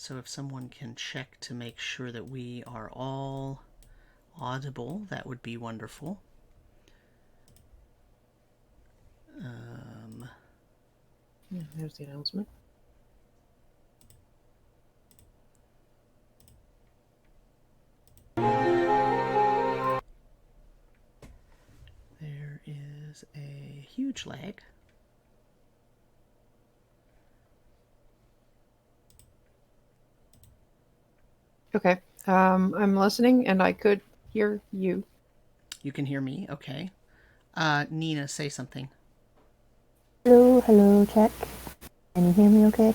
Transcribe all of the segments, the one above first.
So if someone can check to make sure that we are all audible, that would be wonderful. There's the announcement. There is a huge lag. Okay. I'm listening, and I could hear you. You can hear me? Okay. Nina, say something. Hello, hello, check. Can you hear me okay?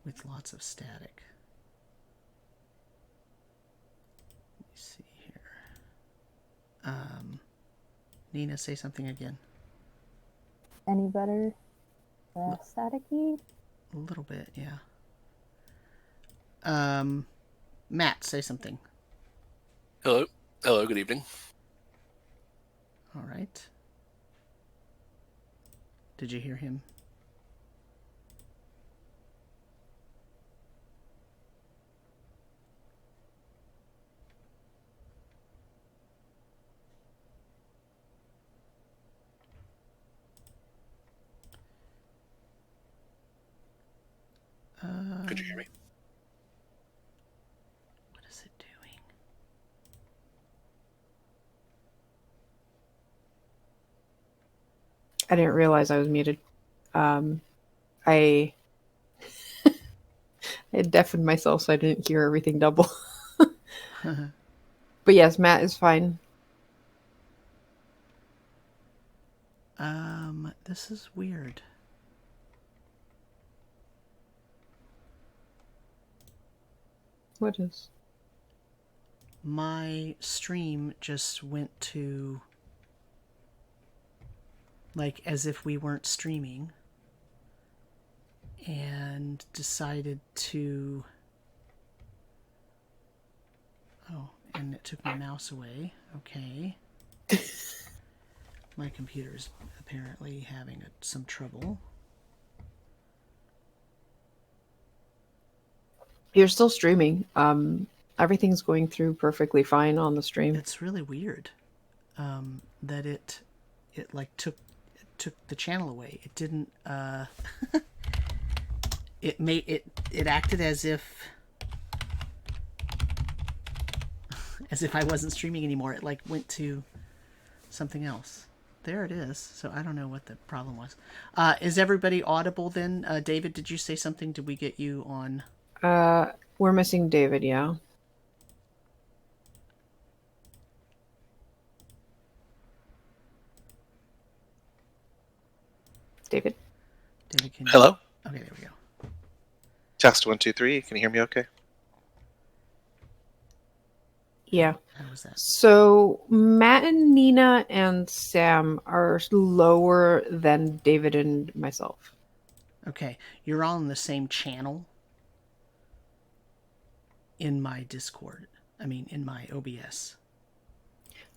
With lots of static. Let me see here. Nina, say something again. Any better? Staticky? A little bit, yeah. Matt, say something. Hello. Hello, good evening. All right. Did you hear him? Could you hear me? What is it doing? I didn't realize I was muted. I had deafened myself, so I didn't hear everything double. But yes, Matt is fine. This is weird. What is? My stream just went to like as if we weren't streaming and decided to and it took my mouse away. Okay. My computer's apparently having some trouble. You're still streaming. Everything's going through perfectly fine on the stream. It's really weird that it like took the channel away. It didn't. It acted as if I wasn't streaming anymore. It like went to something else. There it is. So I don't know what the problem was. Is everybody audible then? David, did you say something? Did we get you on? We're missing David, yeah. David? David, can you... Hello? Okay, there we go. Test 1, 2, 3. Can you hear me okay? Yeah. How was that? So Matt and Nina and Sam are lower than David and myself. Okay, you're all in the same channel in my Discord. I mean, in my OBS.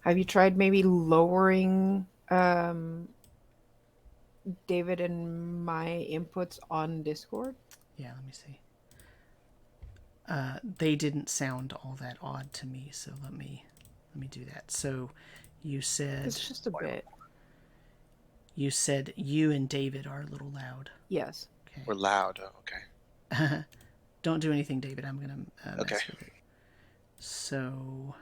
Have you tried maybe lowering David and my inputs on Discord? Yeah, let me see. They didn't sound all that odd to me, so let me do that. So you said It's just a bit. you said you and David are a little loud. Yes. Okay. We're loud. Oh, okay. Don't do anything, David. I'm gonna mess Okay. with it. So,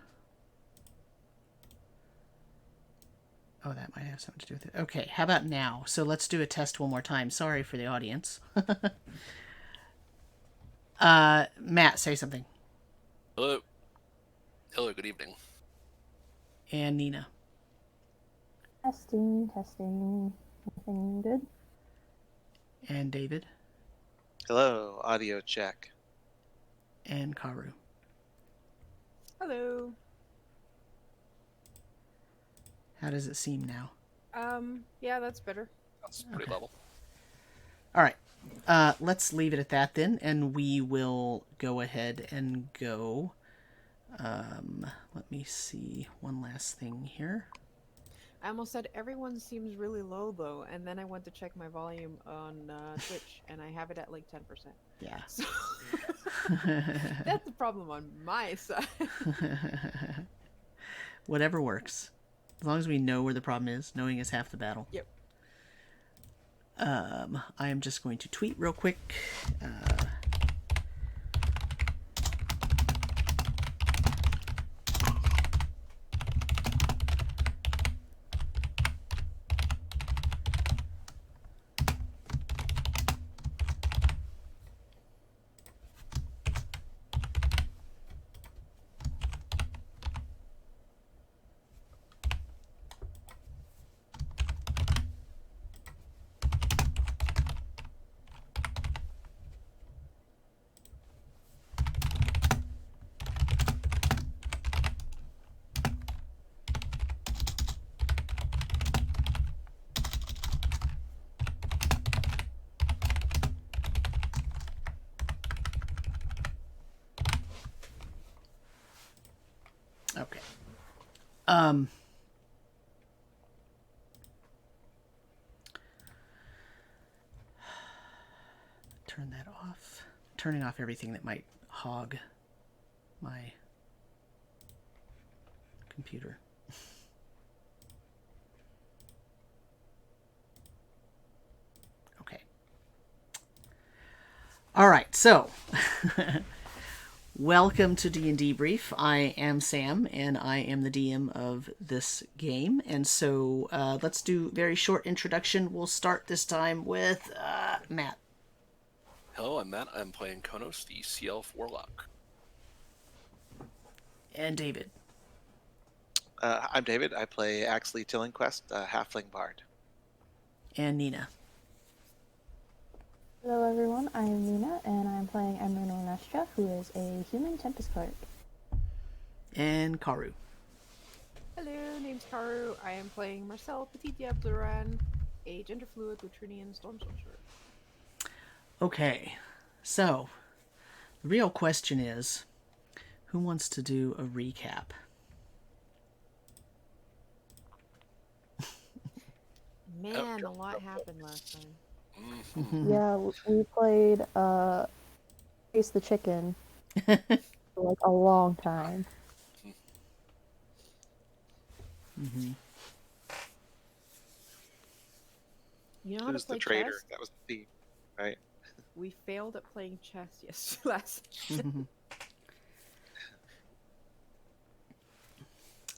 oh, that might have something to do with it. Okay, how about now? So let's do a test one more time. Sorry for the audience. Matt, say something. Hello. Hello. Good evening. And Nina. Testing, testing. Anything good? And David. Hello, audio check. And Karu. Hello. How does it seem now? Yeah, that's better. Sounds pretty Okay. level. All right. Let's leave it at that then, and we will go ahead and go. Let me see one last thing here. I almost said everyone seems really low though, and then I went to check my volume on Twitch, and I have it at like 10%. Yeah. So that's the problem on my side. Whatever works. As long as we know where the problem is, knowing is half the battle. Yep. I am just going to tweet real quick. Okay. Turn that off. Turning off everything that might hog my computer. Okay. All right, so welcome to DnDebrief. I am Sam, and I am the DM of this game. And so let's do a very short introduction. We'll start this time with Matt. Hello, I'm Matt. I'm playing Khonnos, the Sea Elf Warlock. And David. I'm David. I play Axley Tillingquest, Halfling Bard. And Nina. Hello everyone, I am Nina, and I'm playing Emmeryn Ornestra, who is a human Tempest Cleric. And Karu. Hello, name's Karu. I am playing Marcel Petit Diableran, a genderfluid Latrinian Storm Sorcerer. Okay, so the real question is, who wants to do a recap? Man, a lot happened last time. Mm-hmm. Yeah, we played Chase the Chicken for like a long time. Mm-hmm. You know how Who's to play the traitor? chess? That was the theme, right? We failed at playing chess last session.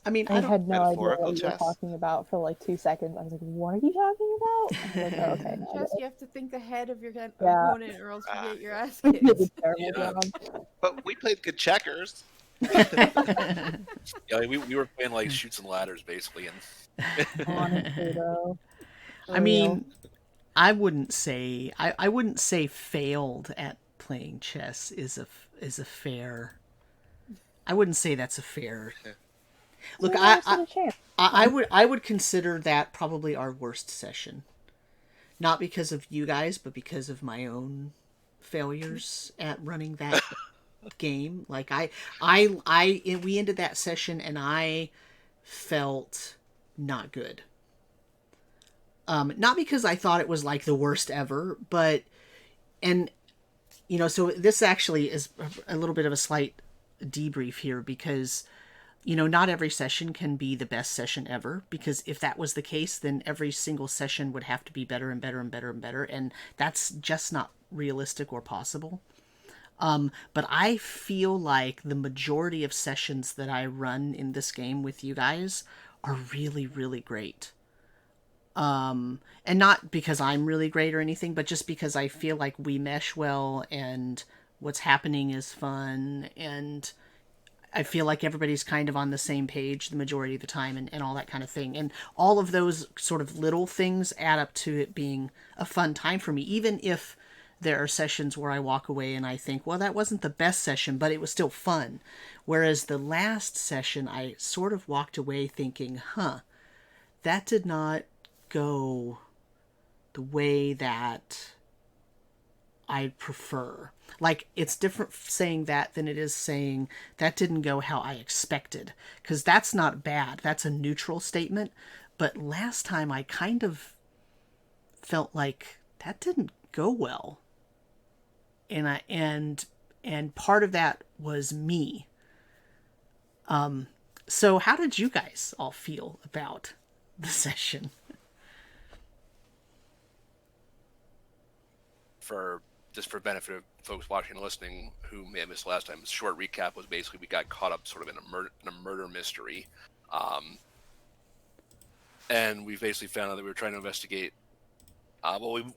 I mean, I I don't. had no idea Metaphorical what you were chess? talking about for like 2 seconds. I was like, what are you talking about? I was like, oh, okay. No, Chess, you have to think ahead of your Yeah. opponent, or else you get your ass I did a kicked. terrible Yeah. job. But we played good checkers. Yeah, we were playing like shoots and ladders basically, and Honestly, though. For I real. mean, I wouldn't say failed at playing chess is a fair. I wouldn't say that's a fair Look, Well, I stood a chance. I would consider that probably our worst session. Not because of you guys, but because of my own failures at running that game. Like we ended that session and I felt not good. Not because I thought it was like the worst ever, but and so this actually is a little bit of a slight debrief here because not every session can be the best session ever, because if that was the case, then every single session would have to be better and better and better and better, and that's just not realistic or possible. But I feel like the majority of sessions that I run in this game with you guys are really, really great. And not because I'm really great or anything, but just because I feel like we mesh well and what's happening is fun, and I feel like everybody's kind of on the same page the majority of the time, and all that kind of thing. And all of those sort of little things add up to it being a fun time for me, even if there are sessions where I walk away and I think, well, that wasn't the best session, but it was still fun. Whereas the last session, I sort of walked away thinking, that did not go the way that I prefer. Like, it's different saying that than it is saying that didn't go how I expected. Because that's not bad. That's a neutral statement. But last time I kind of felt like that didn't go well. And part of that was me. So how did you guys all feel about the session? For benefit of folks watching and listening who may have missed last time, short recap was basically we got caught up sort of in a murder mystery, and we basically found out that we were trying to investigate.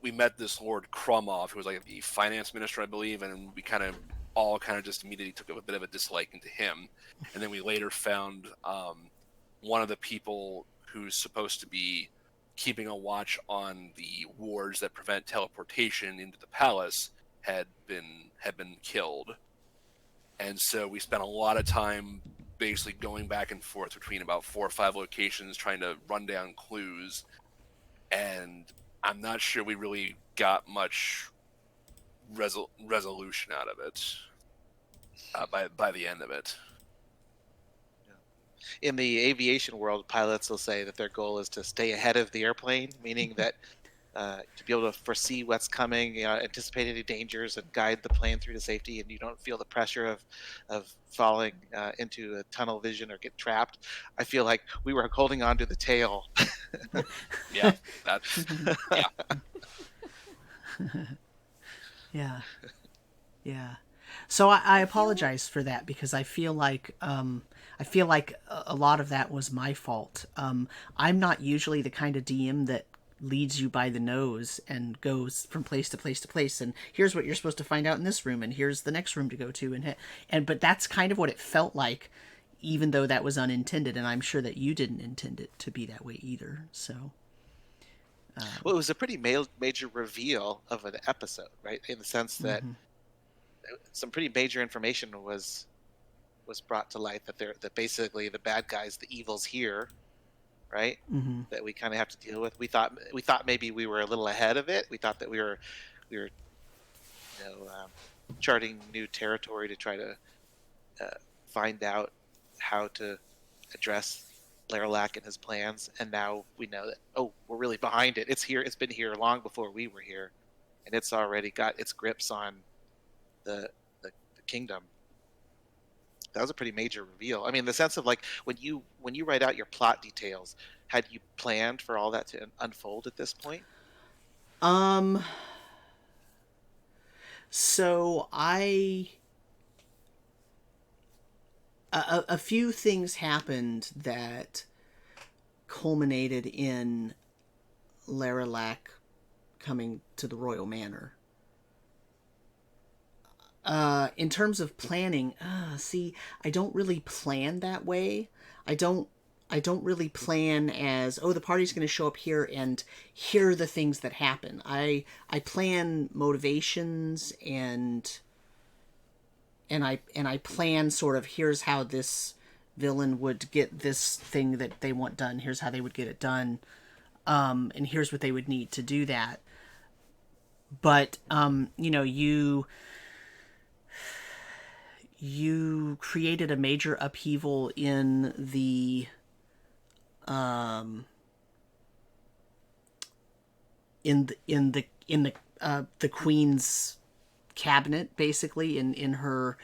We met this Lord Krumov, who was like the finance minister, I believe, and we kind of just immediately took a bit of a dislike into him. And then we later found one of the people who's supposed to be keeping a watch on the wards that prevent teleportation into the palace had been killed. And so we spent a lot of time basically going back and forth between about 4 or 5 locations trying to run down clues, and I'm not sure we really got much resolution out of it by the end of it. In the aviation world, pilots will say that their goal is to stay ahead of the airplane, meaning that to be able to foresee what's coming, anticipate any dangers, and guide the plane through to safety, and you don't feel the pressure of falling into a tunnel vision or get trapped. I feel like we were holding on to the tail. Yeah, that's Yeah. Yeah. So I apologize for that, because I feel like a lot of that was my fault. I'm not usually the kind of DM that leads you by the nose and goes from place to place to place, and here's what you're supposed to find out in this room, and here's the next room to go to, but that's kind of what it felt like, even though that was unintended, and I'm sure that you didn't intend it to be that way either. So Well, it was a pretty major reveal of an episode, right? In the sense that some pretty major information was brought to light, that basically the bad guys, the evil's here, right? That we kind of have to deal with. We thought maybe we were a little ahead of it. We thought that we were charting new territory to try to find out how to address Laralac and his plans, and now we know that we're really behind it. It's here. It's been here long before we were here, and it's already got its grips on the kingdom. That was a pretty major reveal. I mean, the sense of like when you write out your plot details, had you planned for all that to unfold at this point? So a few things happened that culminated in Laralac coming to the Royal Manor. In terms of planning, I don't really plan that way. I don't really plan as, the party's going to show up here and here are the things that happen. I plan motivations and I plan sort of, here's how this villain would get this thing that they want done. Here's how they would get it done. And here's what they would need to do that. But, you created a major upheaval in the the queen's cabinet, basically in her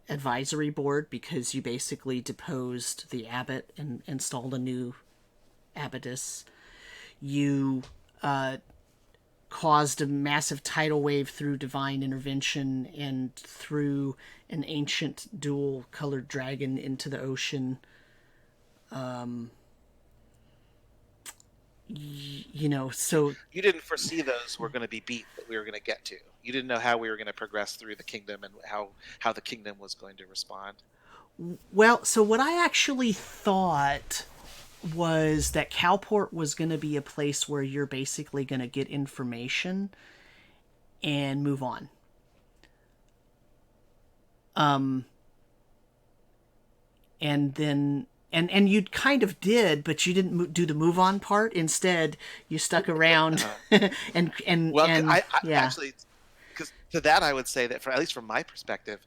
advisory board, because you basically deposed the abbot and installed a new abbotess. You caused a massive tidal wave through divine intervention and threw an ancient dual-colored dragon into the ocean. So You didn't foresee those were going to be beat that we were going to get to. You didn't know how we were going to progress through the kingdom and how the kingdom was going to respond. Well, so what I actually thought was that Kalport was going to be a place where you're basically going to get information and move on. And then and you kind of did, but you didn't do the move on part. Instead, you stuck around and Well, and I yeah. actually, because to that I would say that, at least from my perspective,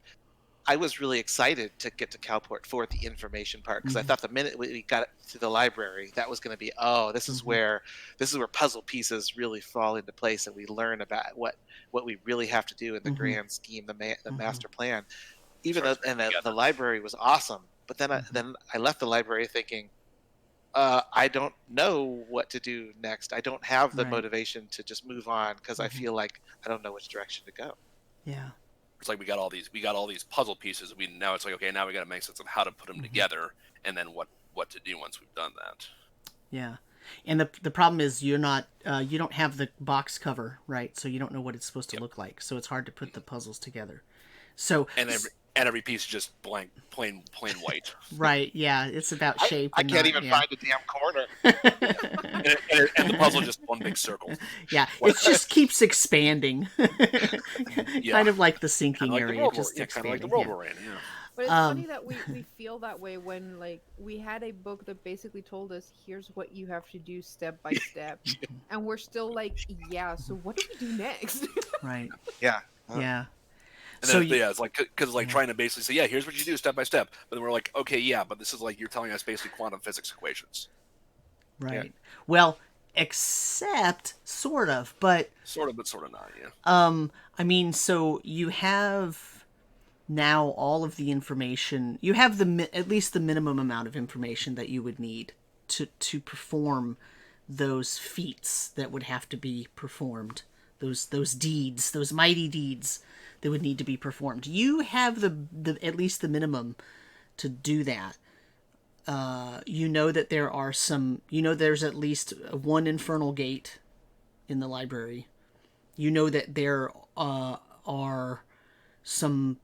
I was really excited to get to Kalport for the information part, because I thought the minute we got to the library, that was going to be, this is where puzzle pieces really fall into place, and we learn about what we really have to do in the grand scheme, the master plan. Even though the library was awesome, but then I left the library thinking, I don't know what to do next. I don't have the motivation to just move on, because I feel like I don't know which direction to go. Yeah. It's like we got all these puzzle pieces. Now it's like, okay, now we got to make sense of how to put them together, and then what to do once we've done that. Yeah. And the problem is you don't have the box cover, right? So you don't know what it's supposed to look like. So it's hard to put the puzzles together. So every piece is just blank, plain white. Right, yeah, it's about shape. I can't even find a damn corner. and the puzzle just one big circle. Yeah, it just keeps expanding. Kind of like the sinking like area, just expanding. kind of like the world we're in. Yeah. But it's funny that we feel that way when, like, we had a book that basically told us, here's what you have to do step by step. And we're still like, yeah, so what do we do next? Right. Yeah. Yeah. And then, it's like, because like trying to basically say, yeah, here's what you do step by step. But then we're like, okay, yeah, but this is like, you're telling us basically quantum physics equations. Right. Yeah. Well, except sort of, but sort of not. Yeah. I mean, so you have now all of the information. You have at least the minimum amount of information that you would need to perform those feats that would have to be performed. Those deeds, those mighty deeds that would need to be performed. You have the at least the minimum to do that. You know that there are there's at least one infernal gate in the library. You know that there are some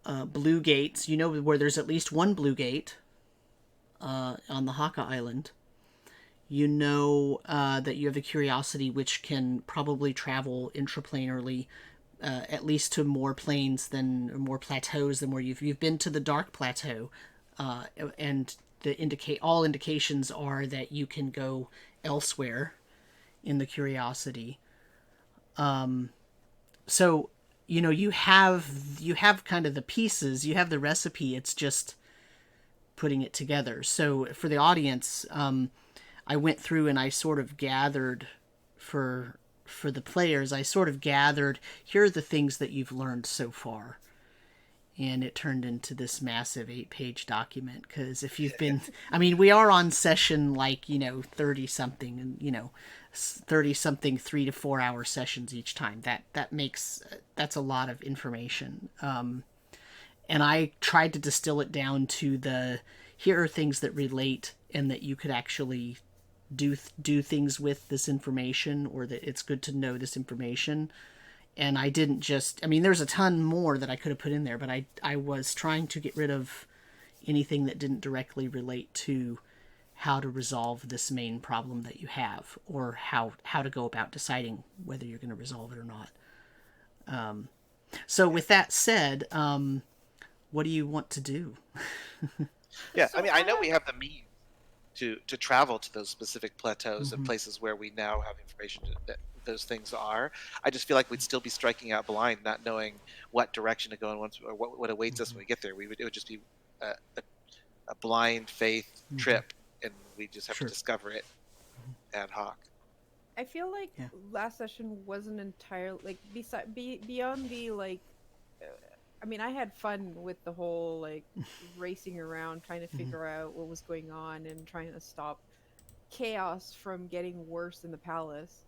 blue gates. You know where there's at least one blue gate on the Hokka island. You know that you have a curiosity which can probably travel intraplanarly, at least to more plateaus than where you've been to the Dark Plateau, and all indications are that you can go elsewhere in the curiosity. So you have kind of the pieces, you have the recipe. It's just putting it together. So for the audience, I went through and I sort of gathered for the players. I sort of gathered, here are the things that you've learned so far. And it turned into this massive 8-page document. Because if you've been, I mean, we are on session 30 something, and 30 something 3 to 4 hour sessions each time. That's a lot of information. And I tried to distill it down to here are things that relate and that you could actually do things with this information, or that it's good to know this information. And I didn't there's a ton more that I could have put in there, but I was trying to get rid of anything that didn't directly relate to how to resolve this main problem that you have, or how to go about deciding whether you're going to resolve it or not. So with that said, what do you want to do? Yeah, So I mean, I know have- we have the means to travel to those specific plateaus and Mhm. places where we now have information that those things are. I just feel like we'd still be striking out blind, not knowing what direction to go and once or what awaits us when we get there. It would just be a blind faith Mhm. trip, and we just have Sure. to discover it ad hoc. I feel like Yeah. last session wasn't entirely like beyond the like. Uh, I mean, I had fun with the whole like racing around trying to figure out what was going on and trying to stop chaos from getting worse in the palace.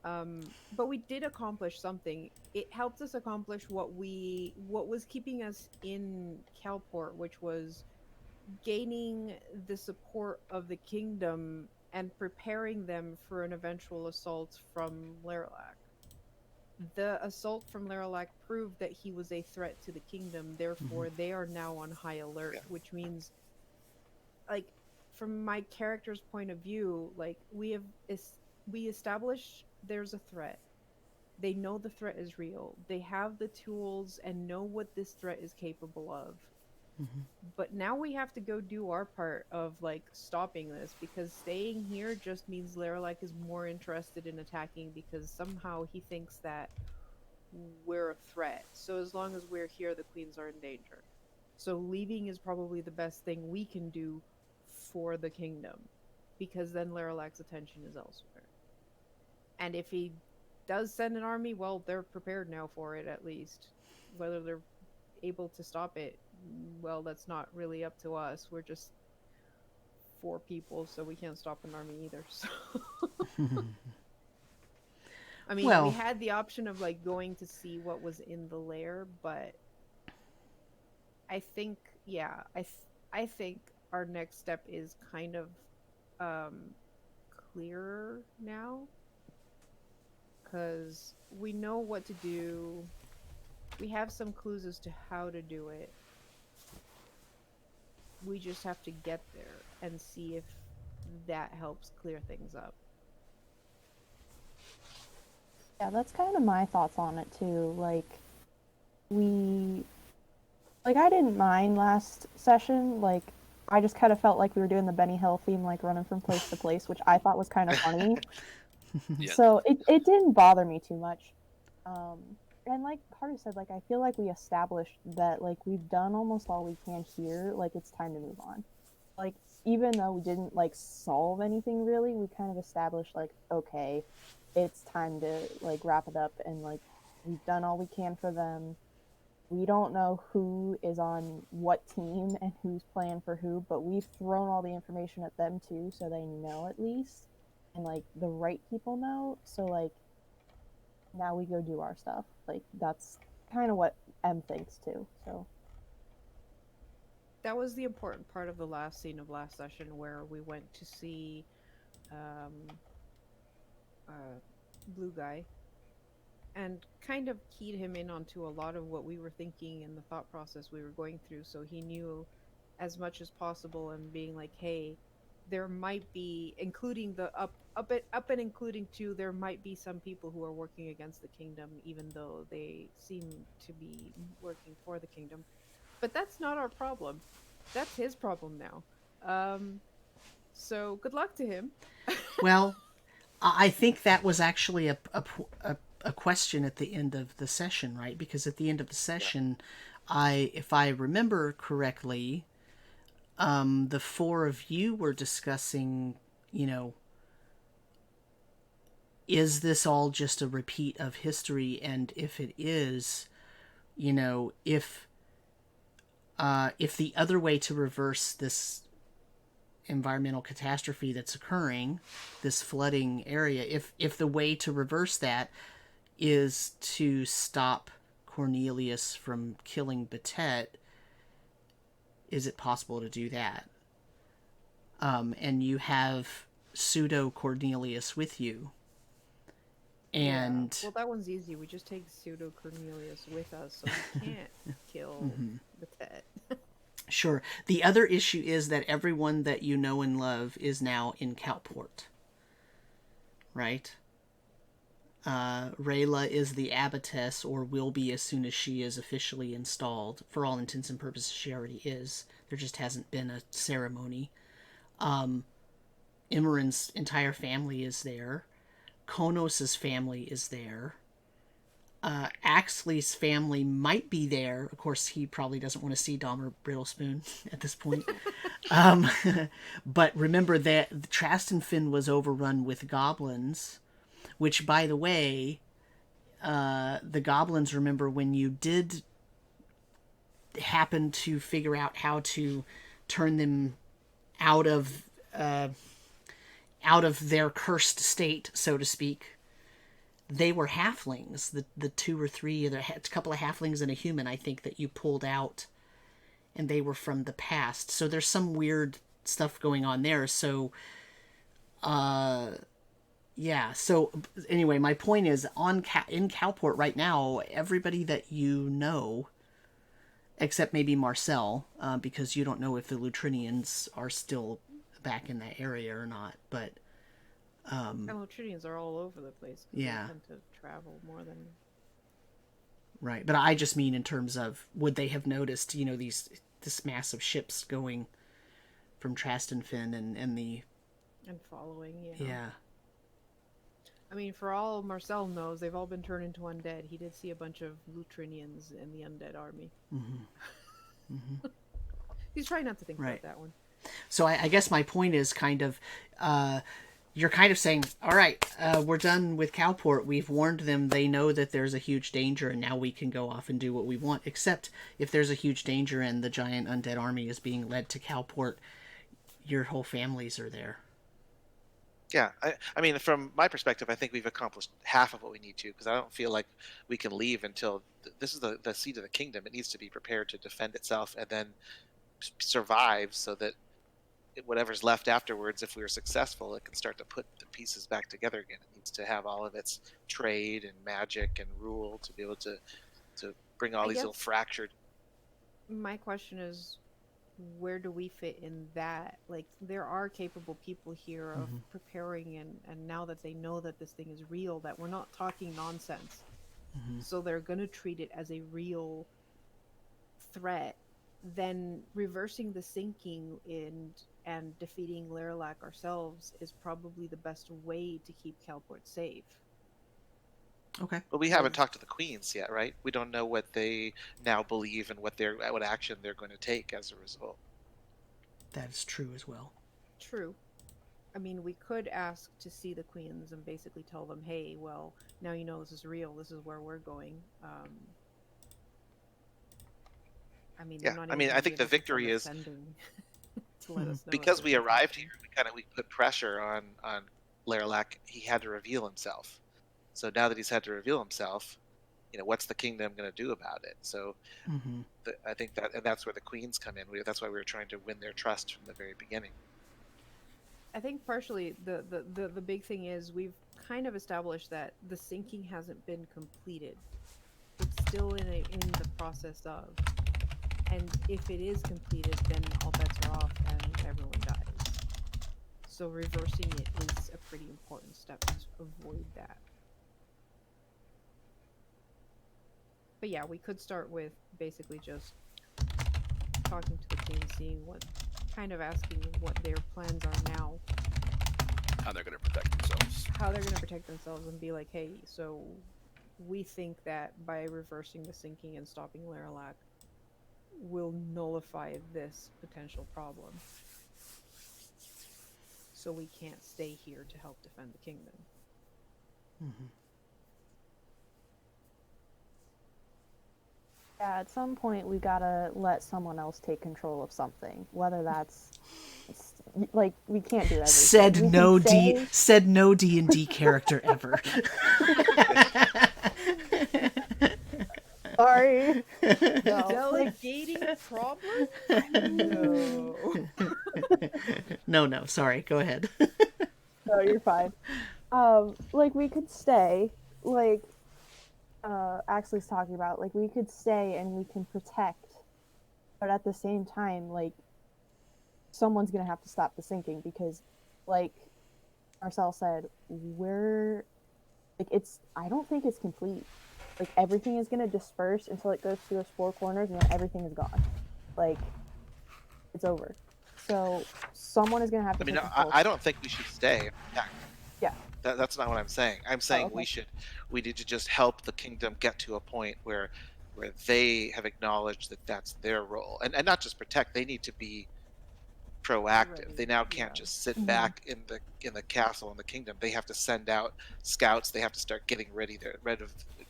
But we did accomplish something. It helped us accomplish what was keeping us in Kalport, which was gaining the support of the kingdom and preparing them for an eventual assault from Lerlac. The assault from Lerlac proved that he was a threat to the kingdom, therefore they are now on high alert, Yeah. which means like from my character's point of view, like we establish there's a threat. They know the threat is real. They have the tools and know what this threat is capable of. But now we have to go do our part of like stopping this, because staying here just means Lerlac is more interested in attacking because somehow he thinks that we're a threat. So as long as we're here, the queens are in danger. So leaving is probably the best thing we can do for the kingdom, because then Leralac's attention is elsewhere. And if he does send an army, well, they're prepared now for it at least. Whether they're able to stop it, well, that's not really up to us. We're just 4 people, so we can't stop an army either. So. I mean, Well- we had the option of like going to see what was in the lair, but I think, yeah, I think our next step is kind of clearer now, because we know what to do. We have some clues as to how to do it. We just have to get there and see if that helps clear things up. Yeah, that's kind of my thoughts on it too. I didn't mind last session. I just kind of felt like we were doing the Benny Hill theme, like running from place to place, which I thought was kind of funny. Yeah. So it didn't bother me too much. And like Carter said, I feel like we established that we've done almost all we can here. It's time to move on. Even though we didn't solve anything really, we kind of established okay, it's time to wrap it up, and we've done all we can for them. We don't know who is on what team and who's playing for who, but we've thrown all the information at them too, so they know at least, and the right people know. So now we go do our stuff. That's kind of what M thinks too. So That was the important part of the last scene of last session, where we went to see Blue Guy and kind of keyed him in onto a lot of what we were thinking and the thought process we were going through, so he knew as much as possible, and being like, hey, there might be, including the up and including too, there might be some people who are working against the kingdom, even though they seem to be working for the kingdom. But that's not our problem. That's his problem now. So good luck to him. Well, I think that was actually a question at the end of the session, right? Because at the end of the session, if I remember correctly, the 4 of you were discussing, is this all just a repeat of history? And if it is, if the other way to reverse this environmental catastrophe that's occurring, this flooding area, if the way to reverse that is to stop Cornelius from killing Betet, is it possible to do that? And you have pseudo Cornelius with you, and well, that one's easy. We just take pseudo Cornelius with us, so we can't kill the Tet. sure. The other issue is that everyone that you know and love is now in Kalport, right? Rayla is the abbotess, or will be as soon as she is officially installed. For all intents and purposes, she already is. There just hasn't been a ceremony. Emmeryn's entire family is there. Khonnos' family is there. Axley's family might be there. Of course, he probably doesn't want to see Dahmer Brittlespoon at this point. But remember that Trastenfinn was overrun with goblins, which, by the way, the goblins, remember when you did happen to figure out how to turn them out of their cursed state, so to speak, they were halflings. The two or three, a couple of halflings and a human, I think, that you pulled out, and they were from the past. So there's some weird stuff going on there. So, yeah. So anyway, my point is, in Kalport right now, everybody that you know, except maybe Marcel, because you don't know if the Lutrinians are still back in that area or not, but Kalportians are all over the place. Yeah. They tend to travel more than. right. But I just mean in terms of, would they have noticed, this mass of ships going from Trastenfinn and the And following, yeah. I mean, for all Marcel knows, they've all been turned into undead. He did see a bunch of Lutrinians in the undead army. He's trying not to think Right. about that one. So I guess my point is kind of, you're kind of saying, all right, we're done with Kalport. We've warned them. They know that there's a huge danger, and now we can go off and do what we want. Except if there's a huge danger and the giant undead army is being led to Kalport, your whole families are there. Yeah, I mean, from my perspective, I think we've accomplished half of what we need to, because I don't feel like we can leave until this is the seat of the kingdom. It needs to be prepared to defend itself and then survive, so that whatever's left afterwards, if we are successful, it can start to put the pieces back together again. It needs to have all of its trade and magic and rule to be able to bring all I these guess- little fractured. My question is, where do we fit in that? Like, there are capable people here of preparing, and now that they know that this thing is real, that we're not talking nonsense. So they're going to treat it as a real threat. Then reversing the sinking and defeating Laralac ourselves is probably the best way to keep Kalport safe. Okay. But we haven't talked to the queens yet, right? We don't know what they now believe and what action they're going to take as a result. That is true as well. True. I mean, we could ask to see the queens and basically tell them, hey, well, now you know this is real. This is where we're going. I mean, they're Yeah, not I mean, even I think the looking for victory is descending to let us know because if we they're arrived descending. here. We put pressure on Laralac. He had to reveal himself. So now that he's had to reveal himself, what's the kingdom going to do about it? So I think that's where the queens come in. That's why we were trying to win their trust from the very beginning. I think partially the big thing is we've kind of established that the sinking hasn't been completed. It's still in the process of. And if it is completed, then all bets are off and everyone dies. So reversing it is a pretty important step to avoid that. But yeah, we could start with basically just talking to the queen, seeing asking what their plans are now. How they're going to protect themselves. How they're going to protect themselves and be like, hey, so we think that by reversing the sinking and stopping Laralac will nullify this potential problem. So we can't stay here to help defend the kingdom. Yeah, at some point we gotta let someone else take control of something. Whether that's like we can't do everything. Said no D&D character ever. Sorry. No. Delegating problem? No. No, sorry. Go ahead. No, you're fine. Like we could stay, like Axley's talking about, like we could stay and we can protect, but at the same time, like someone's gonna have to stop the sinking because, like Marcel said, we're Like I don't think it's complete. Like everything is gonna disperse until it goes to those four corners, and then everything is gone. Like it's over. So someone is gonna have to. I mean, take control. I don't think we should stay. Yeah. That's not what I'm saying. I'm saying okay. we need to just help the kingdom get to a point where they have acknowledged that that's their role, and not just protect. They need to be proactive. Ready, They now can't yeah. just sit Mhm. back in the castle in the kingdom. They have to send out scouts. They have to start getting ready.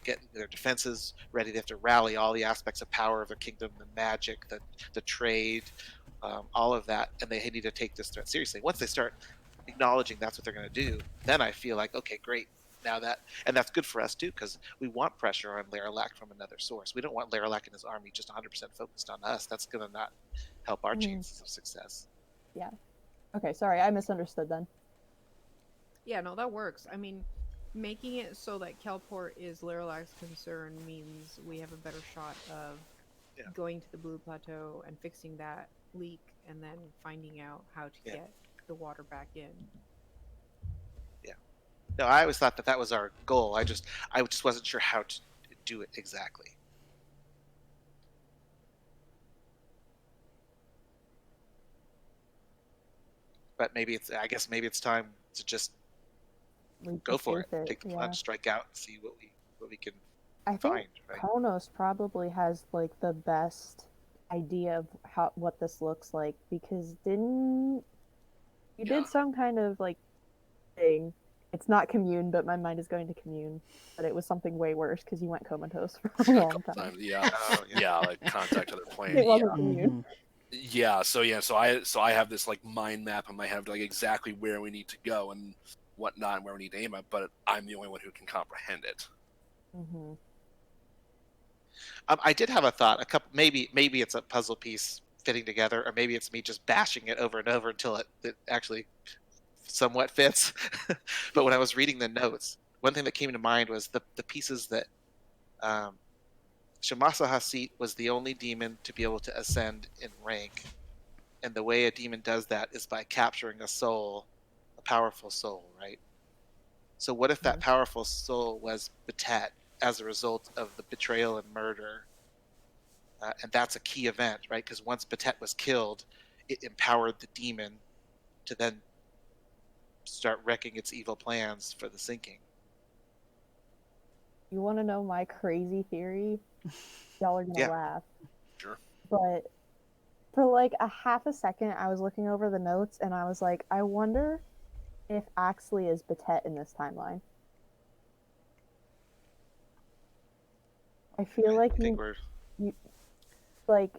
Getting their defenses ready. They have to rally all the aspects of power of the kingdom, the magic, the trade, all of that, and they need to take this threat seriously. Once they start acknowledging that's what they're going to do, then I feel like, okay, great. Now and that's good for us too, because we want pressure on Laralac from another source. We don't want Laralac and his army just 100% focused on us. That's going to not help our chances of success. Yeah. Okay, sorry, I misunderstood then. Yeah, no, that works. I mean, making it so that Kalport is Laralac's concern means we have a better shot of going to the Blue Plateau and fixing that leak, and then finding out how to get the water back in. Yeah. No, I always thought that was our goal. I just wasn't sure how to do it exactly. But I guess maybe it's time to just go for it. Take the plunge, strike out, and see what we can find. I think right? Khonnos probably has like the best idea of what this looks like, because did some kind of like thing. It's not commune, but my mind is going to commune. But it was something way worse because you went comatose for a long time. Like contact other plane. It wasn't commune. So I have this like mind map in my head of like exactly where we need to go and whatnot, and where we need to aim at, but I'm the only one who can comprehend it. Mm-hmm. I did have a thought. Maybe it's a puzzle piece fitting together, or maybe it's me just bashing it over and over until it actually somewhat fits. But when I was reading the notes, one thing that came to mind was the pieces that Shamasa Hasit was the only demon to be able to ascend in rank, and the way a demon does that is by capturing a soul, a powerful soul, right? So what if that powerful soul was Betet as a result of the betrayal and murder? And that's a key event, right? Because once Betet was killed, it empowered the demon to then start wrecking its evil plans for the sinking. You want to know my crazy theory? Y'all are gonna laugh. Sure. But for like a half a second, I was looking over the notes and I was like, I wonder if Axley is Betet in this timeline. I feel like you like,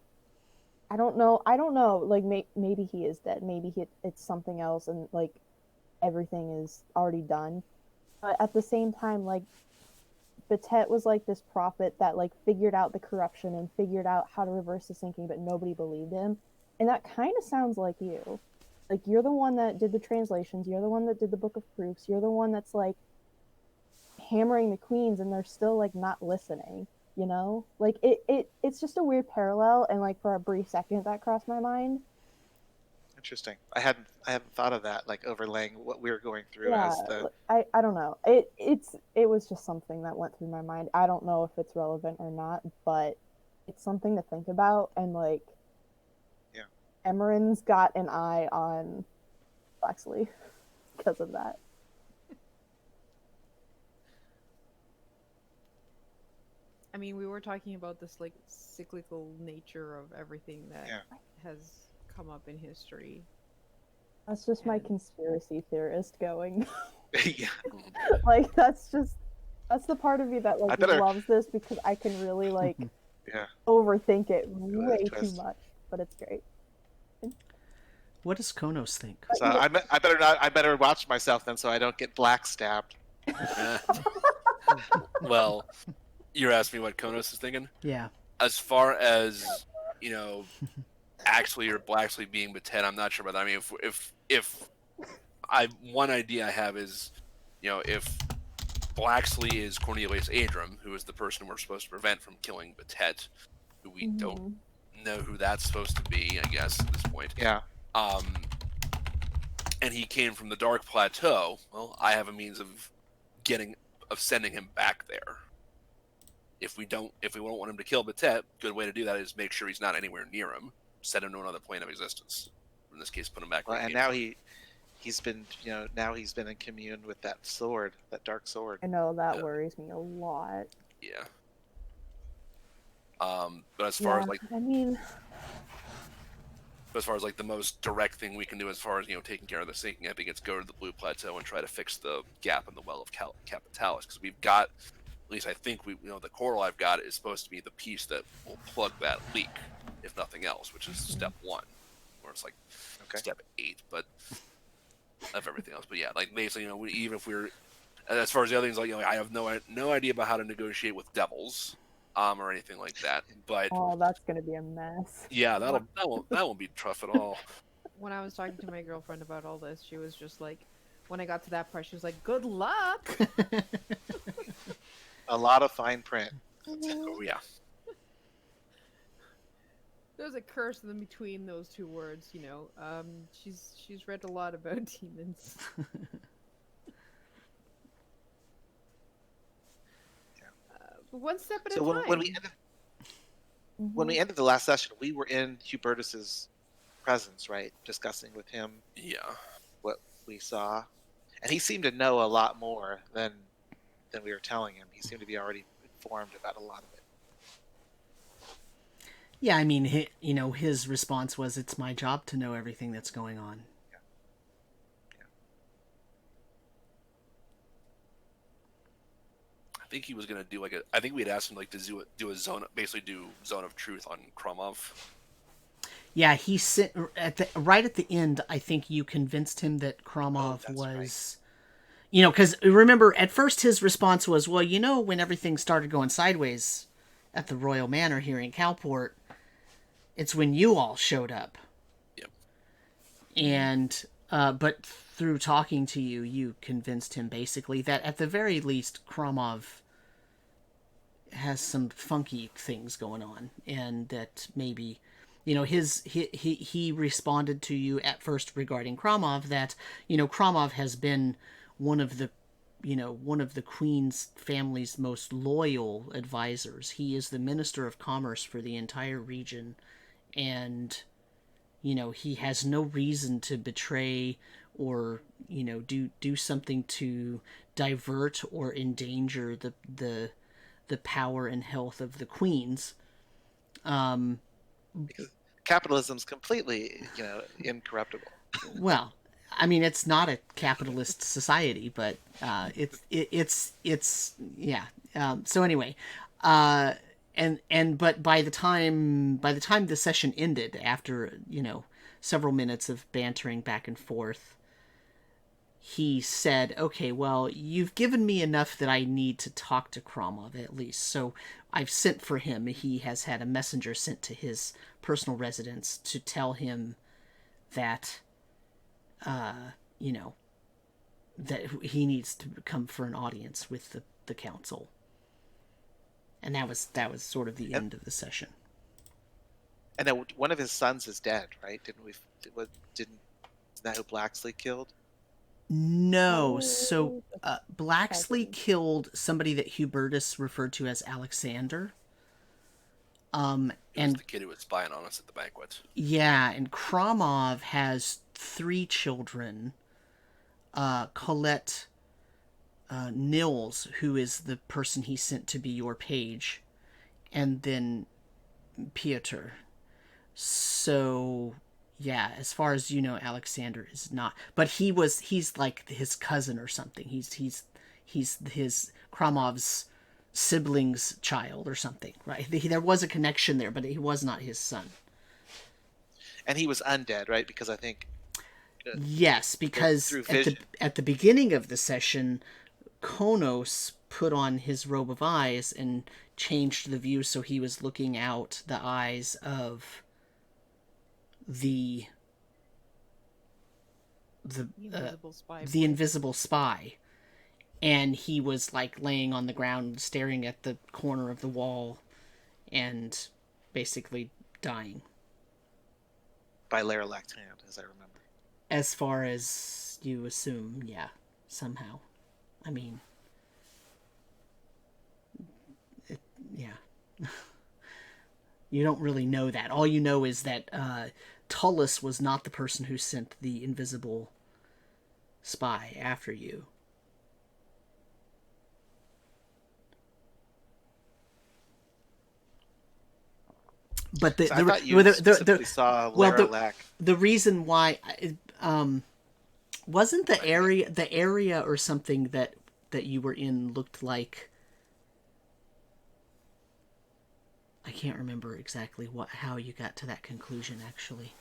I don't know. Like maybe he is dead. Maybe it's something else, and like everything is already done. But at the same time, like Betet was like this prophet that like figured out the corruption and figured out how to reverse the sinking, but nobody believed him. And that kind of sounds like you. Like you're the one that did the translations. You're the one that did the Book of Proofs. You're the one that's like hammering the queens, and they're still like not listening. You know, like it's just a weird parallel, and like for a brief second that crossed my mind. Interesting. I hadn't thought of that, like overlaying what we were going through as the. I don't know. It was just something that went through my mind. I don't know if it's relevant or not, but it's something to think about. And like, Emmeryn's got an eye on Blacksley because of that. I mean, we were talking about this like cyclical nature of everything that has come up in history. That's just my conspiracy theorist going. Yeah. Like that's the part of me that like loves this, because I can really like overthink it way too much, but it's great. What does Khonnos think? So I better watch myself then, so I don't get black stabbed. Well, you're asking me what Khonnos is thinking? Yeah. As far as, Axley or Blacksley being Betet, I'm not sure about that. I mean, if one idea I have is, if Blacksley is Cornelius Adram, who is the person we're supposed to prevent from killing Betet, who we don't know who that's supposed to be, I guess, at this point. Yeah. And he came from the Dark Plateau. Well, I have a means of getting of sending him back there. If we don't want him to kill Batet, good way to do that is make sure he's not anywhere near him. Send him to another plane of existence. In this case, put him back. Well, and now he's been in commune with that sword, that dark sword. I know that worries me a lot. Yeah. But as far as like, I mean, as far as like the most direct thing we can do, as far as taking care of the sinking, I think it's go to the Blue Plateau and try to fix the gap in the well of Capitalis, because we've got, at least I think the coral I've got is supposed to be the piece that will plug that leak, if nothing else, which is step 1, or it's like step 8, but of everything else. But yeah, like basically, even if we're, as far as the other things, like I have no idea about how to negotiate with devils, or anything like that. But that's gonna be a mess. Yeah, that won't be tough at all. When I was talking to my girlfriend about all this, she was just like, when I got to that part, she was like, "Good luck." A lot of fine print. Oh yeah. There's a curse in between those two words, She's read a lot about demons. One step at a time. When we ended the last session, we were in Hubertus's presence, right? Discussing with him what we saw. And he seemed to know a lot more than we were telling him. He seemed to be already informed about a lot of it. Yeah, I mean, his response was, "It's my job to know everything that's going on." I think he was gonna do I think we'd asked him to do a zone, basically do zone of truth on Kromov. Yeah, he sent right at the end. I think you convinced him that Kromov was, because remember at first his response was, "Well, when everything started going sideways at the Royal Manor here in Kalport, it's when you all showed up." Yep. And but through talking to you, you convinced him basically that at the very least Kromov has some funky things going on, and that maybe, he responded to you at first regarding Kromov that, Kromov has been one of the Queen's family's most loyal advisors. He is the Minister of Commerce for the entire region, and he has no reason to betray or do something to divert or endanger the power and health of the queens. Because capitalism's completely incorruptible. Well, I mean, it's not a capitalist society, but it's yeah. So anyway, but by the time the session ended, after several minutes of bantering back and forth, he said, "Okay, well, you've given me enough that I need to talk to Kromov at least. So I've sent for him. He has had a messenger sent to his personal residence to tell him that, that he needs to come for an audience with the council." And that was sort of the end of the session. And then one of his sons is dead, right? Isn't that who Blacksley killed? No, so Blacksley killed somebody that Hubertus referred to as Alexander. And the kid who was spying on us at the banquet. Yeah, and Kromov has 3 children. Colette Nils, who is the person he sent to be your page, and then Piotr. So yeah, as far as Alexander is not, but he's like his cousin or something. He's his Kromov's sibling's child or something, right? There was a connection there, but he was not his son. And he was undead, right? Because I think yes, because at the beginning of the session, Khonnos put on his robe of eyes and changed the view so he was looking out the eyes of the invisible spy, and he was like laying on the ground staring at the corner of the wall and basically dying by Laralac's hand, as I remember. As far as you assume, yeah, somehow. I mean, Yeah. You don't really know that. All you know is that Tullus was not the person who sent the invisible spy after you. But So I thought you specifically saw Laralac. the reason why wasn't the area or something that you were in looked like, I can't remember exactly how you got to that conclusion actually,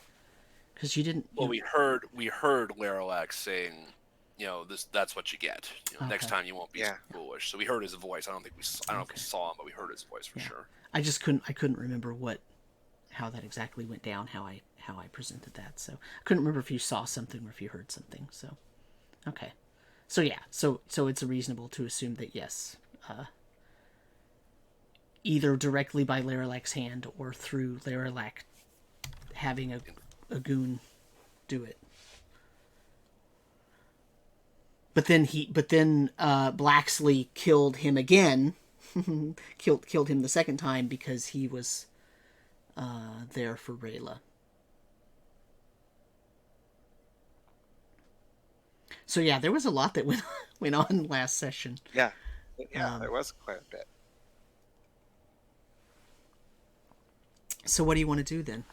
because you didn't. Well, we heard Laralac saying, that's what you get. Next Okay. time you won't be foolish. So we heard his voice. I don't know if we saw him, but we heard his voice for sure. I just couldn't remember how that exactly went down, how I presented that. So I couldn't remember if you saw something or if you heard something. So okay. So yeah, so it's reasonable to assume that yes, either directly by Laralac's hand or through Laralac having a goon do it. But then Blacksley killed him again. killed him the second time because he was there for Rayla. So yeah, there was a lot that went on last session. Yeah, there was quite a bit. So what do you want to do then?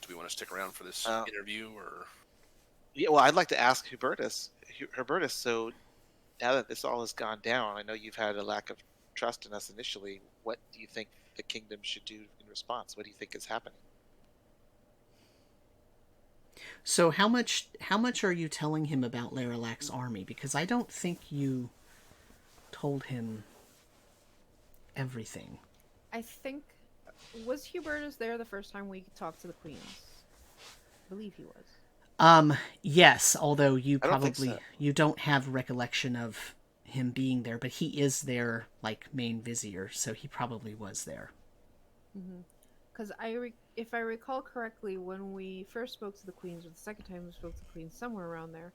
Do we want to stick around for this interview, or? Yeah, well, I'd like to ask Hubertus. So now that this all has gone down, I know you've had a lack of trust in us initially. What do you think the kingdom should do in response? What do you think is happening? So how much are you telling him about Laralac's army? Because I don't think you told him everything. I think, was Hubertus there the first time we talked to the queens? I believe he was. Yes, although you probably so. You don't have recollection of him being there, but he is their main vizier, so he probably was there. Because if I recall correctly, when we first spoke to the queens, or the second time we spoke to the queens, somewhere around there,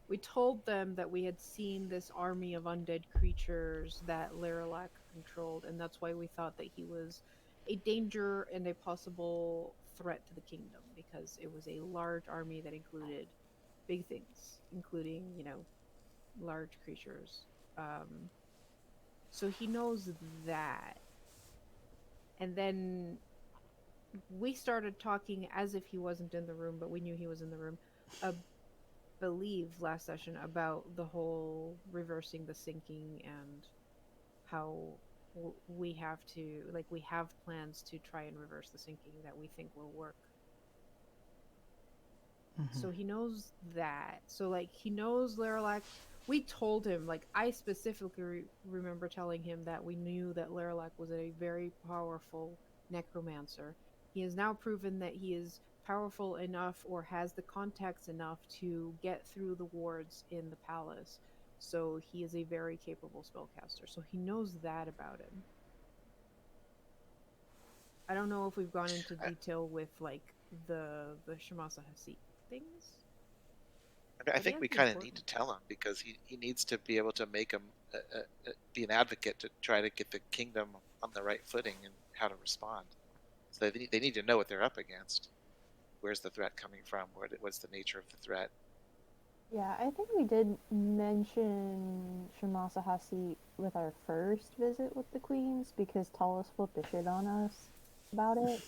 we told them that we had seen this army of undead creatures that Laralac controlled, and that's why we thought that he was a danger and a possible threat to the kingdom, because it was a large army that included big things, including, large creatures. So he knows that. And then we started talking as if he wasn't in the room, but we knew he was in the room. I believe last session about the whole reversing the sinking and how we have plans to try and reverse the sinking that we think will work. So he knows that. So he knows Laralac. We told him, I specifically remember telling him that we knew that Laralac was a very powerful necromancer. He has now proven that he is powerful enough, or has the contacts enough, to get through the wards in the palace. So he is a very capable spellcaster. So he knows that about him. I don't know if we've gone into detail with the Shamasa Hasit things. I think we kind of need to tell him, because he needs to be able to make him be an advocate to try to get the kingdom on the right footing and how to respond. So they need to know what they're up against. Where's the threat coming from? What's the nature of the threat? Yeah, I think we did mention Shamasa Hasit with our first visit with the queens, because Tullus flipped the shit on us about it.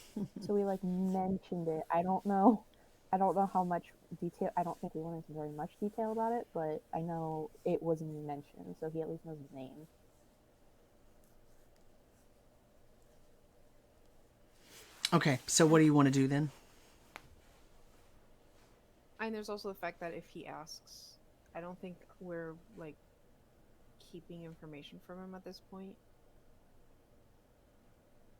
So we mentioned it. I don't know how much detail. I don't think we went into very much detail about it, but I know it was mentioned, so he at least knows his name. Okay, so what do you want to do then? And there's also the fact that if he asks, I don't think we're keeping information from him at this point.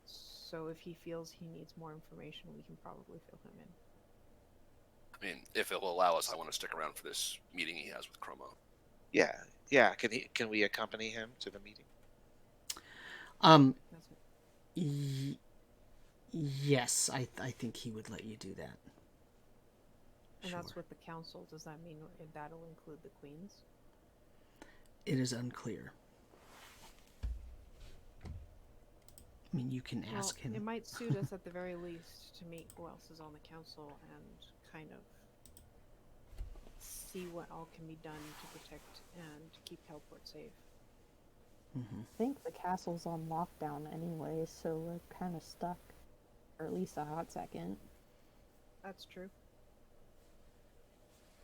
So if he feels he needs more information, we can probably fill him in. I mean, if it'll allow us, I want to stick around for this meeting he has with Chromo. Yeah. Can we accompany him to the meeting? Yes, I think he would let you do that. And Sure. that's with the council. Does that mean that'll include the queens? It is unclear. I mean, you can ask It him. might suit us at the very least to meet who else is on the council and kind of see what all can be done to protect and keep Kalport safe. Hmm. I think the castle's on lockdown anyway, so we're kind of stuck. Or at least a hot second. That's true.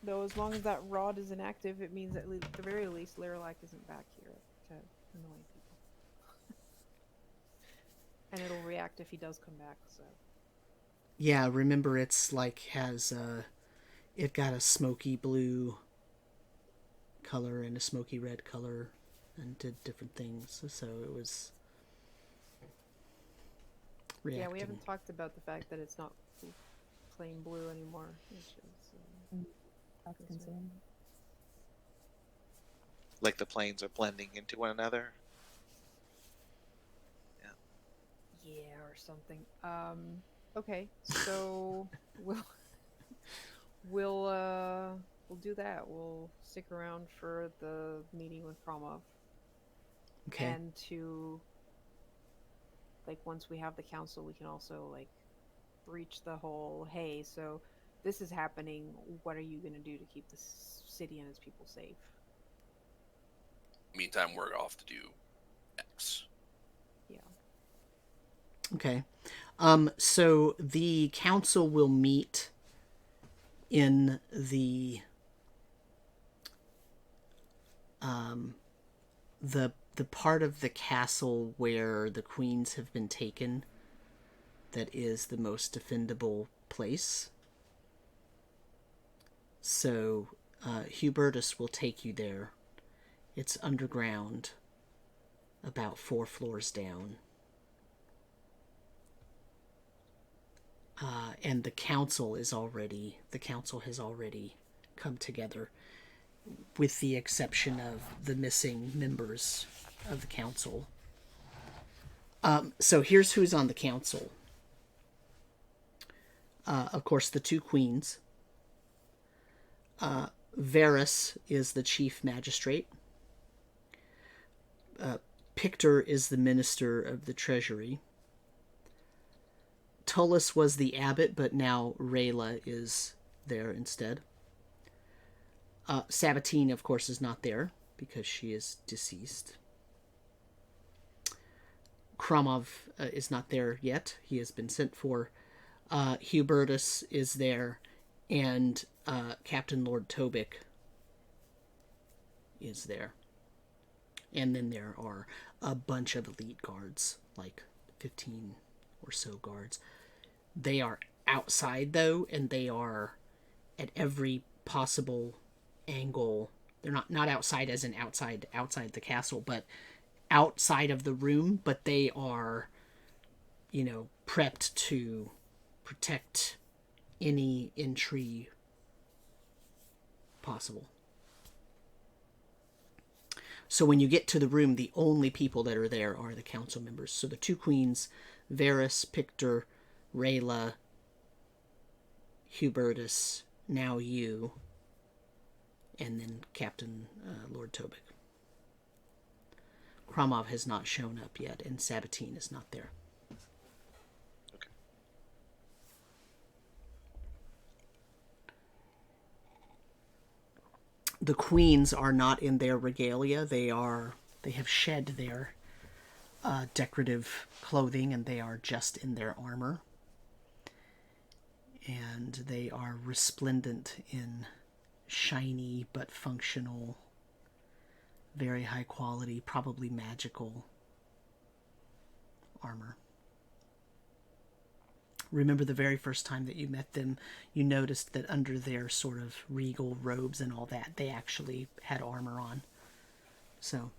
Though as long as that rod is inactive, it means at the very least Lirelak isn't back here to annoy people. And it'll react if he does come back, so. Yeah, remember it's like has it got a smoky blue color and a smoky red color and did different things. So it was reacting. Yeah, we haven't talked about the fact that it's not plain blue anymore, which is That's concerning. Like the planes are blending into one another. yeah, or something. Okay, so we'll do that. We'll stick around for the meeting with Kromov. Okay. And to, like, once we have the council, we can also, like, breach the whole, hey, so this is happening, what are you going to do to keep the city and its people safe? Meantime, we're off to do X. Yeah. Okay. So the council will meet in the part of the castle where the queens have been taken that is the most defendable place. So Hubertus will take you there. It's underground, about 4 floors down. And the council has already come together, with the exception of the missing members of the council. So here's who's on the council. Of course, the 2 queens. Varys is the chief magistrate. Pictor is the minister of the treasury. Tullus was the abbot, but now Rayla is there instead. Sabatine, of course, is not there because she is deceased. Kromov is not there yet. He has been sent for. Hubertus is there, and Captain Lord Tobic is there. And then there are a bunch of elite guards, like 15 or so guards. They are outside, though, and they are at every possible angle. They're not outside as in outside the castle, but outside of the room, but they are, prepped to protect any entry possible. So when you get to the room, the only people that are there are the council members. So the 2 queens, Varys, Pictor, Rayla, Hubertus, now you, and then Captain Lord Tobic. Kromov has not shown up yet, and Sabatine is not there. Okay. The queens are not in their regalia. They have shed their decorative clothing, and they are just in their armor. And they are resplendent in shiny but functional, very high quality, probably magical armor. Remember the very first time that you met them, you noticed that under their sort of regal robes and all that, they actually had armor on. So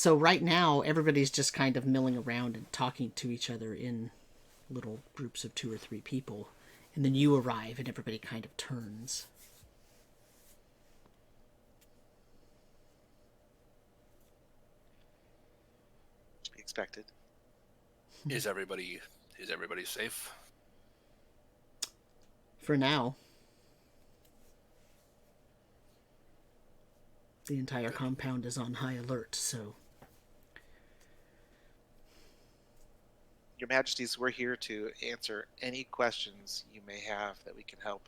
right now, everybody's just kind of milling around and talking to each other in little groups of 2 or 3 people. And then you arrive and everybody kind of turns. To be expected. Is everybody safe? For now. The entire compound is on high alert, so Your Majesties, we're here to answer any questions you may have that we can help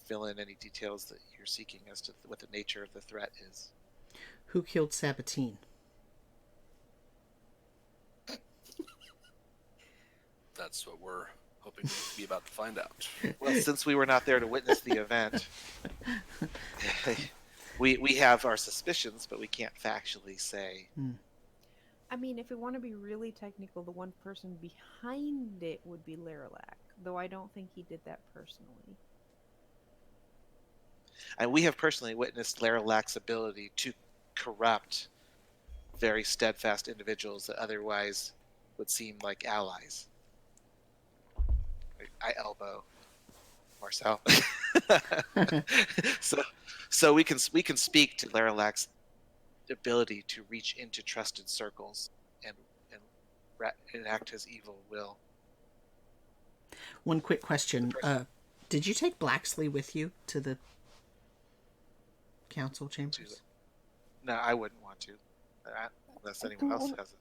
fill in any details that you're seeking as to what the nature of the threat is. Who killed Sabatine? That's what we're hoping to be about to find out. Well, since we were not there to witness the event, we have our suspicions, but we can't factually say. I mean, if we want to be really technical, the one person behind it would be Laralac, though I don't think he did that personally. And we have personally witnessed Laralac's ability to corrupt very steadfast individuals that otherwise would seem like allies. I elbow Marcel. so we can speak to Laralac's ability to reach into trusted circles and enact his evil will. One quick question: did you take Blacksley with you to the council chambers? No, I wouldn't want to, unless anyone else has it.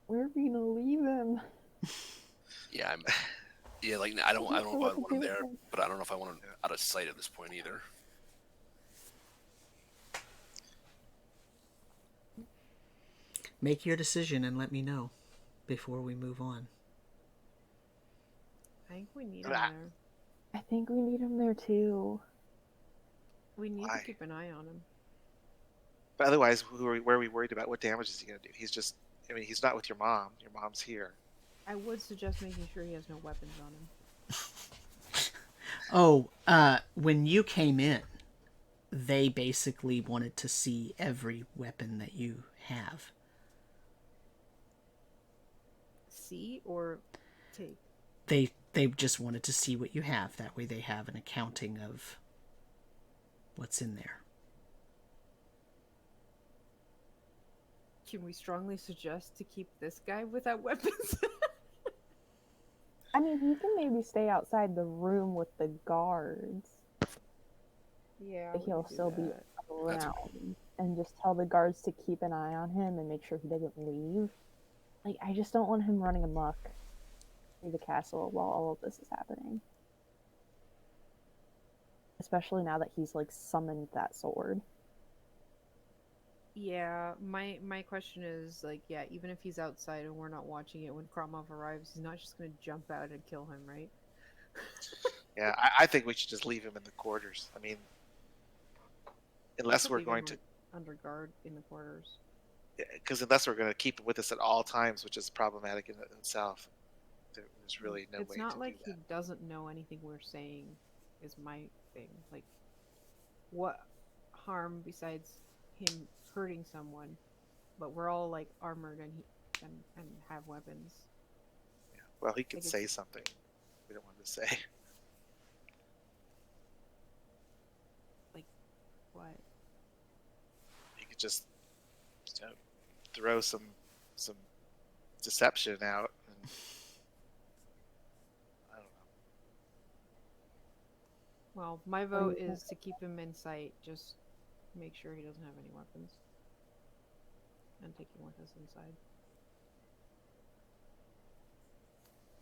Where are we gonna leave him? Yeah, like I don't know if I want him there, but I don't know if I want him out of sight at this point either. Make your decision and let me know before we move on. I think we need him there. I think we need him there too. We need to keep an eye on him. But otherwise, where are we worried about? What damage is he going to do? He's not with your mom. Your mom's here. I would suggest making sure he has no weapons on him. When you came in, they basically wanted to see every weapon that you have. See or take? They just wanted to see what you have. That way they have an accounting of what's in there. Can we strongly suggest to keep this guy without weapons? I mean, he can maybe stay outside the room with the guards. Yeah, But he'll still be around. And just tell the guards to keep an eye on him and make sure he doesn't leave. Like, I just don't want him running amok through the castle while all of this is happening. Especially now that he's, like, summoned that sword. Yeah, my question is, like, yeah, even if he's outside and we're not watching it when Kromov arrives, he's not just going to jump out and kill him, right? Yeah, I think we should just leave him in the quarters. I mean, unless we're going to... under guard in the quarters. Because unless we're going to keep him with us at all times, which is problematic in itself, there's really no way to do that. It's not like he doesn't know anything we're saying is my thing. Like, what harm besides him hurting someone, but we're all like armored and have weapons. Yeah. Well, he could say something we don't want to say. Like what? He could just throw some deception out. And, I don't know. Well, my vote is to keep him in sight. Just make sure he doesn't have any weapons. And take him with us inside.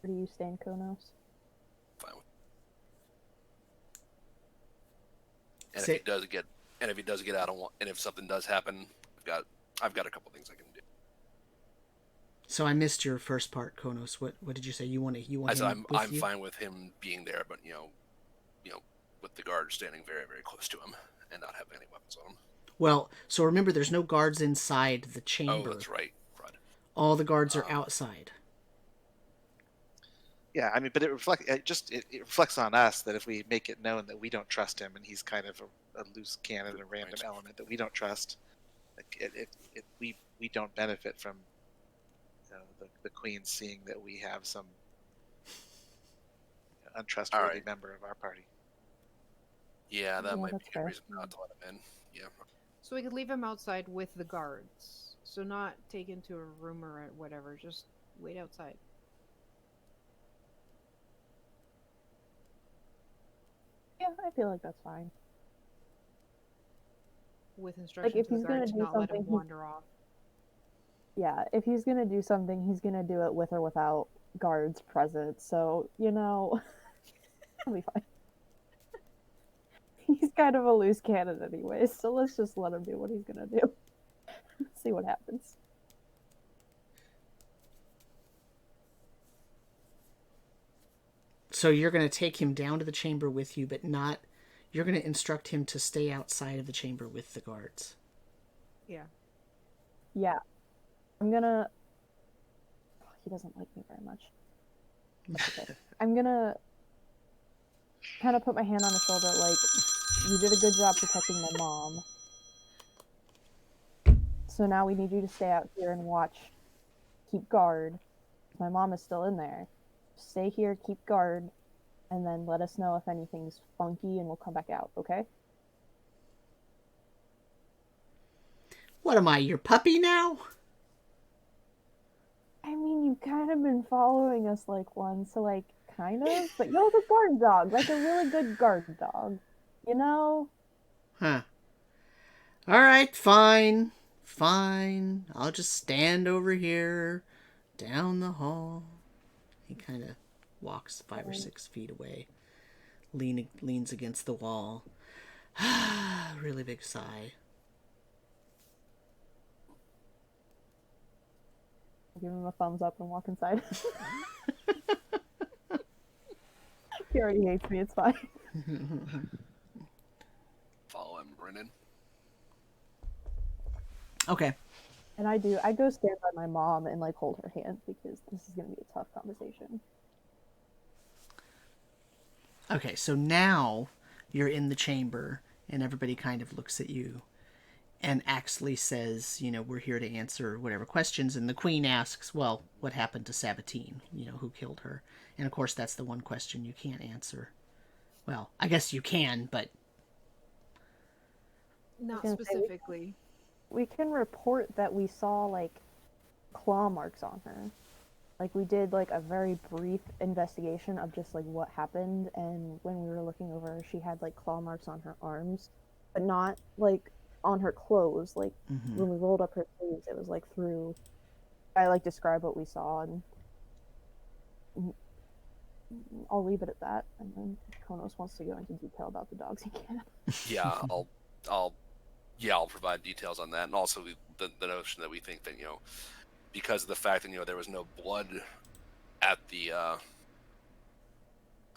Where do you stand, Khonnos? Fine. And if he does get out, and if something does happen, I've got a couple things I can do. So I missed your first part, Khonnos. What did you say? You want him I'm fine with him being there, but you know, with the guards standing very, very close to him and not having any weapons on him. Well, so remember, there's no guards inside the chamber. Oh, that's right. All the guards are outside. Yeah, I mean, but it reflects on us that if we make it known that we don't trust him and he's kind of a loose cannon, a random element that we don't trust, we don't benefit from the Queen seeing that we have some untrustworthy member of our party. Yeah, that might be a fair. reason not to let him in. Yeah. So we could leave him outside with the guards. So not take him to a room or whatever. Just wait outside. Yeah, I feel like that's fine. With instructions if to the he's gonna guards to do not let him something, wander off. Yeah, if he's gonna do something, he's gonna do it with or without guards present. So, it'll be fine. He's kind of a loose cannon anyway, so let's just let him do what he's gonna do. See what happens. So you're going to take him down to the chamber with you, but not... You're going to instruct him to stay outside of the chamber with the guards. Yeah. Yeah. I'm gonna... He doesn't like me very much. That's okay. I'm gonna kind of put my hand on his shoulder, like, you did a good job protecting my mom. So now we need you to stay out here and watch, keep guard. My mom is still in there. Stay here, keep guard, and then let us know if anything's funky and we'll come back out, okay? What am I, your puppy now? I mean, you've kind of been following us like one, so like, kind of, but you're the guard dog, like a really good guard dog, you know? Huh. All right, fine. Fine. I'll just stand over here, down the hall. He kind of walks 5 or 6 feet away, leans against the wall. Really big sigh. Give him a thumbs up and walk inside. He already hates me, it's fine. Follow him, Brennan. Okay. And I go stand by my mom and like hold her hand because this is going to be a tough conversation. Okay, so now you're in the chamber and everybody kind of looks at you. And Axley says, we're here to answer whatever questions. And the queen asks, well, what happened to Sabatine? Who killed her? And of course, that's the one question you can't answer. Well, I guess you can, but... Not specifically. We can report that we saw, like, claw marks on her. Like, we did, like, a very brief investigation of just, like, what happened. And when we were looking over her, she had, like, claw marks on her arms. But not, like... on her clothes, like when we rolled up her sleeves, it was like through. I like describe what we saw, and I'll leave it at that. And then if Khonnos wants to go into detail about the dogs, he can. Yeah, I'll provide details on that, and also the notion that we think that because of the fact that there was no blood at the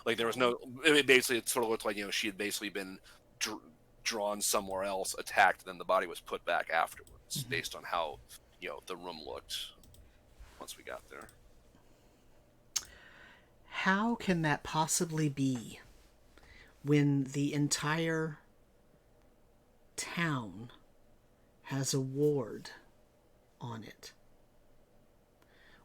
like there was no. Basically, it sort of looked like she had basically been drawn somewhere else, attacked, then the body was put back afterwards, based on how the room looked once we got there. How can that possibly be when the entire town has a ward on it?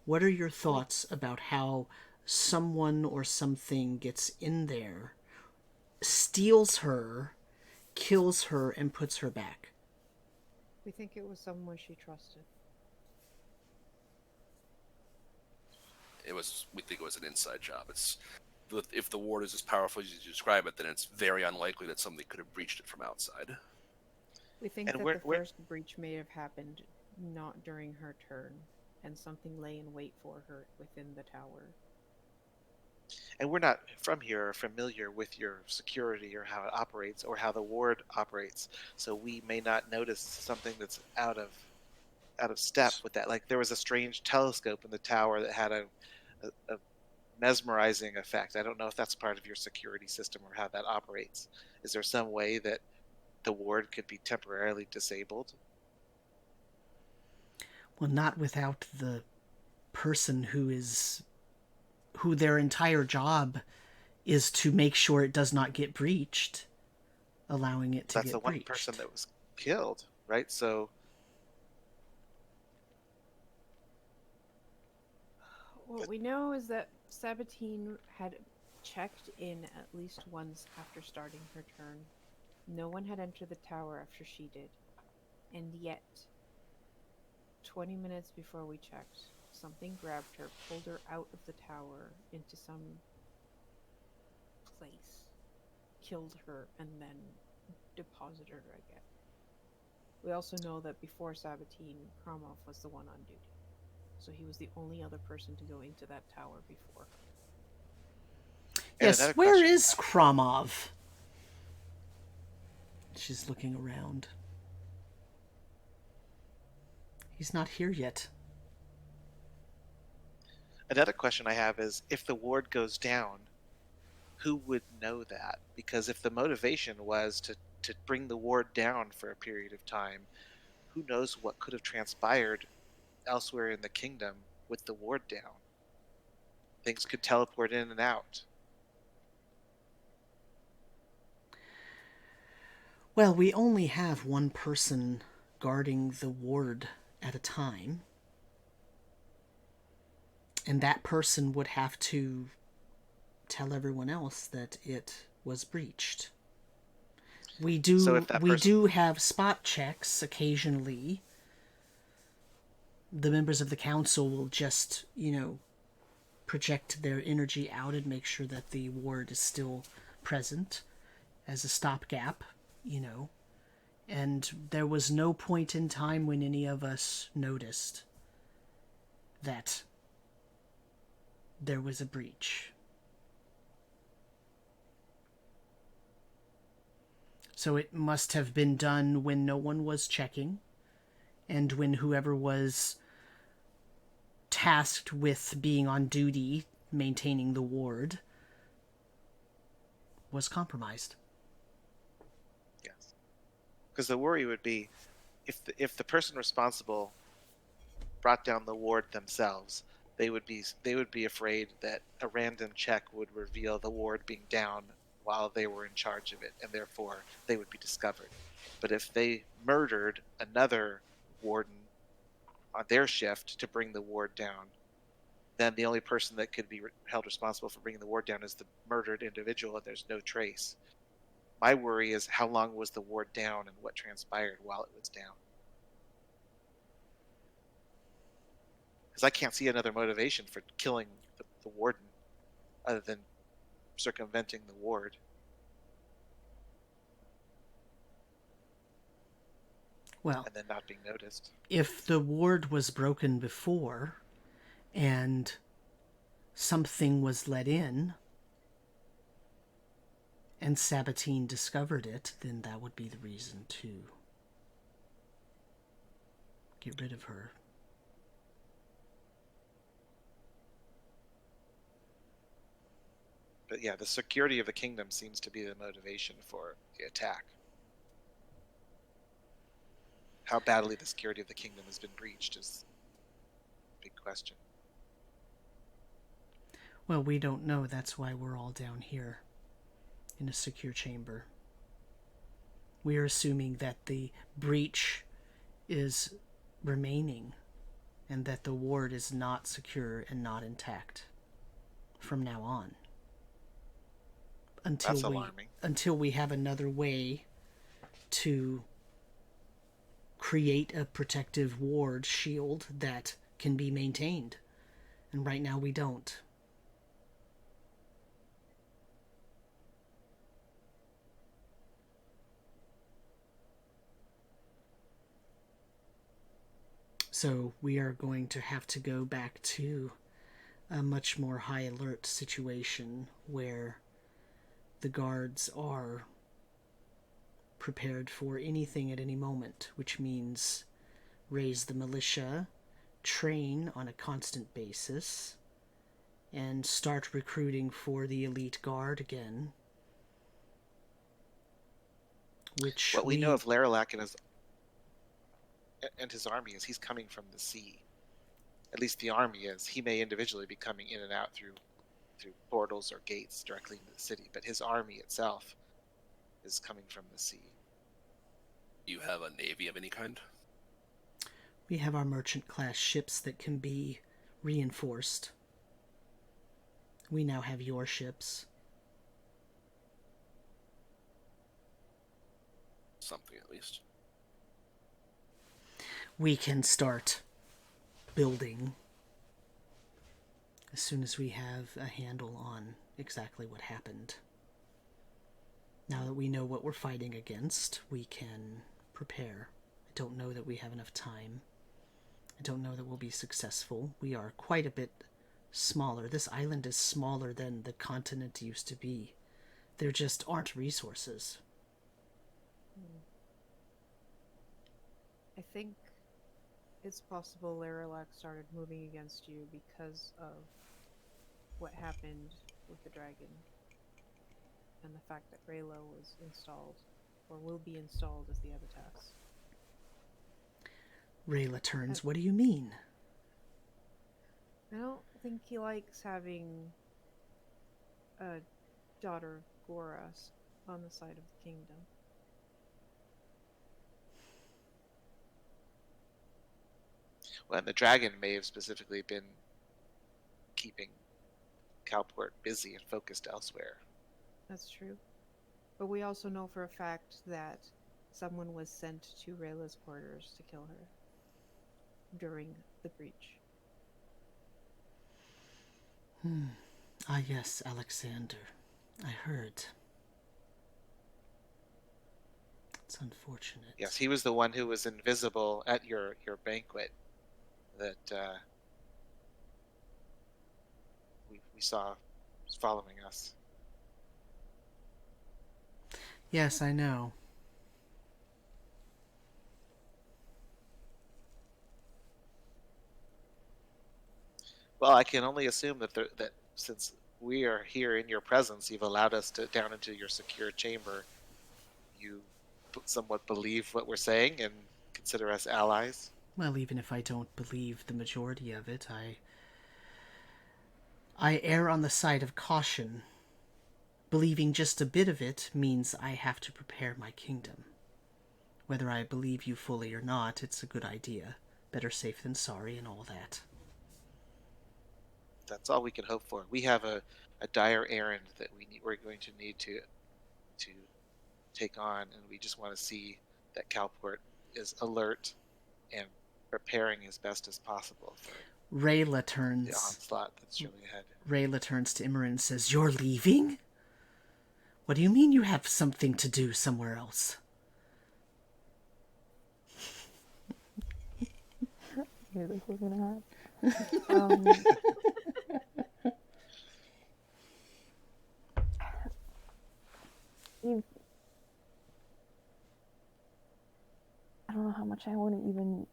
What are your thoughts about how someone or something gets in there, steals her, kills her, and puts her back? We think it was someone she trusted. We think it was an inside job. If the ward is as powerful as you describe it, then it's very unlikely that somebody could have breached it from outside. We think that the first breach may have happened not during her turn, and something lay in wait for her within the tower. And we're not from here familiar with your security or how it operates or how the ward operates, so we may not notice something that's out of step with that. Like there was a strange telescope in the tower that had a mesmerizing effect. I don't know if that's part of your security system or how that operates. Is there some way that the ward could be temporarily disabled? Well, not without the person who their entire job is to make sure it does not get breached, allowing it to get breached. That's the one person that was killed, right? So what we know is that Sabatine had checked in at least once after starting her turn. No one had entered the tower after she did. And yet, 20 minutes before we checked, something grabbed her, pulled her out of the tower into some place, killed her, and then deposited her again. We also know that before Sabatine, Kromov was the one on duty. So he was the only other person to go into that tower before her. And Yes, another where question. is Kromov? She's looking around. He's not here yet. Another question I have is, if the ward goes down, who would know that? Because if the motivation was to bring the ward down for a period of time, who knows what could have transpired elsewhere in the kingdom with the ward down? Things could teleport in and out. Well, we only have one person guarding the ward at a time. And that person would have to tell everyone else that it was breached. We do So if that person... have spot checks occasionally. The members of the council will just, project their energy out and make sure that the ward is still present as a stopgap, And there was no point in time when any of us noticed that there was a breach. So it must have been done when no one was checking, and when whoever was tasked with being on duty, maintaining the ward, was compromised. Yes. Because the worry would be, if the person responsible brought down the ward themselves, they would be afraid that a random check would reveal the ward being down while they were in charge of it, and therefore they would be discovered. But if they murdered another warden on their shift to bring the ward down, then the only person that could be held responsible for bringing the ward down is the murdered individual, and there's no trace. My worry is, how long was the ward down and what transpired while it was down? Because I can't see another motivation for killing the warden other than circumventing the ward. Well, and then not being noticed. If the ward was broken before and something was let in and Sabatine discovered it, then that would be the reason to get rid of her. But yeah, the security of the kingdom seems to be the motivation for the attack. How badly the security of the kingdom has been breached is a big question. Well, we don't know. That's why we're all down here in a secure chamber. We are assuming that the breach is remaining and that the ward is not secure and not intact from now on. That's alarming. Until we have another way to create a protective ward shield that can be maintained. And right now we don't. So we are going to have to go back to a much more high alert situation where the guards are prepared for anything at any moment, which means raise the militia, train on a constant basis, and start recruiting for the elite guard again. Which what we know of Laralac and his army is he's coming from the sea. At least the army is. He may individually be coming in and out through portals or gates directly into the city, but his army itself is coming from the sea. You have a navy of any kind? We have our merchant class ships that can be reinforced. We now have your ships. Something at least. We can start building as soon as we have a handle on exactly what happened. Now that we know what we're fighting against, we can prepare don't know that we have enough time. I don't know that we'll be successful. We are quite a bit smaller. This island is smaller than the continent used to be. There just aren't resources. I think it's possible Laralac started moving against you because of what happened with the dragon and the fact that Rayla was installed, or will be installed as the Abitas. Rayla turns, what do you mean? I don't think he likes having a daughter of Goras on the side of the kingdom. Well, and the dragon may have specifically been keeping Kalport busy and focused elsewhere. That's true. But we also know for a fact that someone was sent to Rayla's quarters to kill her during the breach. Ah, yes, Alexander. I heard. It's unfortunate. Yes, he was the one who was invisible at your banquet that we saw following us. Yes, I know. Well, I can only assume that that since we are here in your presence, you've allowed us to down into your secure chamber. You somewhat believe what we're saying and consider us allies. Well, even if I don't believe the majority of it, I err on the side of caution. Believing just a bit of it means I have to prepare my kingdom. Whether I believe you fully or not, it's a good idea. Better safe than sorry and all that. That's all we can hope for. We have a dire errand that we're going to need to take on, and we just want to see that Kalport is alert and preparing as best as possible for Rayla the turns. onslaught that's surely ahead. Rayla turns to Emmeryn and says, "You're leaving? What do you mean you have something to do somewhere else?" I knew this was gonna happen. I don't know how much I want to even.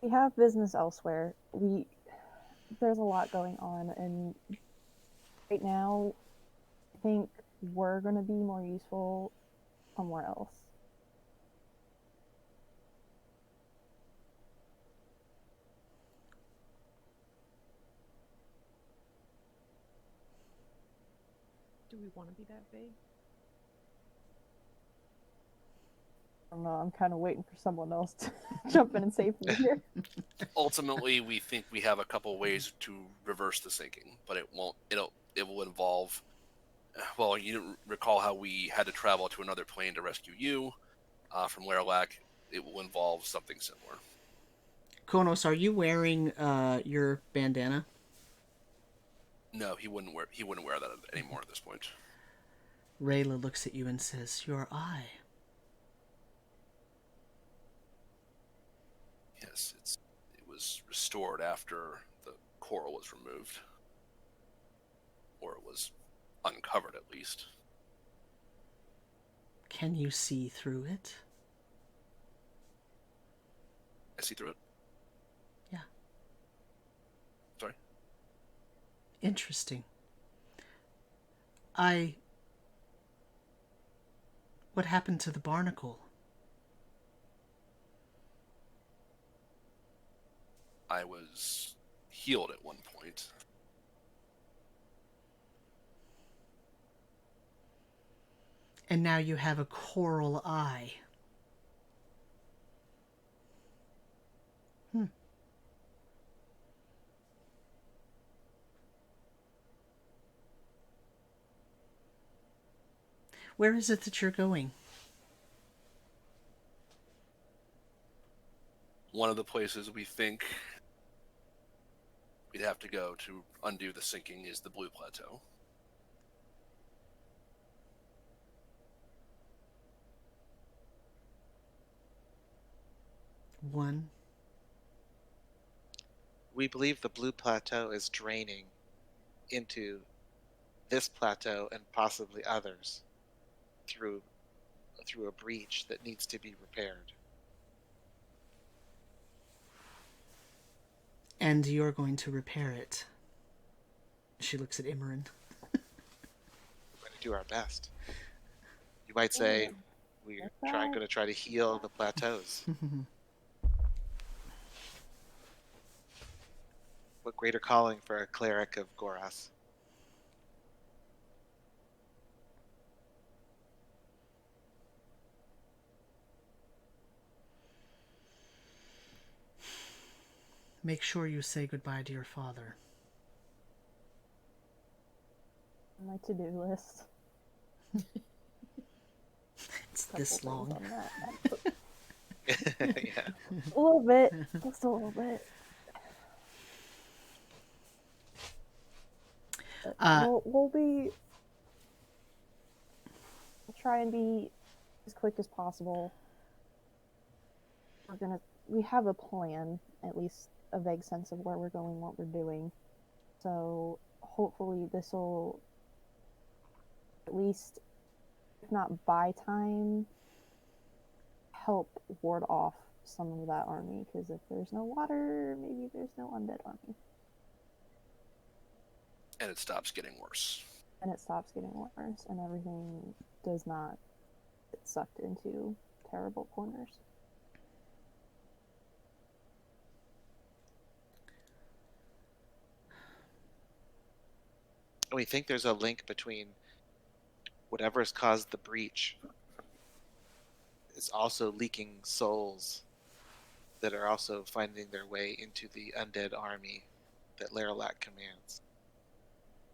We have business elsewhere. There's a lot going on, and right now, I think we're gonna be more useful somewhere else. Do we want to be that vague? I don't know. I'm kind of waiting for someone else to jump in and save me here. Ultimately, we think we have a couple ways to reverse the sinking, but it won't. It will involve. Well, you recall how we had to travel to another plane to rescue you from Laralac. It will involve something similar. Khonnos, are you wearing your bandana? No, he wouldn't wear that anymore at this point. Rayla looks at you and says, "Your eye." Yes, it was restored after the coral was removed, or it was uncovered at least. Can you see through it? I see through it. Yeah. Sorry? Interesting. What happened to the barnacle? I was healed at one point. And now you have a coral eye. Where is it that you're going? One of the places we think we'd have to go to undo the sinking is the Blue Plateau. 1. We believe the blue plateau is draining into this plateau and possibly others through a breach that needs to be repaired. And you're going to repair it. She looks at Emmeryn. We're going to do our best. You might say we're going to try to heal the plateaus. What greater calling for a cleric of Goras? Make sure you say goodbye to your father. My to-do list. It's this long. On that. Yeah. A little bit. Just a little bit. We'll try and be as quick as possible. We have a plan, at least a vague sense of where we're going, what we're doing. So hopefully this will at least, if not buy time, help ward off some of that army, because if there's no water, maybe there's no undead army. And it stops getting worse. And it stops getting worse, and everything does not get sucked into terrible corners. We think there's a link between whatever has caused the breach is also leaking souls that are also finding their way into the undead army that Laralac commands.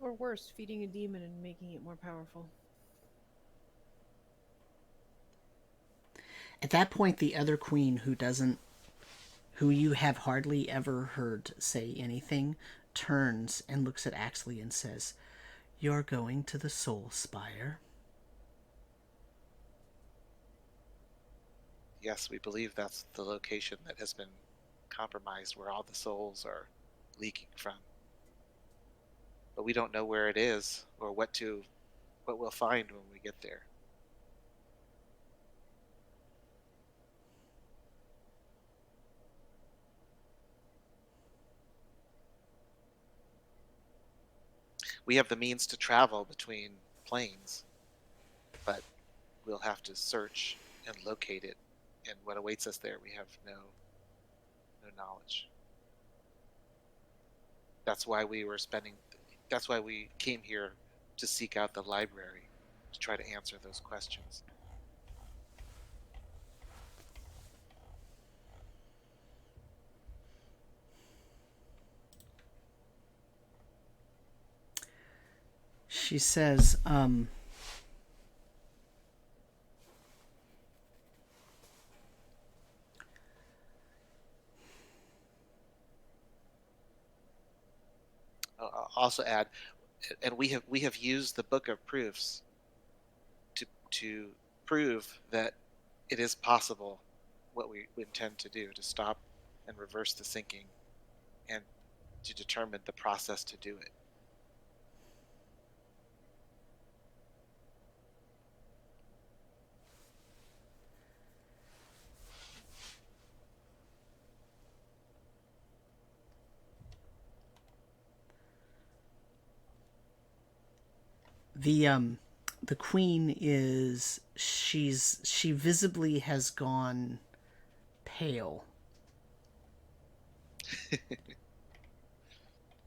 Or worse, feeding a demon and making it more powerful. At that point, the other queen, who you have hardly ever heard say anything, turns and looks at Axley and says, "You're going to the Soul Spire." Yes, we believe that's the location that has been compromised, where all the souls are leaking from. But we don't know where it is or what we'll find when we get there. We have the means to travel between planes, but we'll have to search and locate it, and what awaits us there, we have no knowledge. That's why we came here to seek out the library, to try to answer those questions. She says, I'll also add, and we have used the Book of Proofs to prove that it is possible what we intend to do, to stop and reverse the sinking, and to determine the process to do it. the queen she visibly has gone pale.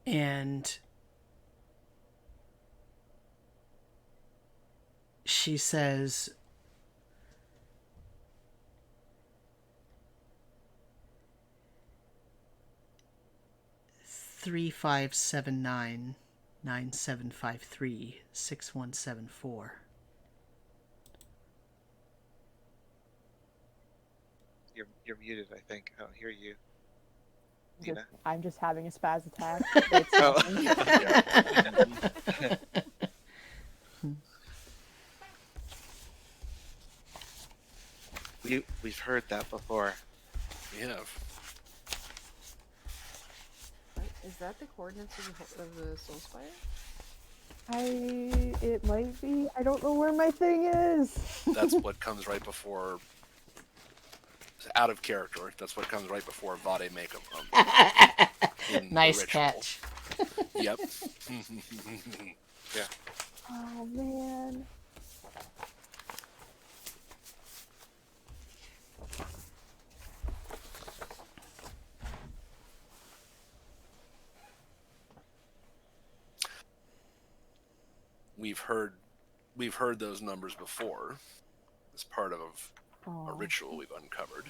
And she says, "3579 9753 6174." You're muted, I think. I don't hear you. I'm just having a spaz attack. We've heard that before. We have. Is that the coordinates of the Soul Spire? It might be. I don't know where my thing is. That's what comes right before. Out of character. That's what comes right before Vade Makeup. Nice catch. Yep. Yeah. Oh man. We've heard those numbers before as part of a ritual we've uncovered.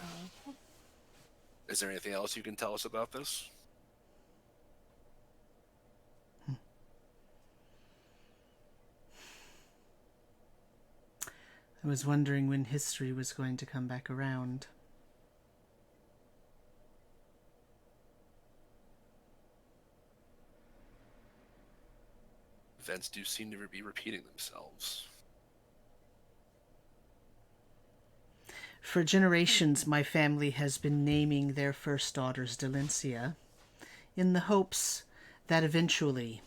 Is there anything else you can tell us about this? I was wondering when history was going to come back around. Events do seem to be repeating themselves. For generations, my family has been naming their first daughters Delencia, in the hopes that eventually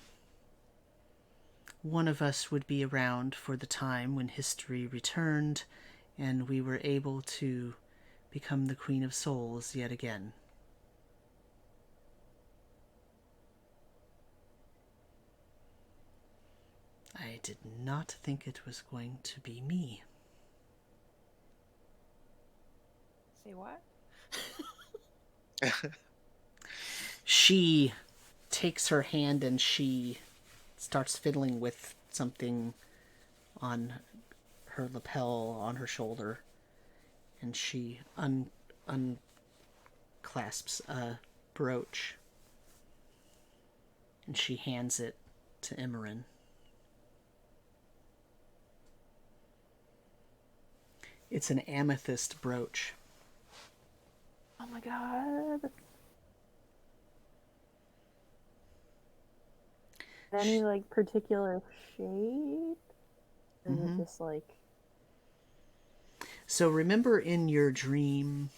one of us would be around for the time when history returned and we were able to become the Queen of Souls yet again. I did not think it was going to be me. Say what? She takes her hand and she starts fiddling with something on her lapel on her shoulder, and she unclasps a brooch and she hands it to Emmeryn. It's an amethyst brooch. Oh my god. Any like particular shape? Or is it just like... So remember in your dream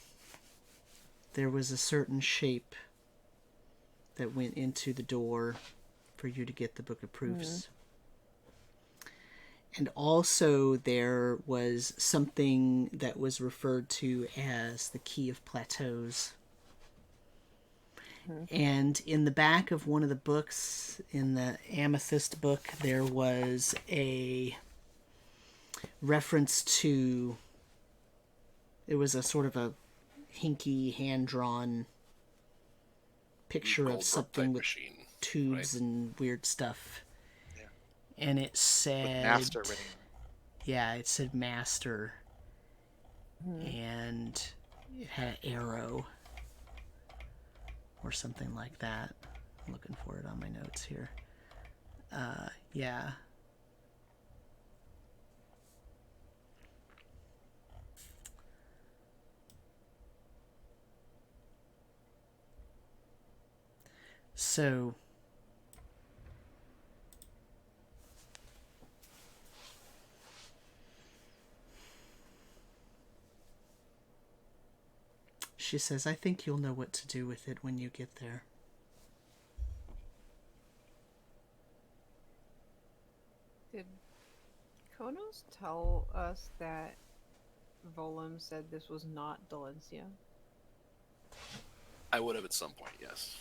there was a certain shape that went into the door for you to get the Book of Proofs. And also there was something that was referred to as the Key of Plateaus. And in the back of one of the books, in the Amethyst book, there was a reference to... It was a sort of a hinky, hand-drawn picture of something with tubes and weird stuff. Yeah. And it said... With master written. Yeah, it said master. And it had an arrow. Or something like that. I'm looking for it on my notes here. Yeah. So... She says, I think you'll know what to do with it when you get there. Did Khonnos tell us that Volum said this was not Delencia? I would have at some point, yes.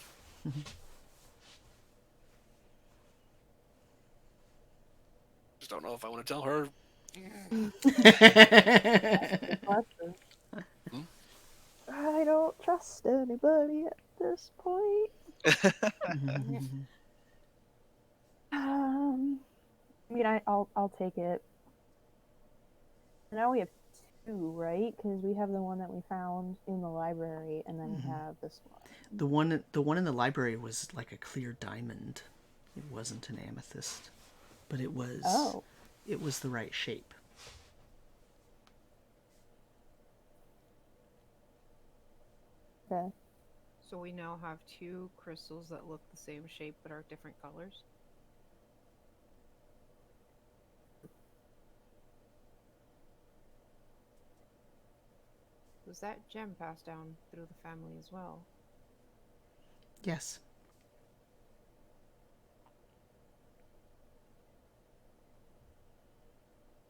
Just don't know if I want to tell her. I don't trust anybody at this point. I mean, I'll take it. Now we have two, right? Because we have the one that we found in the library, and then we have this one. The one in the library was like a clear diamond. It wasn't an amethyst, but it was. Oh. It was the right shape. Okay. So we now have two crystals that look the same shape but are different colors? Was that gem passed down through the family as well? Yes.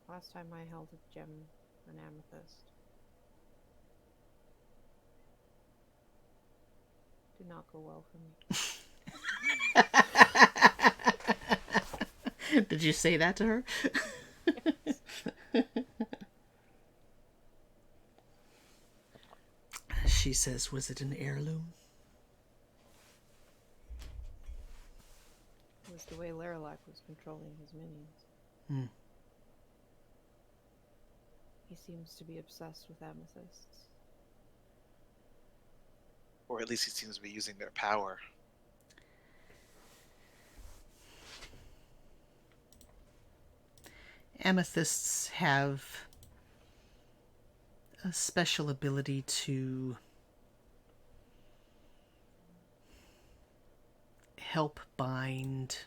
Last time I held a gem, an amethyst. Did not go well for me. Did you say that to her? She says, was it an heirloom? It was the way Laralac was controlling his minions. Hmm. He seems to be obsessed with amethysts. Or at least he seems to be using their power. Amethysts have a special ability to help bind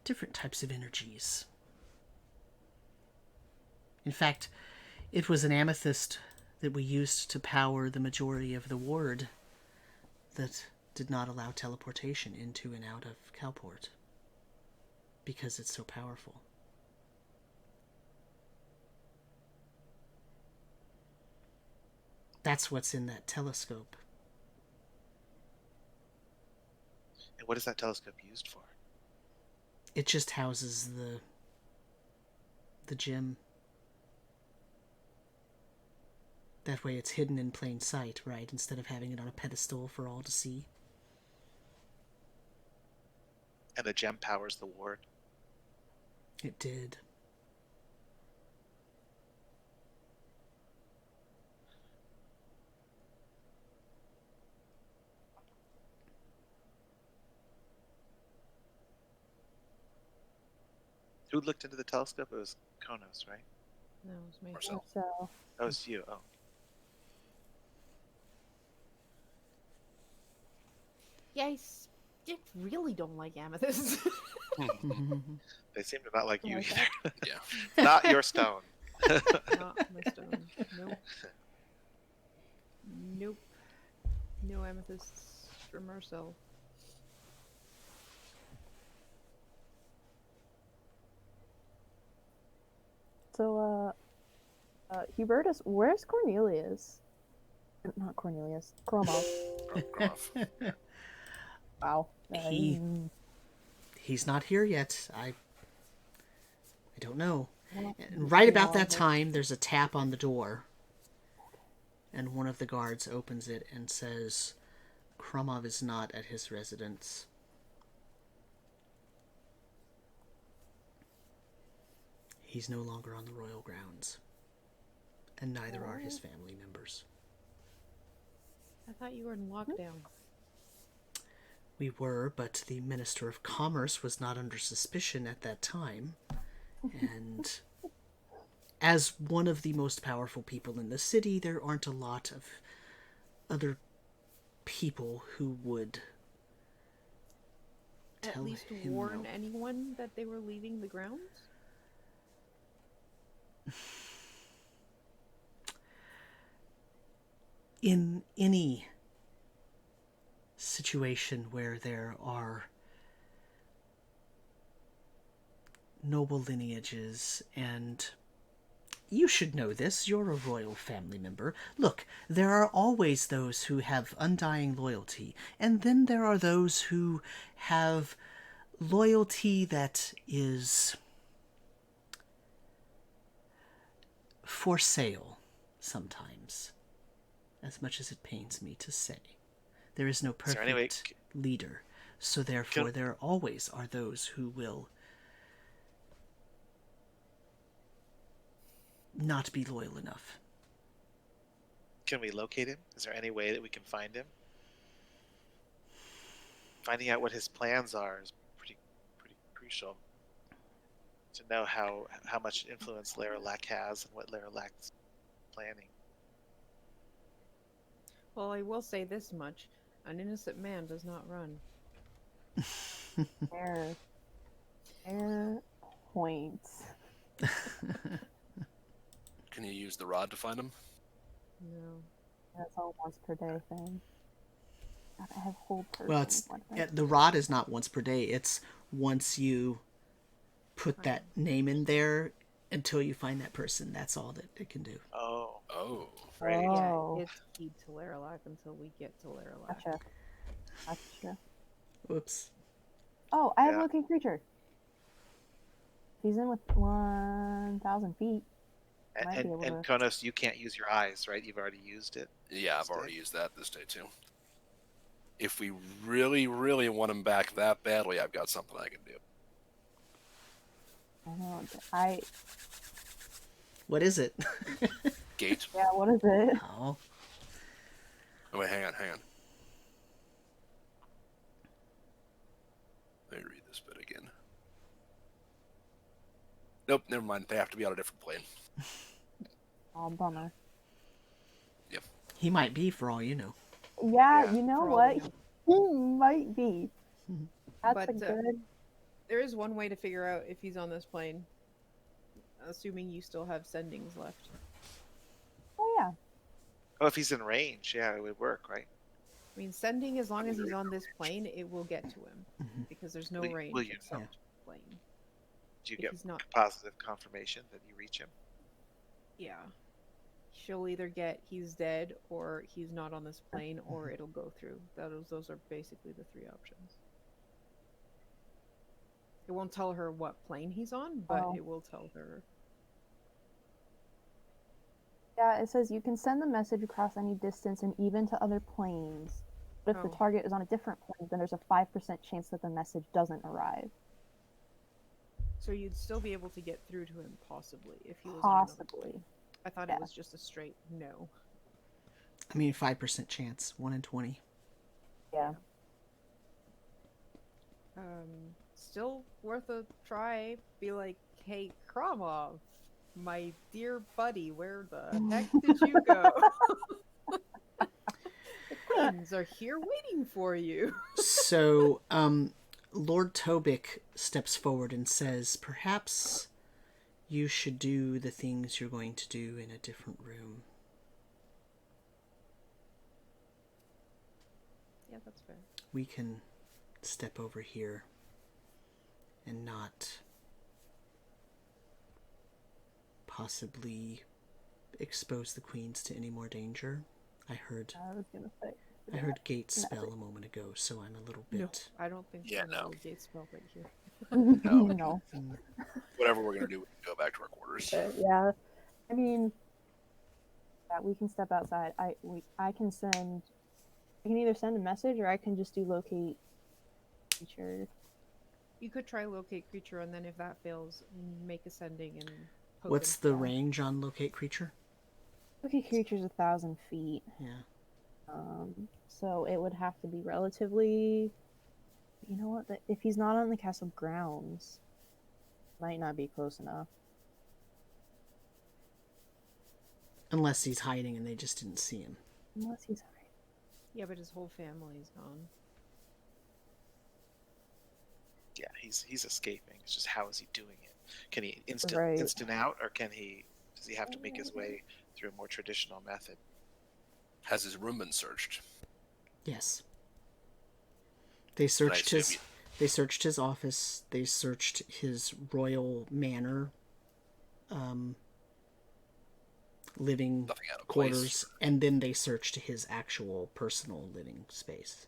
different types of energies. In fact, it was an amethyst that we used to power the majority of the ward that did not allow teleportation into and out of Kalport, because it's so powerful. That's what's in that telescope. And what is that telescope used for? It just houses the gem. That way it's hidden in plain sight, right? Instead of having it on a pedestal for all to see. And the gem powers the ward. It did. Who looked into the telescope? It was Khonnos, right? No, it was me. Marcel. So, That was you. Oh. Yeah, I really don't like amethysts. They seem to not like you Okay. either. Yeah. Not your stone. Not my stone. Nope. Nope. No amethysts for Marcel. Hubertus, where's Cornelius? Not Cornelius. Cromwell. Groff. Wow. He's not here yet. I don't know. Well, And right about yeah, that time, there's a tap on the door. And one of the guards opens it and says, Krumov is not at his residence. He's no longer on the royal grounds. And neither are his family members. I thought you were in lockdown. We were, but the Minister of Commerce was not under suspicion at that time. And as one of the most powerful people in the city, there aren't a lot of other people who would At tell least him warn no. anyone that they were leaving the grounds? In any situation where there are noble lineages, and you should know this, you're a royal family member. Look, there are always those who have undying loyalty, and then there are those who have loyalty that is for sale sometimes, as much as it pains me to say. There is no Is there any way- perfect leader, so therefore Can- there always are those who will not be loyal enough. Can we locate him? Is there any way that we can find him? Finding out what his plans are is pretty crucial to know how much influence Laralac has and what Laralac's planning. Well, I will say this much. An innocent man does not run. Fair point. Can you use the rod to find them? No. That's all once per day thing. God, I have whole person. Well, the rod is not once per day. It's once you put that name in there until you find that person. That's all that it can do. Oh, Oh. right. Oh. Yeah, it's keyed to Laralac until we get to Laralac. Gotcha. Whoops. Oh, I have Yeah. locate creature. He's in with 1,000 feet. Might be able And to. Khonnos, you can't use your eyes, right? You've already used it. Yeah, I've Instead. already used that this day too. If we really, really want him back that badly, I've got something I can do. I know. What is it? Gate. Yeah, what is it? Oh. Oh, wait, hang on. Let me read this bit again. Nope, never mind. They have to be on a different plane. Oh, bummer. He might be, for all you know. Yeah, Yeah, you know for all what? we know. He might be. That's But, a good. There is one way to figure out if he's on this plane, assuming you still have sendings left. Oh yeah. Oh, if he's in range, yeah, it would work, right? I mean, sending, as long as he's on this plane, it will get to him. Mhm. Because there's no Will you- range will you except know? plane. Do you If get he's not, positive confirmation that you reach him? yeah. She'll either get he's dead, or he's not on this plane, or it'll go through. Those are basically the three options. It won't tell her what plane he's on, but Oh. it will tell her. Yeah, it says you can send the message across any distance and even to other planes. But if the Oh. target is on a different plane, then there's a 5% chance that the message doesn't arrive. So you'd still be able to get through to him, possibly, if he was on another plane. Possibly. I thought Yeah. it was just a straight no. I mean, 5% chance. 1 in 20. Yeah. Still worth a try. Be like, hey, Kramov, my dear buddy, where the heck did you go? The queens are here waiting for you. So, Lord Tobik steps forward and says, perhaps you should do the things you're going to do in a different room. Yeah, that's fair. We can step over here and not possibly expose the queens to any more danger. I heard I was gonna say. gate spell a moment ago, so I'm a little No, bit. I don't think Yeah, we're gonna no. do gate spell right here. No. No. Whatever we're gonna do, we can go back to our quarters. Yeah. I mean, yeah, we can step outside. I can send. I can either send a message or I can just do locate creature. You could try locate creature, and then if that fails, make a sending and hope What's and the fly. range on locate creature? Locate creature's 1,000 feet. Yeah. So it would have to be relatively. You know what? If he's not on the castle grounds, might not be close enough. Unless he's hiding and they just didn't see him. Unless he's hiding. Yeah, but his whole family's gone. Yeah, he's escaping. It's just how is he doing it? Can he instant out, or does he have to make his way through a more traditional method? Has his room been searched? Yes. They searched his office. They searched his Royal Manor living Nothing out of quarters, place. and then they searched his actual personal living space.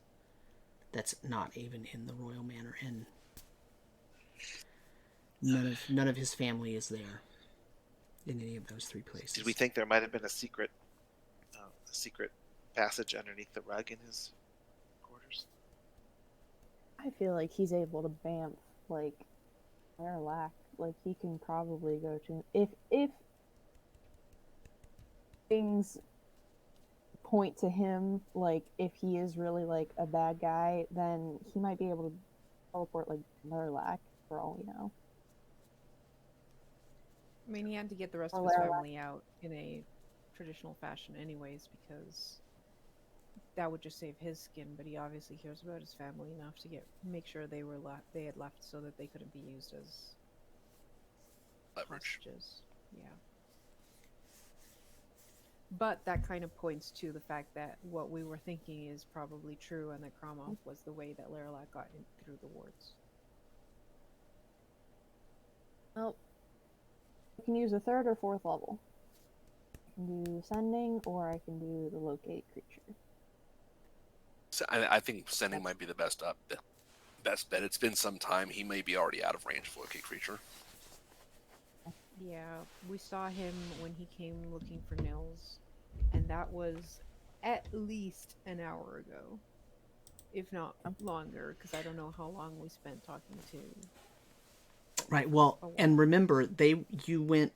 That's not even in the Royal Manor, and none of his family is there in any of those three places. Did we think there might have been a secret passage underneath the rug in his quarters? I feel like he's able to bamf like Laralac. Like he can probably go to if things point to him, like if he is really like a bad guy, then he might be able to teleport like Laralac for all we know. I mean, he had to get the rest Or of his Laralac. family out in a traditional fashion anyways, because that would just save his skin, but he obviously cares about his family enough to make sure they had left so that they couldn't be used as Leverage. hostages. Yeah. But that kind of points to the fact that what we were thinking is probably true, and that Kromov was the way that Laralac got in through the wards. Well, I can use a 3rd or 4th level. I can do sending, or I can do the locate creature. So I think sending might be the best bet. It's been some time. He may be already out of range of locate creature. Yeah, we saw him when he came looking for Nils, and that was at least an hour ago, if not longer, because I don't know how long we spent talking to. Right. Well, and remember, he went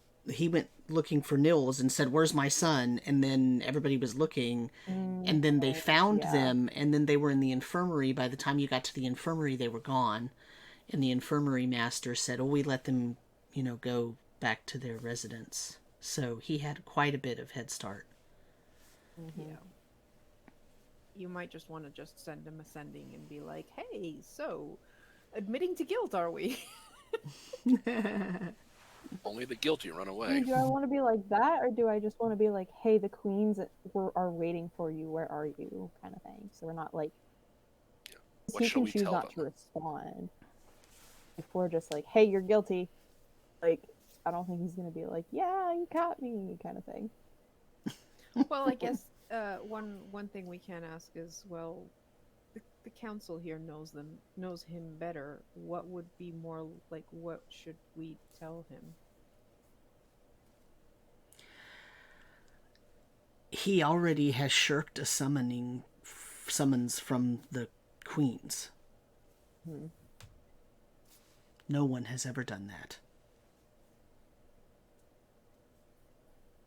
looking for Nils and said, "Where's my son?" And then everybody was looking, and then they found them, and then they were in the infirmary. By the time you got to the infirmary, they were gone, and the infirmary master said, "Oh, we let them, go back to their residence." So he had quite a bit of head start. Yeah. You might just want to just send him a sending and be like, "Hey, so admitting to guilt, are we?" Only the guilty run I away. mean, do I want to be like that, or do I just want to be like, "Hey, the queens are waiting for you. Where are you?" kind of thing. So we're not like, What he shall can we choose tell not them? to respond. If we're just like, "Hey, you're guilty," like, I don't think he's gonna be like, "Yeah, you caught me," kind of thing. Well, I guess one thing we can ask is, well, the council here knows him better. What would be more like? What should we tell him? He already has shirked a summons from the queens. No one has ever done that.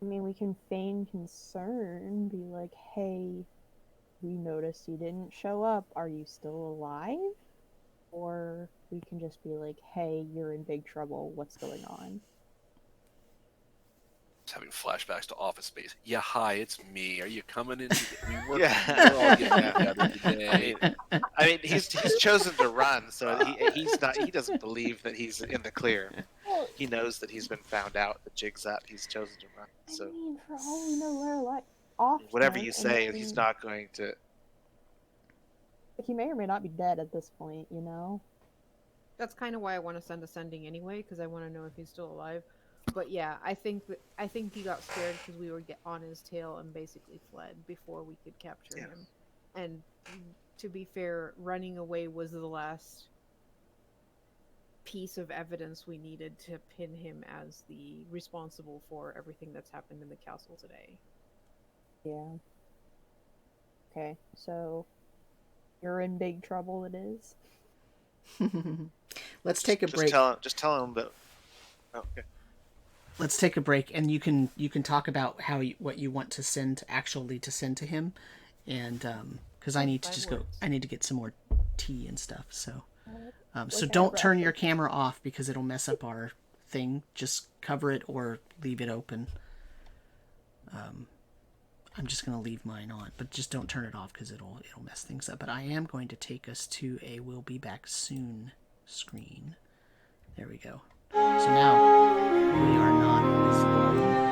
I mean, we can feign concern, be like, "Hey, we noticed you didn't show up. Are you still alive?" Or we can just be like, "Hey, you're in big trouble. What's going on?" Just having flashbacks to Office Space. Yeah, hi, it's me. Are you coming in? We're Yeah. all getting together today. I mean, he's chosen to run, so he's not. He doesn't believe that he's in the clear. Well, He knows that he's been found out. The jig's up. He's chosen to run. So I mean, for all we know, Laralac off. whatever you say, he's not going to. He may or may not be dead at this point, you know? That's kind of why I want to send a sending anyway, because I want to know if he's still alive. But yeah, I think he got scared because we were on his tail and basically fled before we could capture him. And to be fair, running away was the last piece of evidence we needed to pin him as the responsible for everything that's happened in the castle today. Yeah. Okay, so you're in big trouble, it is. Let's take a break. Just tell him that. Oh, okay. Let's take a break, and you can talk about what you want to send to him, and because I need to just go. I need to get some more tea and stuff. So, so don't turn your camera off because it'll mess up our thing. Just cover it or leave it open. I'm just gonna leave mine on, but just don't turn it off because it'll mess things up. But I am going to take us to a "We'll be back soon" screen. There we go. So now we are not visible.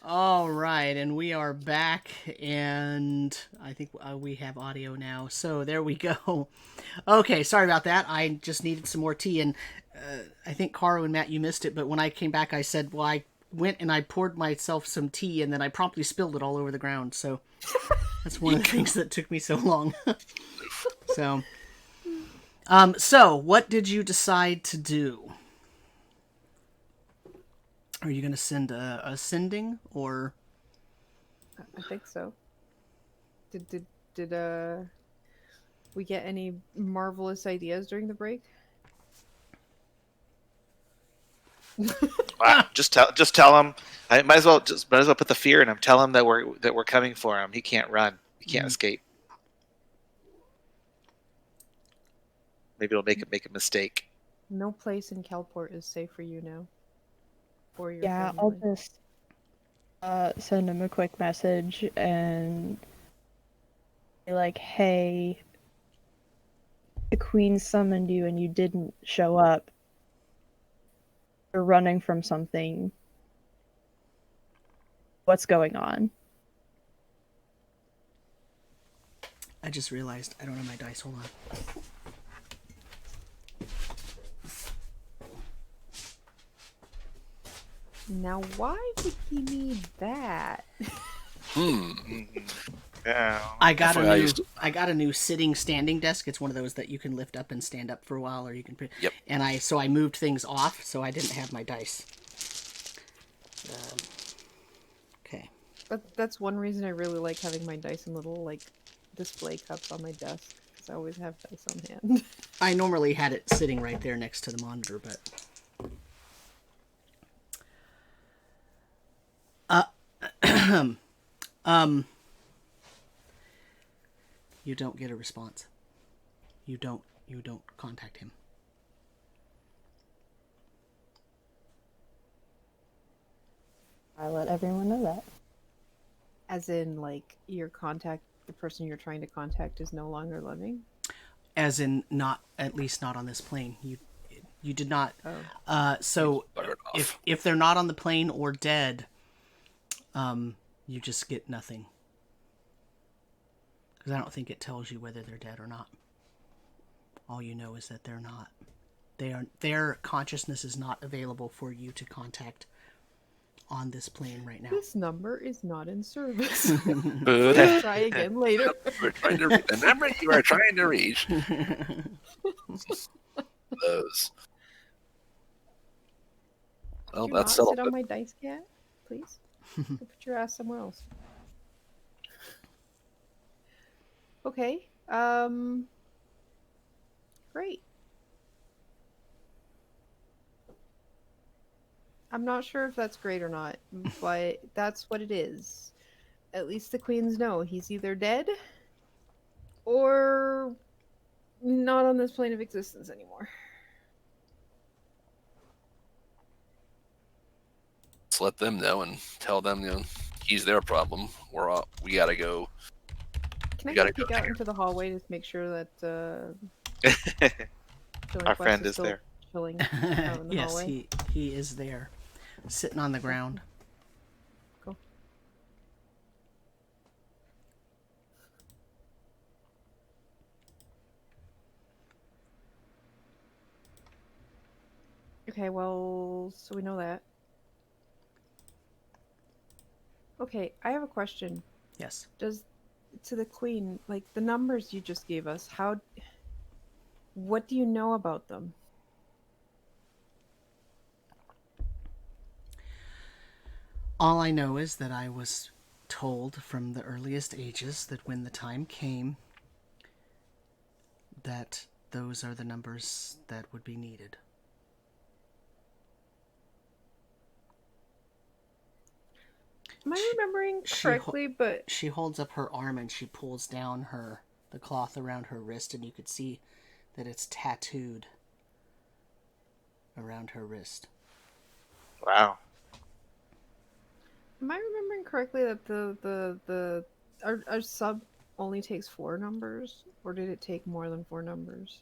All right, and we are back, and I think we have audio now. So there we go. Okay, sorry about that. I just needed some more tea, and I think Caro and Matt, you missed it, but when I came back, I said, well, I went and I poured myself some tea, and then I promptly spilled it all over the ground. So that's one of the things that took me so long. So, so what did you decide to do? Are you going to send a sending, or? I think so. Did we get any marvelous ideas during the break? Just tell him. I might as well put the fear in him. Tell him that we're coming for him. He can't run. He can't escape. Maybe it'll make him make a mistake. No place in Kalport is safe for you now. Or your Yeah, family. I'll just send him a quick message and be like, hey, the queen summoned you and you didn't show up. You're running from something. What's going on? I just realized I don't have my dice. Hold on. Now, why would he need that? Yeah. I got a new sitting standing desk. It's one of those that you can lift up and stand up for a while, or you can put. Yep. And I moved things off, so I didn't have my dice. Okay. That's one reason I really like having my dice in little like display cups on my desk, because I always have dice on hand. I normally had it sitting right there next to the monitor, but. You don't get a response. You don't contact him. I let everyone know that. As in, like, the person you're trying to contact is no longer living? As in, not, at least not on this plane. You did not. Oh. So if they're not on the plane or dead, you just get nothing. Because I don't think it tells you whether they're dead or not. All you know is that they're not. Their consciousness is not available for you to contact on this plane right now. This number is not in service. But Try again later. the number you are trying to reach. Those. Well, Could you that's not settled. sit on my dice, cat, please? Go put your ass somewhere else. Okay. Great. I'm not sure if that's great or not, but that's what it is. At least the queens know he's either dead or not on this plane of existence anymore. Let's let them know and tell them, he's their problem. We gotta go. Can I gotta go peek go out there. into the hallway to make sure that Our friend is still there. chilling out in the Yes, hallway? he is there, sitting on the ground. Cool. Okay, well, so we know that. Okay, I have a question. Yes. To the queen, like the numbers you just gave us, what do you know about them? All I know is that I was told from the earliest ages that when the time came, that those are the numbers that would be needed. Am I remembering correctly? But She holds up her arm and she pulls down the cloth around her wrist, and you could see that it's tattooed around her wrist. Wow. am I remembering correctly that our sub only takes 4 numbers, or did it take more than 4 numbers?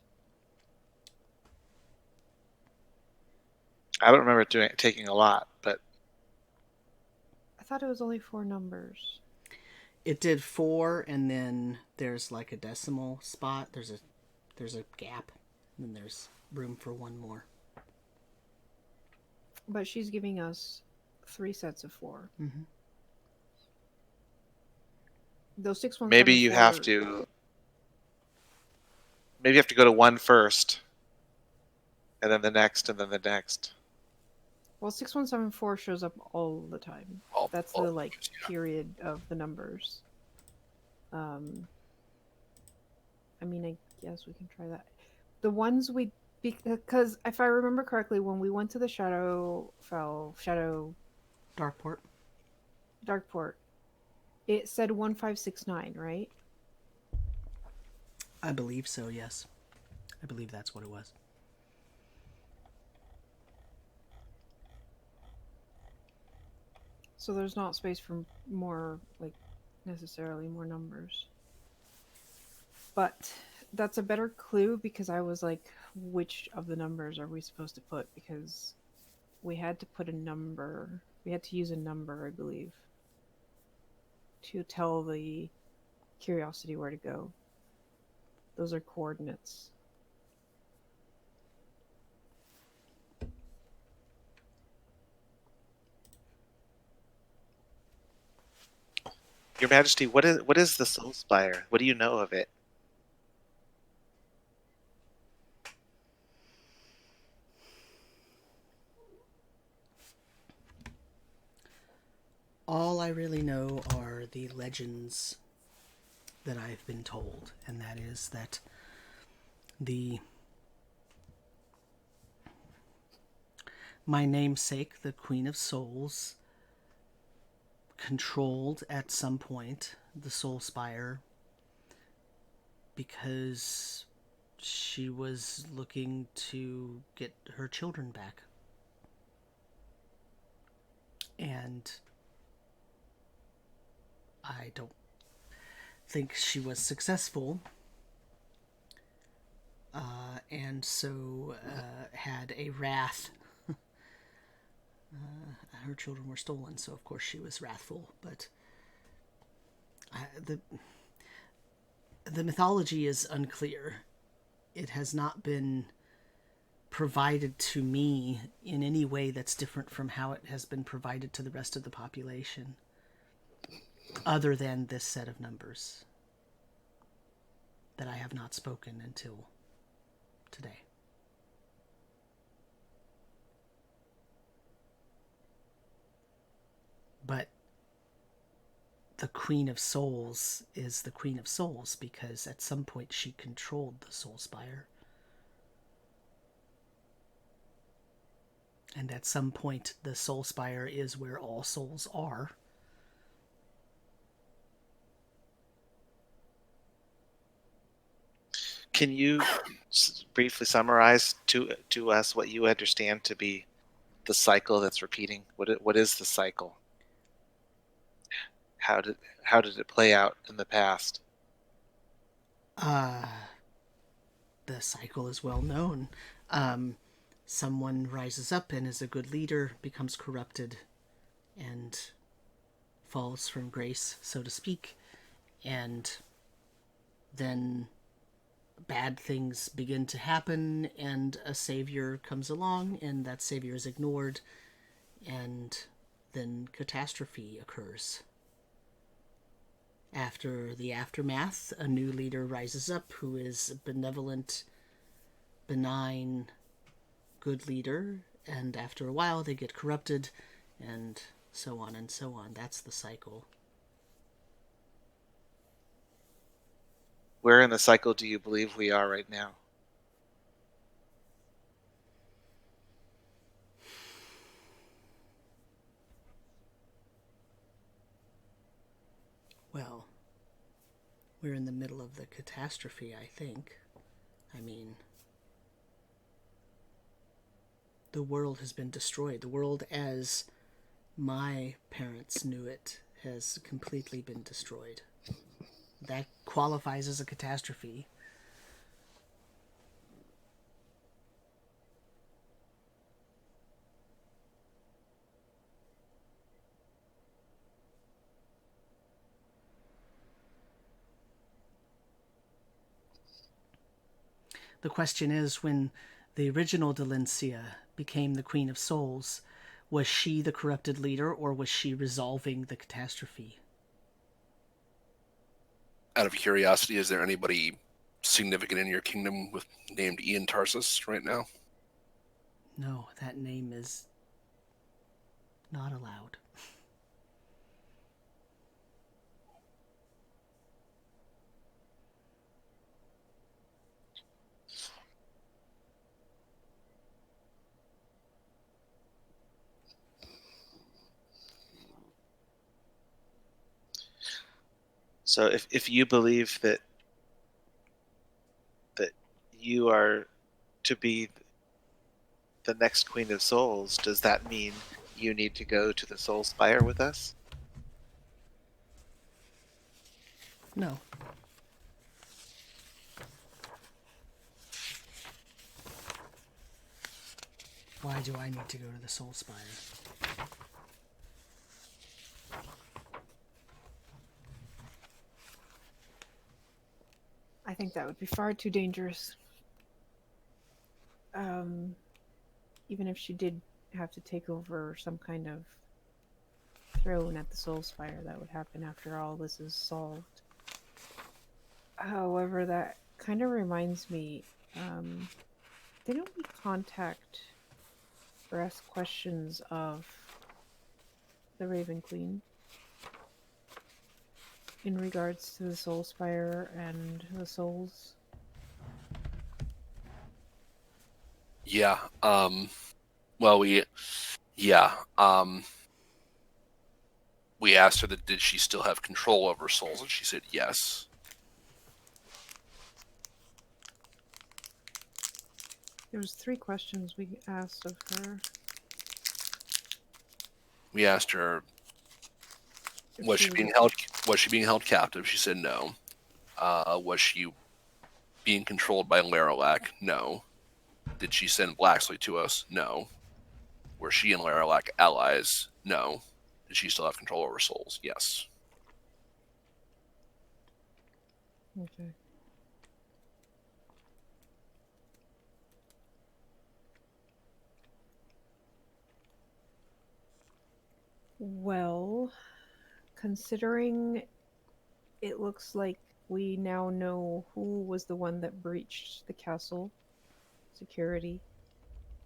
I don't remember taking a lot, but I thought it was only 4 numbers. It did 4, and then there's like a decimal spot. There's a gap, and then there's room for one more. But she's giving us 3 sets of 4. Mm-hmm. Those 6 ones. Maybe you have to. Maybe you have to go to one first, and then the next, and then the next. Well, 6174 shows up all the time. That's the like period of the numbers. I mean, I guess we can try that. The ones we, because if I remember correctly, when we went to the Darkport, it said 1569, right? I believe so. Yes, I believe that's what it was. So there's not space for more, like, necessarily more numbers. But that's a better clue, because I was like, which of the numbers are we supposed to put? Because we had to put a number. We had to use a number, I believe, to tell the curiosity where to go. Those are coordinates. Your Majesty, what is the Soul Spire? What do you know of it? All I really know are the legends that I've been told, and that is that my namesake, the Queen of Souls, controlled at some point the Soul Spire because she was looking to get her children back. And I don't think she was successful, and so had a wrath. Her children were stolen, so of course she was wrathful. But the mythology is unclear. It has not been provided to me in any way that's different from how it has been provided to the rest of the population, other than this set of numbers that I have not spoken until today. But the Queen of Souls is the Queen of Souls because at some point she controlled the Soul Spire. And at some point the Soul Spire is where all souls are. Can you briefly summarize to us what you understand to be the cycle that's repeating? What is the cycle? How did it play out in the past? The cycle is well known. Someone rises up and is a good leader, becomes corrupted, and falls from grace, so to speak, and then bad things begin to happen, and a savior comes along, and that savior is ignored, and then catastrophe occurs. After the aftermath, a new leader rises up who is a benevolent, benign, good leader, and after a while they get corrupted, and so on and so on. That's the cycle. Where in the cycle do you believe we are right now? Well, we're in the middle of the catastrophe, I think. I mean, the world has been destroyed. The world as my parents knew it has completely been destroyed. That qualifies as a catastrophe. The question is, when the original Delencia became the Queen of Souls, Was she the corrupted leader, or was she resolving the catastrophe? Out of curiosity, is there anybody significant in your kingdom with named Ian Tarsus right now? No, that name is not allowed. So if you believe that you are to be the next Queen of Souls, does that mean you need to go to the Soul Spire with us? No. Why do I need to go to the Soul Spire? I think that would be far too dangerous. Even if she did have to take over some kind of throne at the Soul Spire, that would happen after all this is solved. However, that kind of reminds me, didn't we contact or ask questions of the Raven Queen in regards to the Soul Spire and the souls? Yeah. We asked her that did she still have control over souls, and she said yes. There was 3 questions we asked of her. We asked her, If was she being held captive? She said no. Was she being controlled by Laralac? No. Did she send Blacksley to us? No. Were she and Laralac allies? No. Did she still have control over souls? Yes. Okay. Well, considering it looks like we now know who was the one that breached the castle security,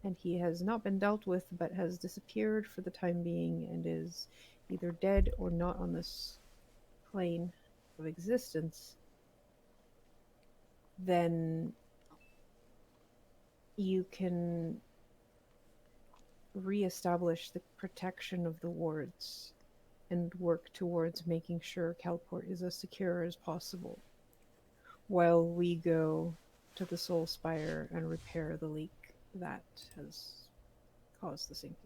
and he has not been dealt with but has disappeared for the time being and is either dead or not on this plane of existence, then you can reestablish the protection of the wards and work towards making sure Kalport is as secure as possible while we go to the Soul Spire and repair the leak that has caused the sinking.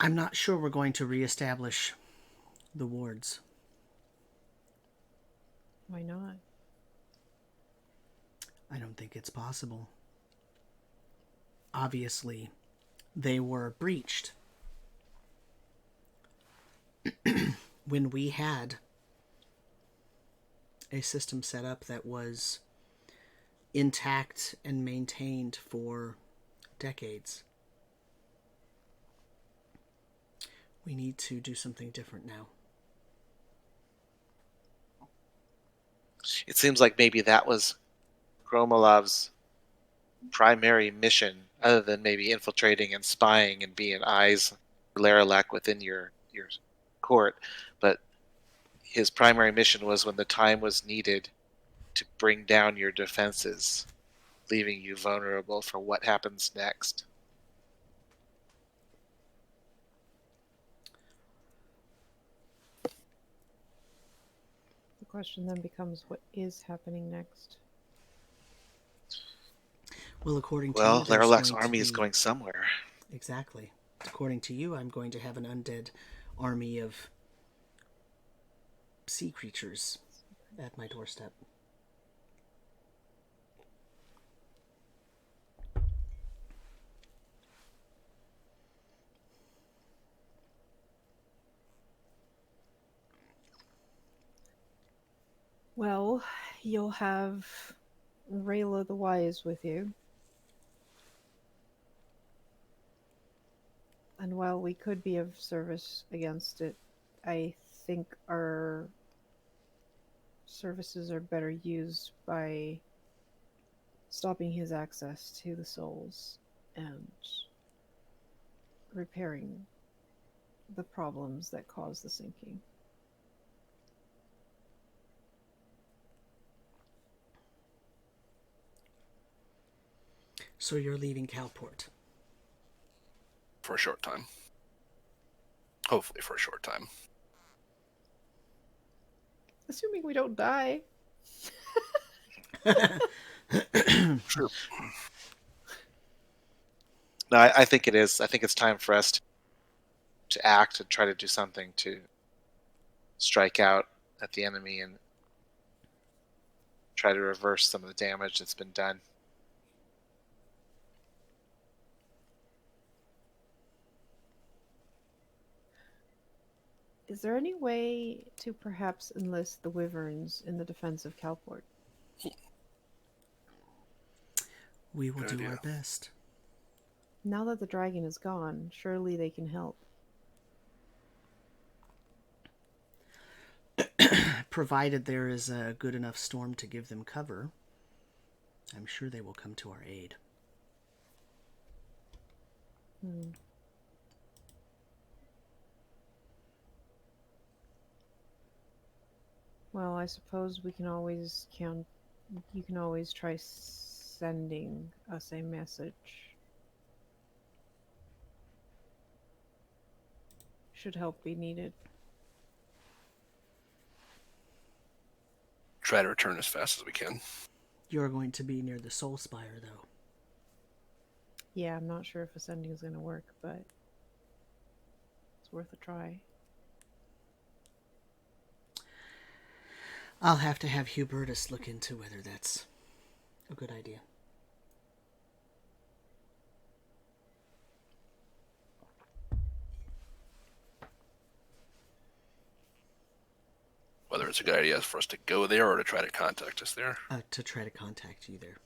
I'm not sure we're going to reestablish the wards. Why not? I don't think it's possible. Obviously, they were breached. When we had a system set up that was intact and maintained for decades. We need to do something different now. It seems like maybe that was Gromolov's primary mission, other than maybe infiltrating and spying and being eyes for Laralac within your court. But his primary mission was when the time was needed to bring down your defenses, leaving you vulnerable for what happens next. The question then becomes, what is happening next? Well, according to Well, you, there's Laralac's going to army is be- going somewhere. Exactly. According to you, I'm going to have an undead army of sea creatures at my doorstep. you'll have Rayla the Wise with you. And while we could be of service against it, I think our services are better used by stopping his access to the souls and repairing the problems that cause the sinking. So you're leaving Kalport. For a short time. Hopefully for a short time. Assuming we don't die. Sure. No, I think it is. I think it's time for us to act and try to do something to strike out at the enemy and try to reverse some of the damage that's been done. Is there any way to perhaps enlist the Wyverns in the defense of Kalport? We will Good do idea. our best. Now that the dragon is gone, surely they can help. Provided there is a good enough storm to give them cover, I'm sure they will come to our aid. Well, I suppose we can always count. You can always try sending us a message. Should help be needed. Try to return as fast as we can. You're going to be near the Soul Spire, though. Yeah, I'm not sure if a sending is going to work, but it's worth a try. I'll have to have Hubertus look into whether that's a good idea. Whether it's a good idea for us to go there or to try to contact us there. To try to contact you there.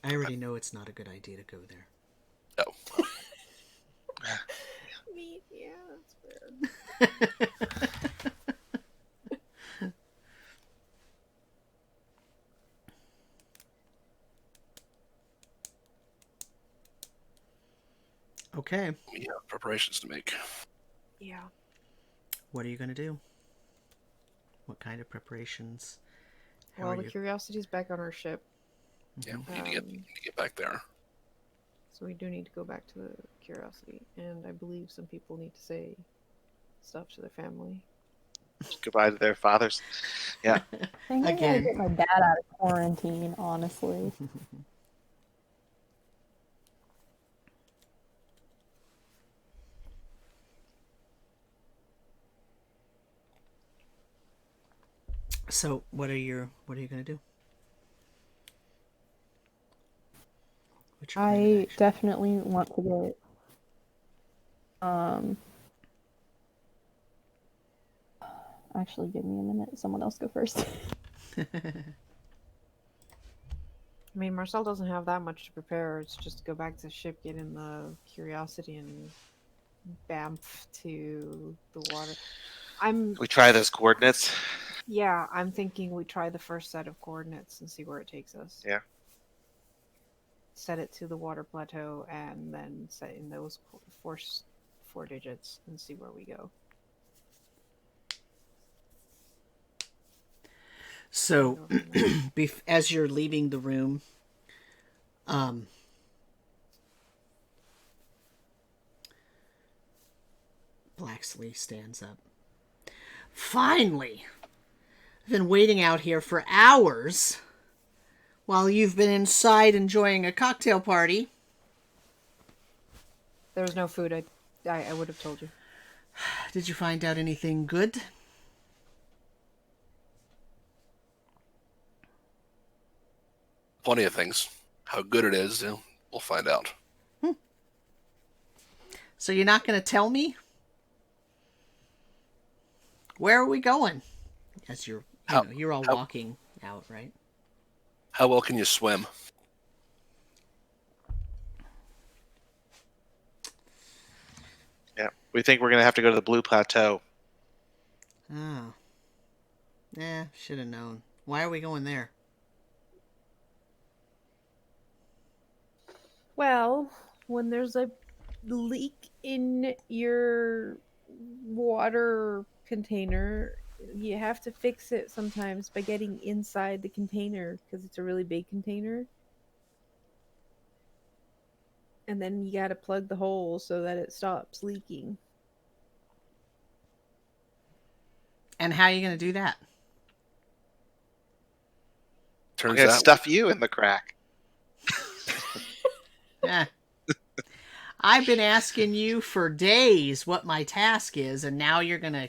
I already know it's not a good idea to go there. Oh. Me, yeah, that's weird. Okay. We have preparations to make. Yeah. What are you going to do? What kind of preparations? How Well, are the you? Curiosity's back on our ship, Yeah, we need to get back there. so we do need to go back to the Curiosity, and I believe some people need to say stuff to their family. Goodbye to their fathers. Yeah. I think I gotta Again. get my dad out of quarantine, honestly. So, what are you going to do? What's your plan of I action? definitely want to get actually give me a minute. Someone else go first. I mean, Marcel doesn't have that much to prepare. It's just to go back to the ship, get in the Curiosity, and bamf to the water. We try those coordinates. Yeah, I'm thinking we try the first set of coordinates and see where it takes us. Yeah. Set it to the water plateau and then set in those four digits and see where we go. So, as you're leaving the room, Blacksley stands up. Finally! I've been waiting out here for hours while you've been inside enjoying a cocktail party. There was no food. I would have told you. Did you find out anything good? Plenty of things. How good it is, we'll find out. So you're not going to tell me? Where are we going? As you're all walking out, right? How well can you swim? Yeah, we think we're gonna have to go to the Blue Plateau. Oh. Should have known. Why are we going there? Well, when there's a leak in your water container, you have to fix it sometimes by getting inside the container because it's a really big container. And then you got to plug the hole so that it stops leaking. And how are you going to do that? We're Turns gonna out stuff you in the crack. Eh. I've been asking you for days what my task is, and now you're gonna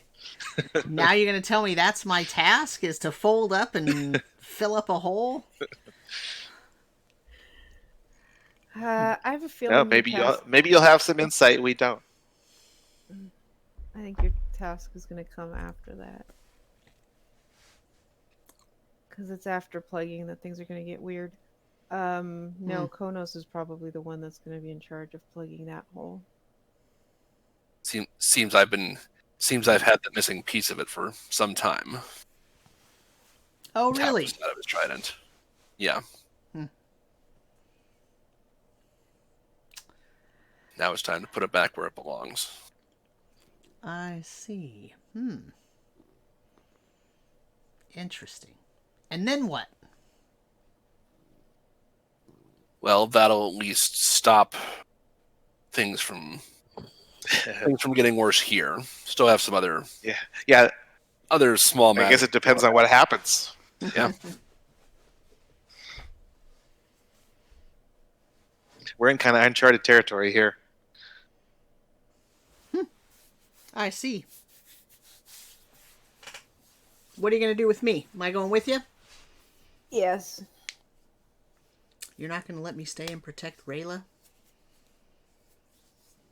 tell me that's my task is to fold up and fill up a hole. I have a feeling. No, maybe you'll have some insight we don't. I think your task is going to come after that. Because it's after plugging that things are going to get weird. No, Khonnos is probably the one that's going to be in charge of plugging that hole. seems I've had the missing piece of it for some time. Oh, Tap really? was out of his trident. Yeah. Now it's time to put it back where it belongs. I see. Interesting. And then what? Well, that'll at least stop things from getting worse here. Still have some other Yeah. other small I matters. guess it depends on what happens. Yeah. We're in kind of uncharted territory here. I see. What are you going to do with me? Am I going with you? Yes. You're not going to let me stay and protect Rayla?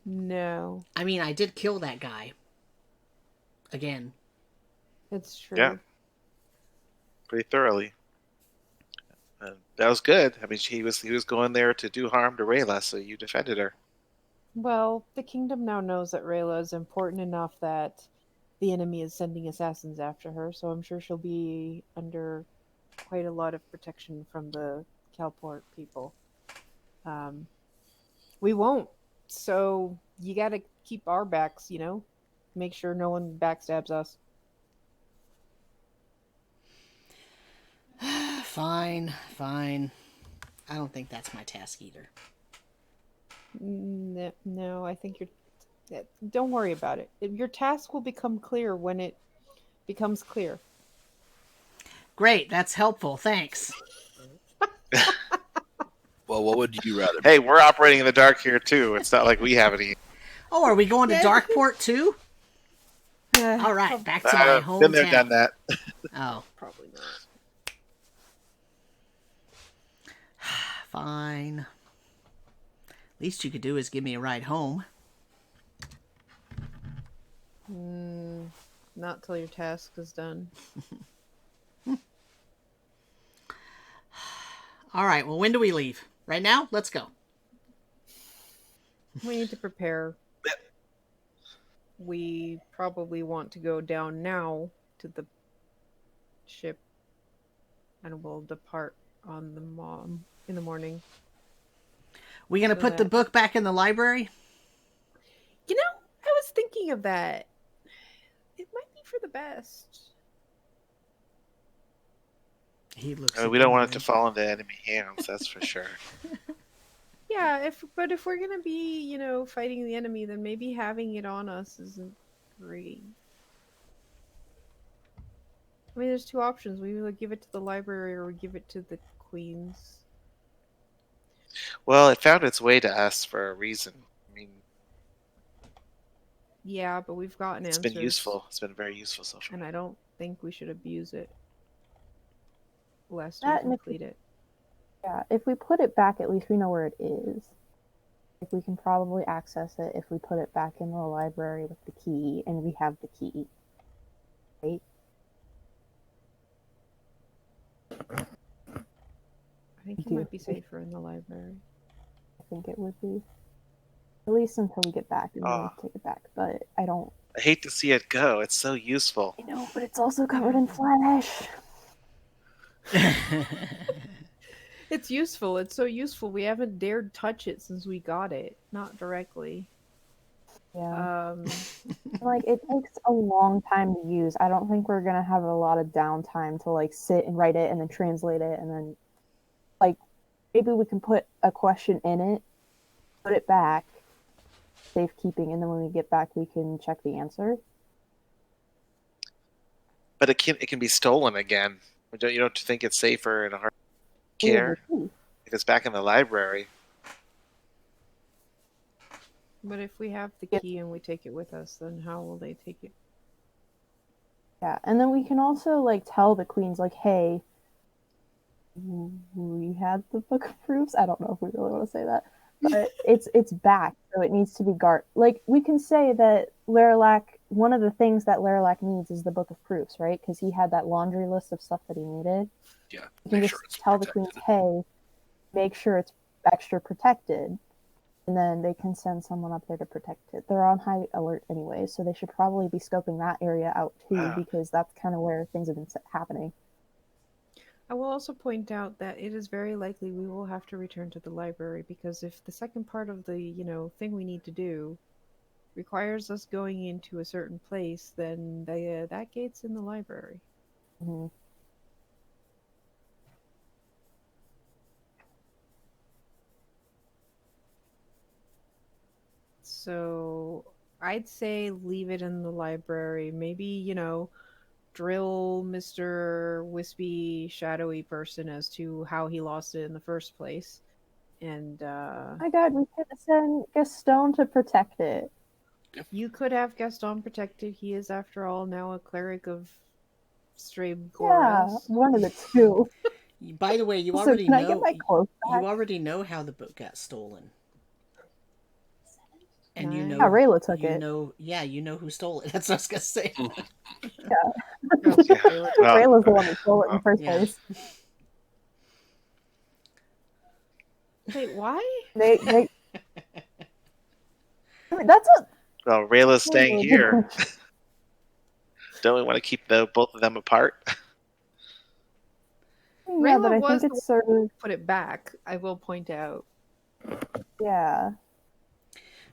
No. I mean, I did kill that guy. Again. It's true. Yeah. Pretty thoroughly. That was good. I mean, he was going there to do harm to Rayla, so you defended her. Well, the kingdom now knows that Rayla is important enough that the enemy is sending assassins after her, so I'm sure she'll be under quite a lot of protection from the Kalport people. We won't. So you gotta keep our backs, Make sure no one backstabs us. Fine. I don't think that's my task either. No, I think don't worry about it. Your task will become clear when it becomes clear. Great, that's helpful. Thanks. Well, what would you rather? Hey, we're operating in the dark here too. It's not like we have any. Oh, are we going to Yeah. Darkport too? All right, back to my hometown. Been there, done that. Oh, Probably not. fine. Least you could do is give me a ride home. Not till your task is done. All right, well, when do we leave? Right now? Let's go. We need to prepare. We probably want to go down now to the ship, and we'll depart on in the morning. We gonna So put the that- book back in the library? I was thinking of that. It might be for the best. He looks. I mean, we don't want it to fall into enemy hands, that's for sure. Yeah, but if we're gonna be, fighting the enemy, then maybe having it on us isn't great. I mean, there's two options. We either give it to the library or we give it to the queens. Well, it found its way to us for a reason. I mean, Yeah, but we've gotten it's answers. been useful. It's been very useful so far. And I don't think we should abuse it. Lest That we and if complete it. Yeah, if we put it back, at least we know where it is. Like, we can probably access it if we put it back in the library with the key, and we have the key. Right? think it Do might be safer in the library. I think it would be. At least until we get back, and then we Ah. take it back. But I don't. I hate to see it go. It's so useful. I know, but it's also covered in flesh. It's useful. It's so useful. We haven't dared touch it since we got it. Not directly. Yeah. Like, it takes a long time to use. I don't think we're gonna have a lot of downtime to like sit and write it and then translate it and then like maybe we can put a question in it, put it back, safekeeping, and then when we get back we can check the answer. But it can be stolen again. You don't think it's safer and hard to We have care the key. if it's back in the library? But if we have the Yep. key and we take it with us, then how will they take it? Yeah, and then we can also like tell the queens like, hey, we had the book of proofs. I don't know if we really want to say that, but it's back, so it needs to be guarded. Like, we can say that Laralac, one of the things that Laralac needs is the book of proofs, right? Because he had that laundry list of stuff that he needed. Yeah, You can make just sure it's tell the protected. queens, hey, make sure it's extra protected, and then they can send someone up there to protect it. They're on high alert anyway, so they should probably be scoping that area out too, Wow. because that's kind of where things have been happening. I will also point out that it is very likely we will have to return to the library, because if the second part of the, thing we need to do requires us going into a certain place, then that gate's in the library. Mm-hmm. So I'd say leave it in the library. Maybe, drill Mr. Wispy, shadowy person as to how he lost it in the first place. And My God, we could send Gaston to protect it. you could have Gaston protected. He is, after all, now a cleric of Stray Yeah, Goras. one of the two. By the way, you So already can I get know my cloak back? you already know how the book got stolen. And you Nice. know, Yeah, Rayla took you it. know, yeah, you know who stole it. That's what I was gonna say. Oh, Yeah. Rayla- Well, Rayla's the one that stole it in the first Yeah. place. Wait, why? They that's a well, Rayla's really staying good here. question. Don't we want to keep both of them apart? Yeah, but Rayla I was think the it's sort of Put it back, I will point out. yeah.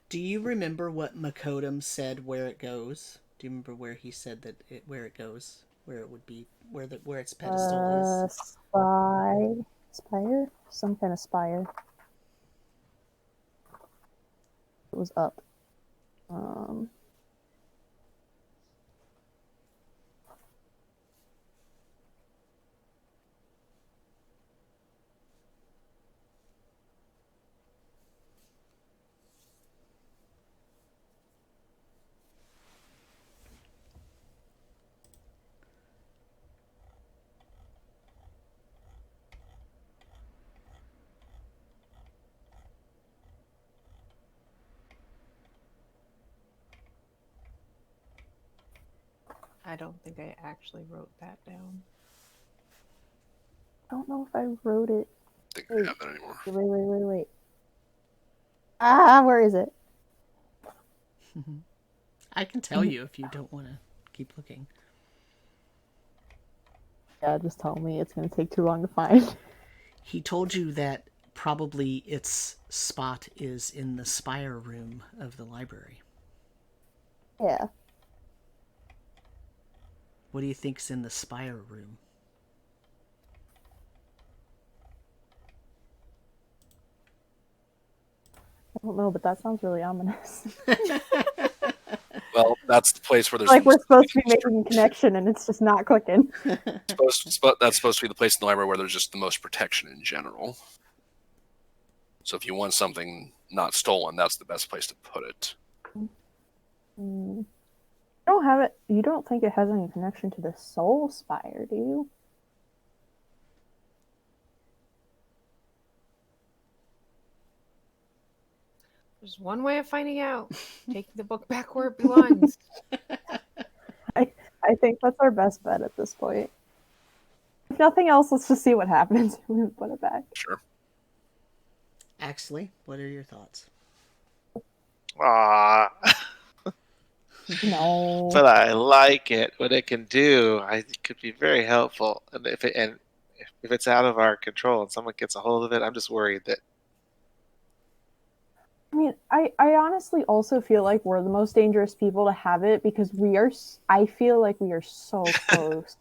Do you remember what Makodum said where it goes? Do you remember where he said where it goes, where it would be, where its pedestal is? Spire, some kind of spire. It was up. I don't think I actually wrote that down. I don't know if I wrote it. I think I don't have that anymore. Wait. Ah, where is it? I can tell you if you don't want to keep looking. Yeah, just tell me. It's gonna take too long to find. He told you that probably its spot is in the Spire Room of the library. Yeah. What do you think's in the Spire Room? I don't know, but that sounds really ominous. Well, that's the place where there's Like we're supposed to be making a connection and it's just not clicking. that's supposed to be the place in the library where there's just the most protection in general. So if you want something not stolen, that's the best place to put it. You don't have it. You don't think it has any connection to the Soul Spire, do you? There's one way of finding out. Taking the book back where it belongs. I think that's our best bet at this point. if nothing else, let's just see what happens. We put it back. Sure. Axley, what are your thoughts? Ah, No. but I like it. What it can do, it could be very helpful. And if it's out of our control and someone gets a hold of it, I'm just worried that I mean, I honestly also feel like we're the most dangerous people to have it because I feel like we are so close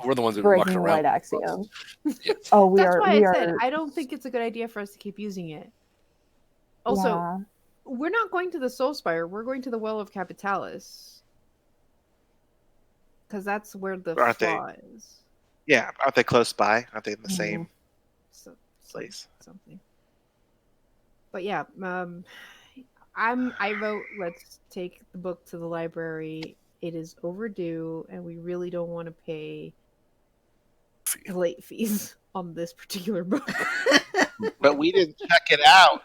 We're the ones that are breaking mucking the around. white axiom. Yeah. Oh, we That's are. why We I said are. I don't think it's a good idea for us to keep using it. Also, Yeah. we're not going to the Soul Spire. We're going to the Well of Capitalis. Because that's where the Aren't they? flaw is. yeah, aren't they close by? Aren't they in the Mhm. same So, place? something. But yeah, I vote let's take the book to the library. It is overdue, and we really don't want to pay late fees on this particular book. But we didn't check it out.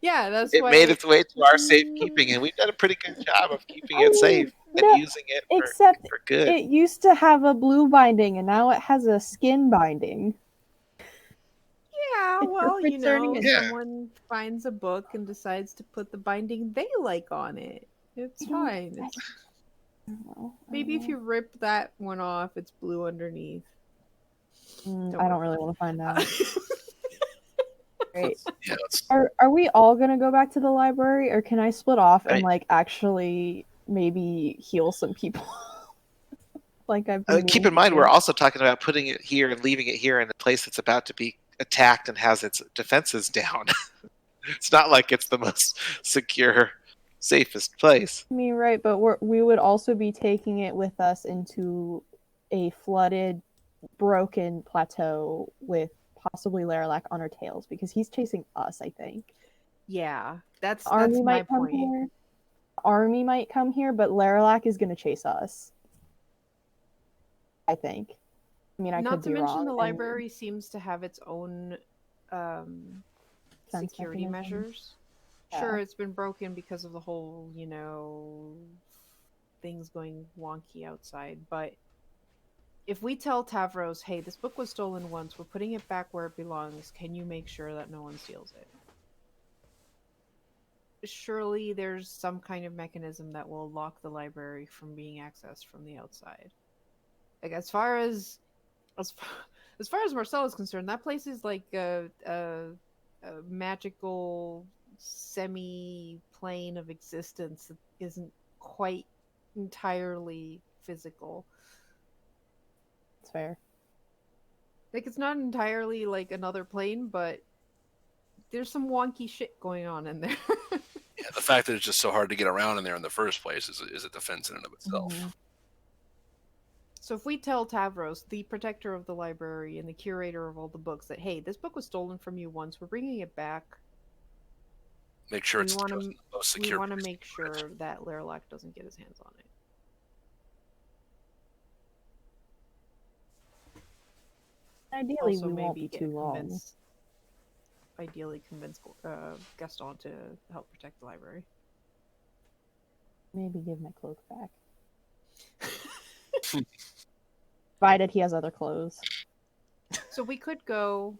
Yeah, that's It why made its way to our safekeeping, and we've done a pretty good job of keeping I it mean, safe and no, using it except for good. it used to have a blue binding, and now it has a skin binding. Yeah, If you're well, returning it- Yeah. someone finds a book and decides to put the binding they like on it. It's I don't- fine. I- It's, I don't know. maybe if you rip that one off, it's blue underneath. I worry don't really want to find out. Great. Yeah, it's, Are we all gonna go back to the library, or can I split off and mean- like actually maybe heal some people? Like I've been Keep meaning in mind, to we're do. also talking about putting it here and leaving it here in a place that's about to be attacked and has its defenses down. It's not like it's the most secure, safest place. I mean, right, but we would also be taking it with us into a flooded, broken plateau with possibly Laralac on our tails because he's chasing us. I think Yeah, that's army my might come point. here. Army might come here, but Laralac is going to chase us. I think. I mean, I Not could to be mention wrong. the and library seems to have its own Defense security mechanism. measures. Yeah. Sure, it's been broken because of the whole, things going wonky outside, but if we tell Tavros, hey, this book was stolen once, we're putting it back where it belongs, can you make sure that no one steals it? Surely there's some kind of mechanism that will lock the library from being accessed from the outside. Like as far as Marcel is concerned, that place is like a magical semi-plane of existence that isn't quite entirely physical. It's fair. Like it's not entirely like another plane, but there's some wonky shit going on in there. yeah, the fact that it's just so hard to get around in there in the first place is a defense in and of itself. Mhm. So if we tell Tavros, the protector of the library and the curator of all the books, that hey, this book was stolen from you once, we're bringing it back. Make sure We it's wanna- the most We secure. want to place make to put it. sure that Laralac doesn't get his hands on it. Ideally, Also, we won't maybe be too long. Ideally, convince Gaston to help protect the library. Maybe give my cloak back. Provided he has other clothes. So we could go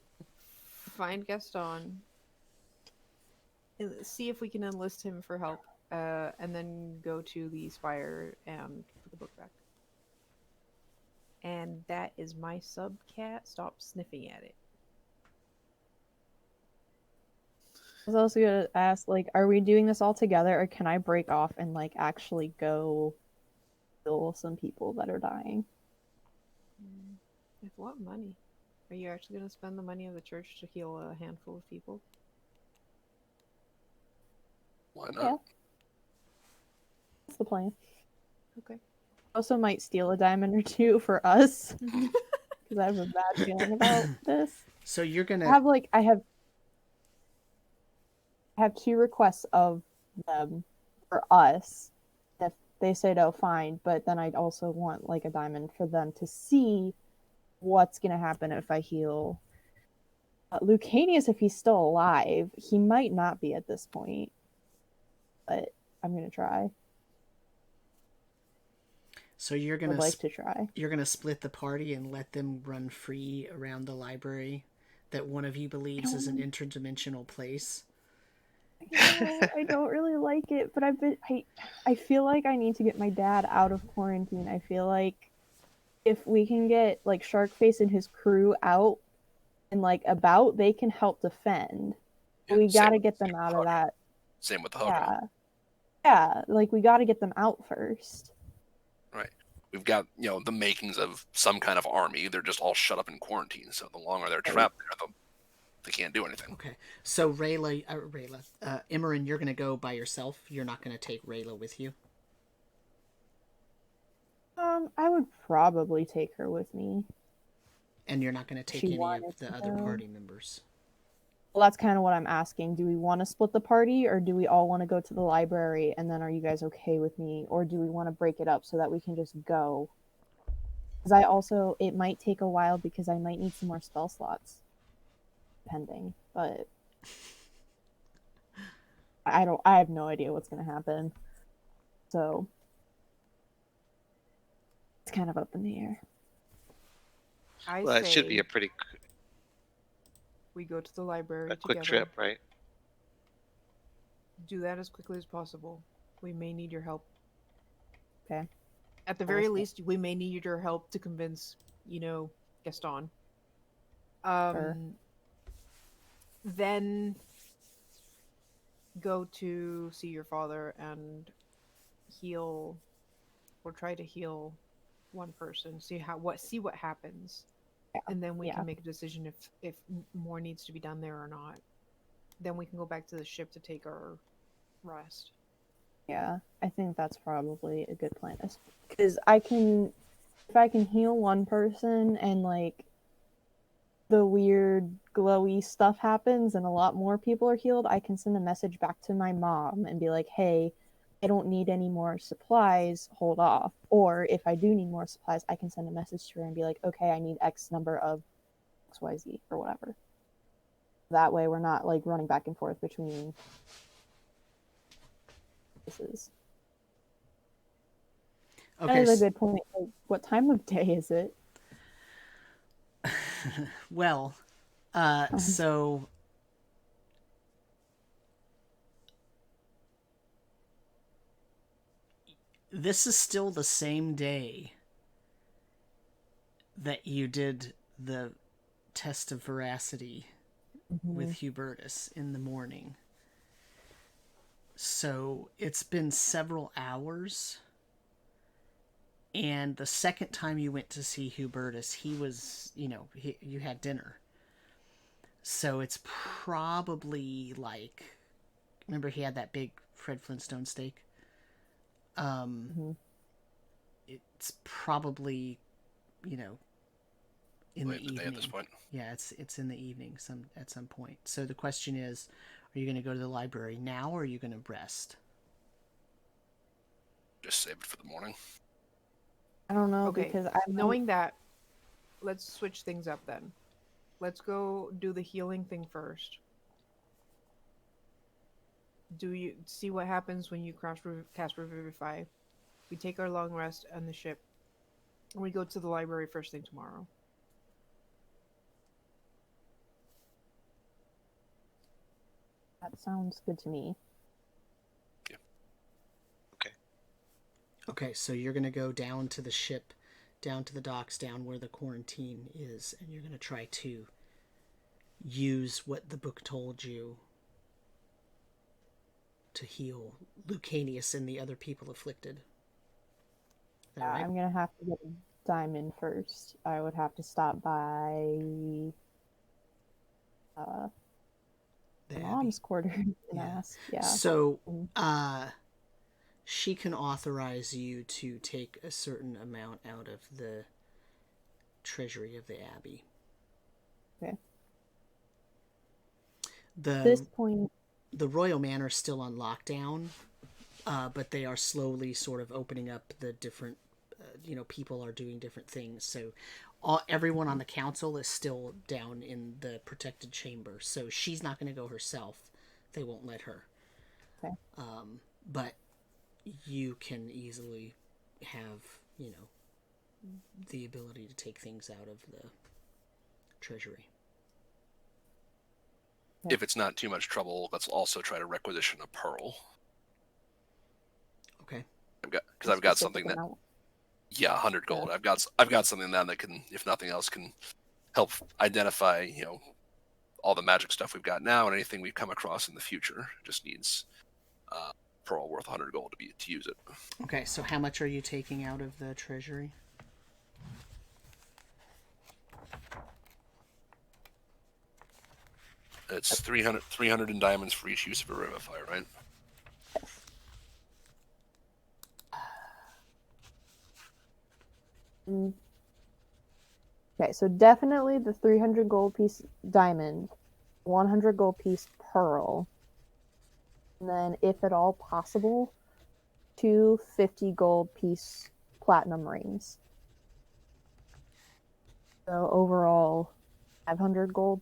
find Gaston, and see if we can enlist him for help, and then go to the Spire and put the book back. And that is my subcat. Stop sniffing at it. I was also gonna ask, like, are we doing this all together, or can I break off and like actually go heal some people that are dying? With what money? Are you actually going to spend the money of the church to heal a handful of people? Why not? Yeah. That's the plan. Okay. Also, might steal a diamond or two for us because I have a bad feeling about this. So you're I gonna have two requests of them for us. If they say no, fine. But then I'd also want like a diamond for them to see what's gonna happen if I heal Lucanius. If he's still alive, he might not be at this point, but I'm gonna try. So you're I'd gonna like to try. you're gonna split the party and let them run free around the library that one of you believes is an interdimensional place. No, I don't really like it, but I feel like I need to get my dad out of quarantine. I feel like if we can get like Sharkface and his crew out and like about, they can help defend. Yeah, We same gotta with- get same them with out of Hokka. that. Same with Hokka. Yeah. Yeah, like we gotta get them out first. Right. We've got, the makings of some kind of army. They're just all shut up in quarantine. So the longer they're trapped there, they can't do anything. Okay. So Emmeryn, you're gonna go by yourself. You're not gonna take Rayla with you. I would probably take her with me. And you're not gonna take She any wanted of the to other go. party members. Well, that's kind of what I'm asking. Do we want to split the party, or do we all want to go to the library, and then are you guys okay with me? Or do we want to break it up so that we can just go? Because it might take a while because I might need some more spell slots. Depending. But I have no idea what's going to happen. So it's kind of up in the air. Well, it should be a pretty we go to the library quick together. trip, right? Do that as quickly as possible. We may need your help. Okay. At the very least, we may need your help to convince, Gaston. Sure. Then go to see your father and heal, or try to heal one person. See what happens, and then we can make a decision if more needs to be done there or not. Then we can go back to the ship to take our rest. Yeah, I think that's probably a good plan. Because if I can heal one person and like the weird glowy stuff happens and a lot more people are healed, I can send a message back to my mom and be like, hey, I don't need any more supplies, hold off. Or if I do need more supplies, I can send a message to her and be like, okay, I need X number of XYZ or whatever. That way we're not like running back and forth between places. Okay. That is a good point. Like, what time of day is it? Well, so this is still the same day that you did the test of veracity with Hubertus in the morning. So it's been several hours. And the second time you went to see Hubertus, he was, you had dinner. So it's probably like, remember he had that big Fred Flintstone steak? It's probably, in Late the in the day evening. at this point. Yeah, it's in the evening at some point. So the question is, are you going to go to the library now, or are you going to rest? Just save it for the morning. I don't know, Okay, because knowing that, let's switch things up then. Let's go do the healing thing first. Do you see what happens when you cast Revivify? We take our long rest on the ship, and we go to the library first thing tomorrow. that sounds good to me. Okay, so you're going to go down to the ship, down to the docks, down where the quarantine is, and you're going to try to use what the book told you to heal Lucanius and the other people afflicted. Is that right? I'm going to have to get a diamond first. I would have to stop by The mom's quarters and ask. Yeah. So, she can authorize you to take a certain amount out of the treasury of the Abbey. Okay. At this point, the Royal Manor is still on lockdown, but they are slowly sort of opening up the different, people are doing different things. So everyone on the council is still down in the protected chamber. So she's not going to go herself. They won't let her. Okay. But you can easily have the ability to take things out of the treasury. If it's not too much trouble, let's also try to requisition a pearl. Okay. I've got something that. Yeah, 100 gold. Yeah. I've got something then that can, if nothing else, can help identify all the magic stuff we've got now and anything we come across in the future. Just needs pearl worth 100 gold to use it. Okay, so how much are you taking out of the treasury? It's 300 in diamonds for each use of a revivify, right? Okay, so definitely the 300 gold piece diamond, 100 gold piece pearl, and then, if at all possible, 250 gold piece platinum rings. So overall, 500 gold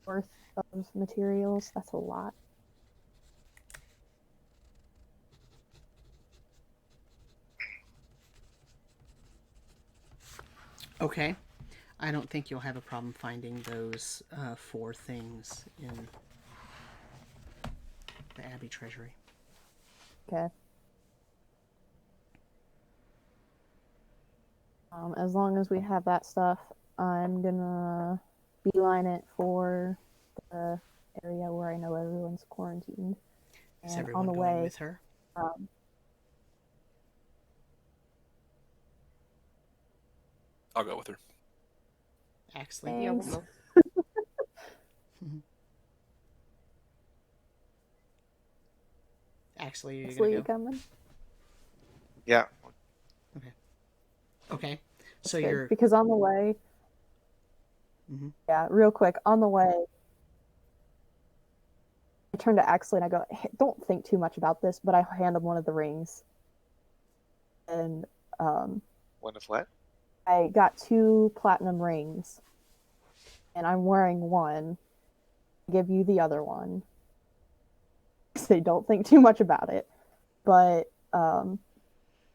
worth of materials. That's a lot. Okay. I don't think you'll have a problem finding those 4 things in the Abbey Treasury. Okay. As long as we have that stuff, I'm gonna beeline it for the area where I know everyone's quarantined. Is And everyone on the going way, with her? I'll go with her. Axley? Yeah, we'll thanks. go. Axley, are you Axley, going you to go? coming? Yeah. Okay. So Good, you're... because on the way, Mhm. yeah, real quick, on the way, I turn to Axley and I go, hey, don't think too much about this, but I hand him one of the rings. And One of what? I got 2 platinum rings, and I'm wearing one. I give you the other one. Say, don't think too much about it, but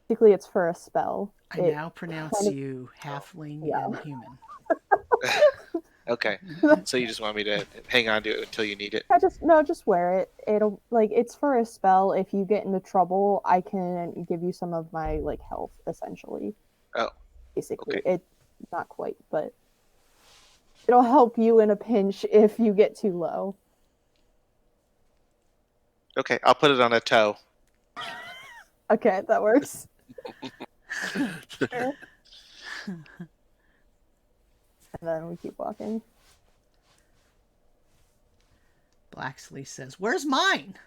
basically it's for a spell. I now pronounce kind of- you halfling Yeah. and human. Okay. So you just want me to hang on to it until you need it? Just wear it. It'll it's for a spell. If you get into trouble, I can give you some of my health essentially. Oh. Basically, Okay. it not quite, but it'll help you in a pinch if you get too low. Okay, I'll put it on a toe. Okay, that works. Sure. And then we keep walking. Blacksley says, "Where's mine?"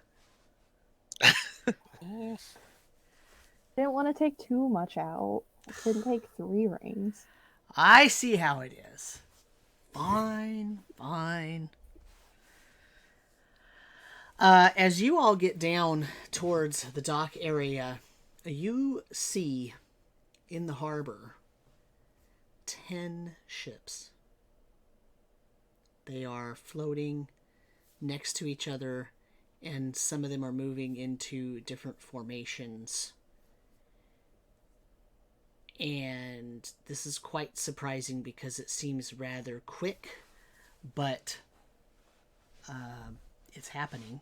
Didn't want to take too much out. I couldn't take 3 rings. I see how it is. Fine, fine. As you all get down towards the dock area, you see in the harbor 10 ships. They are floating next to each other, and some of them are moving into different formations. And this is quite surprising because it seems rather quick, but it's happening.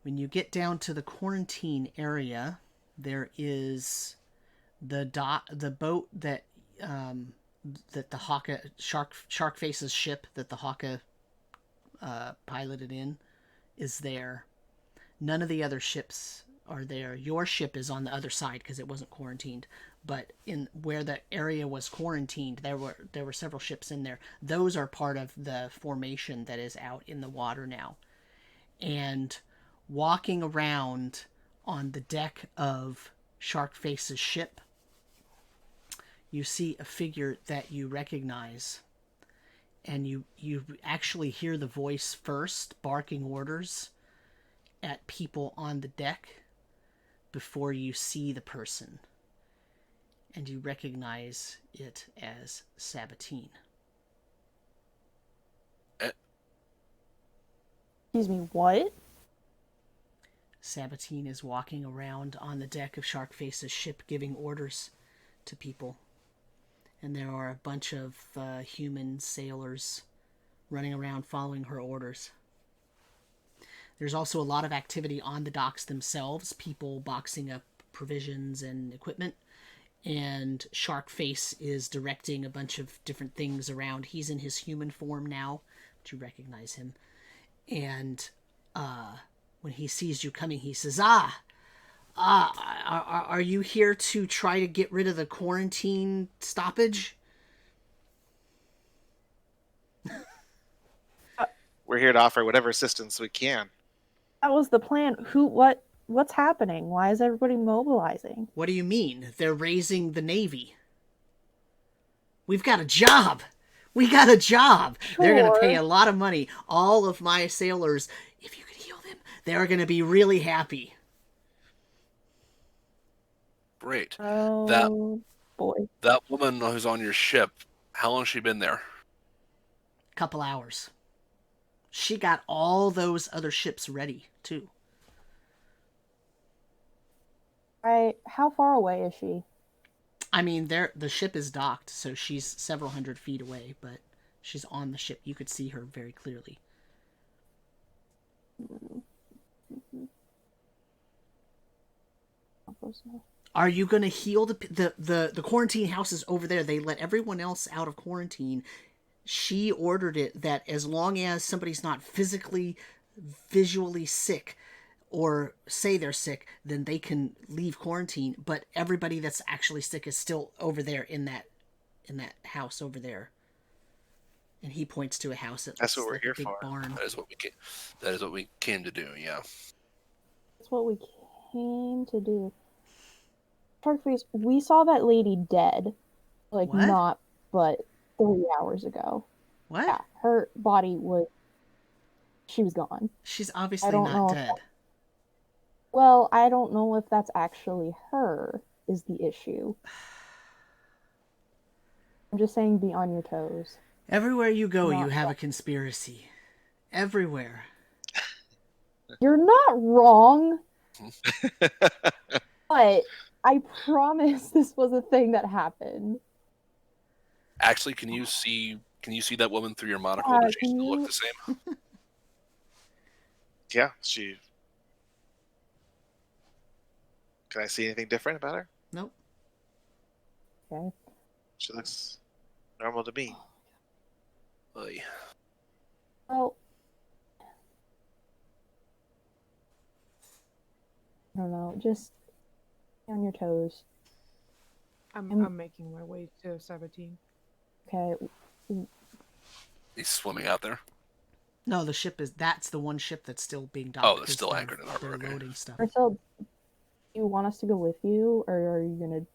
When you get down to the quarantine area, there is the boat that the Hokka Sharkface's ship that the Hokka piloted in is there. None of the other ships are there. Your ship is on the other side because it wasn't quarantined, but in where the area was quarantined, there were several ships in there. Those are part of the formation that is out in the water now. And walking around on the deck of Sharkface's ship, you see a figure that you recognize, and you actually hear the voice first barking orders at people on the deck before you see the person, and you recognize it as Sabatine. Excuse me, what? Sabatine is walking around on the deck of Sharkface's ship giving orders to people. And there are a bunch of human sailors running around following her orders. There's also a lot of activity on the docks themselves, people boxing up provisions and equipment. And Sharkface is directing a bunch of different things around. He's in his human form now, but you recognize him. And when he sees you coming, he says, are you here to try to get rid of the quarantine stoppage? We're here to offer whatever assistance we can. That was the plan. What's happening? Why is everybody mobilizing? What do you mean? They're raising the Navy. We've got a job. We got a job. Sure. They're going to pay a lot of money. All of my sailors, if you could heal them, they're going to be really happy. Great. Oh, boy. That woman who's on your ship, how long has she been there? Couple hours. She got all those other ships ready, too. How far away is she? I mean, the ship is docked, so she's several hundred feet away, but she's on the ship. You could see her very clearly. Are you going to heal the quarantine house is over there? They let everyone else out of quarantine. She ordered it that as long as somebody's not physically, visually sick, or say they're sick, then they can leave quarantine. But everybody that's actually sick is still over there in that house over there. And he points to a house That's what we're like here a big for. barn. That is what we came to do. Yeah. That's what we came to do. Sharkface, we saw that lady dead. Like, What? not but 3 hours ago. What? Yeah, her body she was gone. She's obviously don't not know if dead. Well, I don't know if that's actually her, is the issue. I'm just saying be on your toes. Everywhere you go, Not you have a dead. conspiracy. Everywhere. You're not wrong. But I promise this was a thing that happened. Actually, can you see that woman through your monocle? Yeah, Does she can still you- look the same? Yeah, she. Can I see anything different about her? Nope. Okay. She looks normal to me. Oy. Well, I don't know. Just be on your toes. I'm making my way to Sabatine. Okay. He's swimming out there. No, that's the one ship that's still being docked. Oh, it's because still they're- anchored in the harbor, They're okay. loading stuff. Marcel, do you want us to go with you, or are you gonna? What's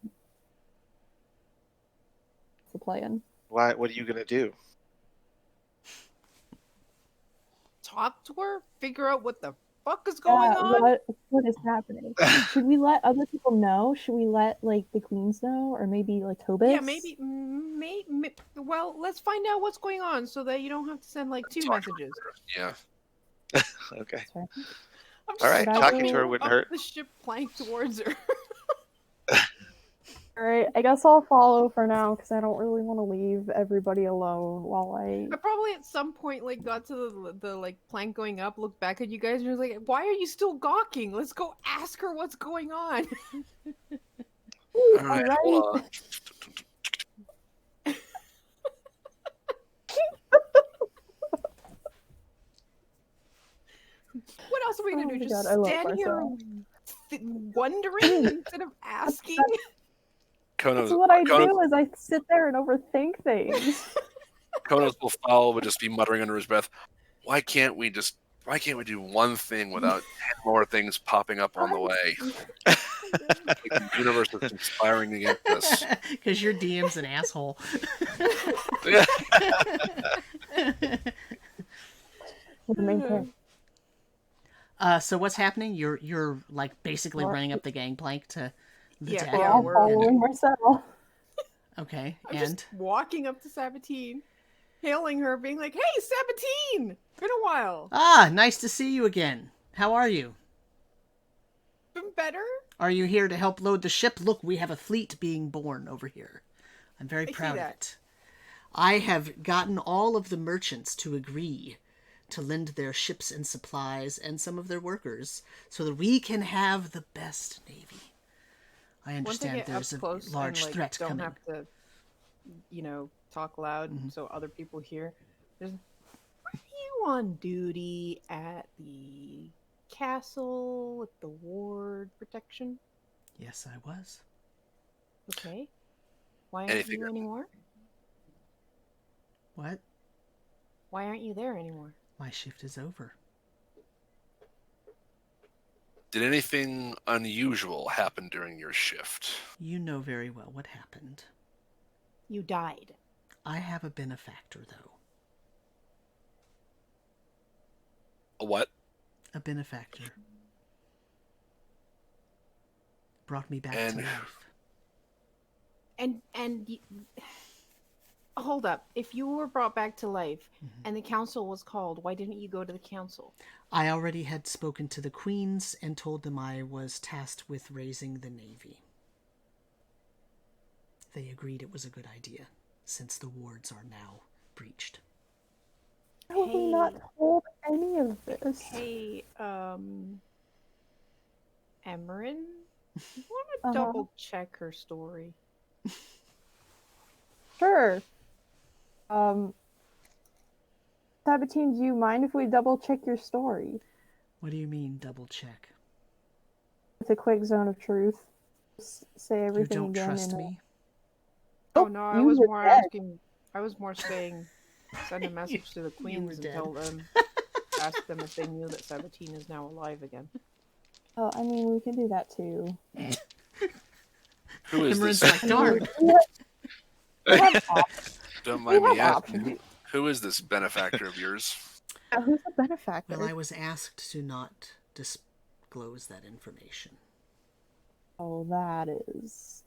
the plan? Why? What are you gonna do? Talk to her, figure out what the fuck is going Yeah, on. what is happening? Should we let other people know? Should we let like the queens know, or maybe like Tobis? Yeah, maybe. Well, let's find out what's going on so that you don't have to send like 2 Talk to messages. Yeah. Okay. Sorry. I'm All right, just talking to her going wouldn't up hurt. The ship plank towards her. All right, I guess I'll follow for now because I don't really want to leave everybody alone while I. I probably at some point like got to the like plank going up, looked back at you guys, and was like, "Why are you still gawking? Let's go ask her what's going on." All right. Alright. Hold on. What else are we gonna Oh do? my Just God, I love stand here Marcel. wondering instead of asking? That's Khonnos, what I Khonnos, do is I sit there and overthink things. Khonnos will follow, but just be muttering under his breath. Why can't we do one thing without 10 more things popping up on the way? Like the universe is conspiring against us. Because your DM's an asshole. The main character. So what's happening? You're like basically What? running up the gangplank to the Yeah, deck. We're yeah, all we're- following Marcel. Okay, I'm and just walking up to Sabatine, hailing her, being like, "Hey, Sabatine! Been a while." nice to see you again. How are you? Even better. Are you here to help load the ship? Look, we have a fleet being born over here. I'm very I see proud of that. it. I have gotten all of the merchants to agree to lend their ships and supplies and some of their workers so that we can have the best navy. I Once I understand get up there's a close large and like threat don't coming. have to, talk loud Mm-hmm. so other people hear. There's, were you on duty at the castle with the ward protection? Yes, I was. Okay. Why aren't Anything- you anymore? What? Why aren't you there anymore? My shift is over. Did anything unusual happen during your shift? You know very well what happened. You died. I have a benefactor, though. A what? A benefactor. Brought me back to And- life. Hold up. If you were brought back to life and the council was called, why didn't you go to the council? I already had spoken to the queens and told them I was tasked with raising the navy. They agreed it was a good idea, since the wards are now breached. I was not told any of this. Hey, Emmeryn, you want to Uh-huh. double check her story? Sure. Sabatine, do you mind if we double check your story What do you mean, double check? with a quick zone of truth? Just say You everything don't again. trust and me? Oh Nope, no, I you was were more dead. asking. I was more saying, send a message to the were queens and dead. tell them, ask them if they knew that Sabatine is now alive again. Oh, I mean, we can do that too. Who is Emmeryn's this? like, darn. We have Don't we mind me have asking. options. Who is this benefactor of yours? Who's a benefactor? Well, I was asked to not disclose that information. Oh, that is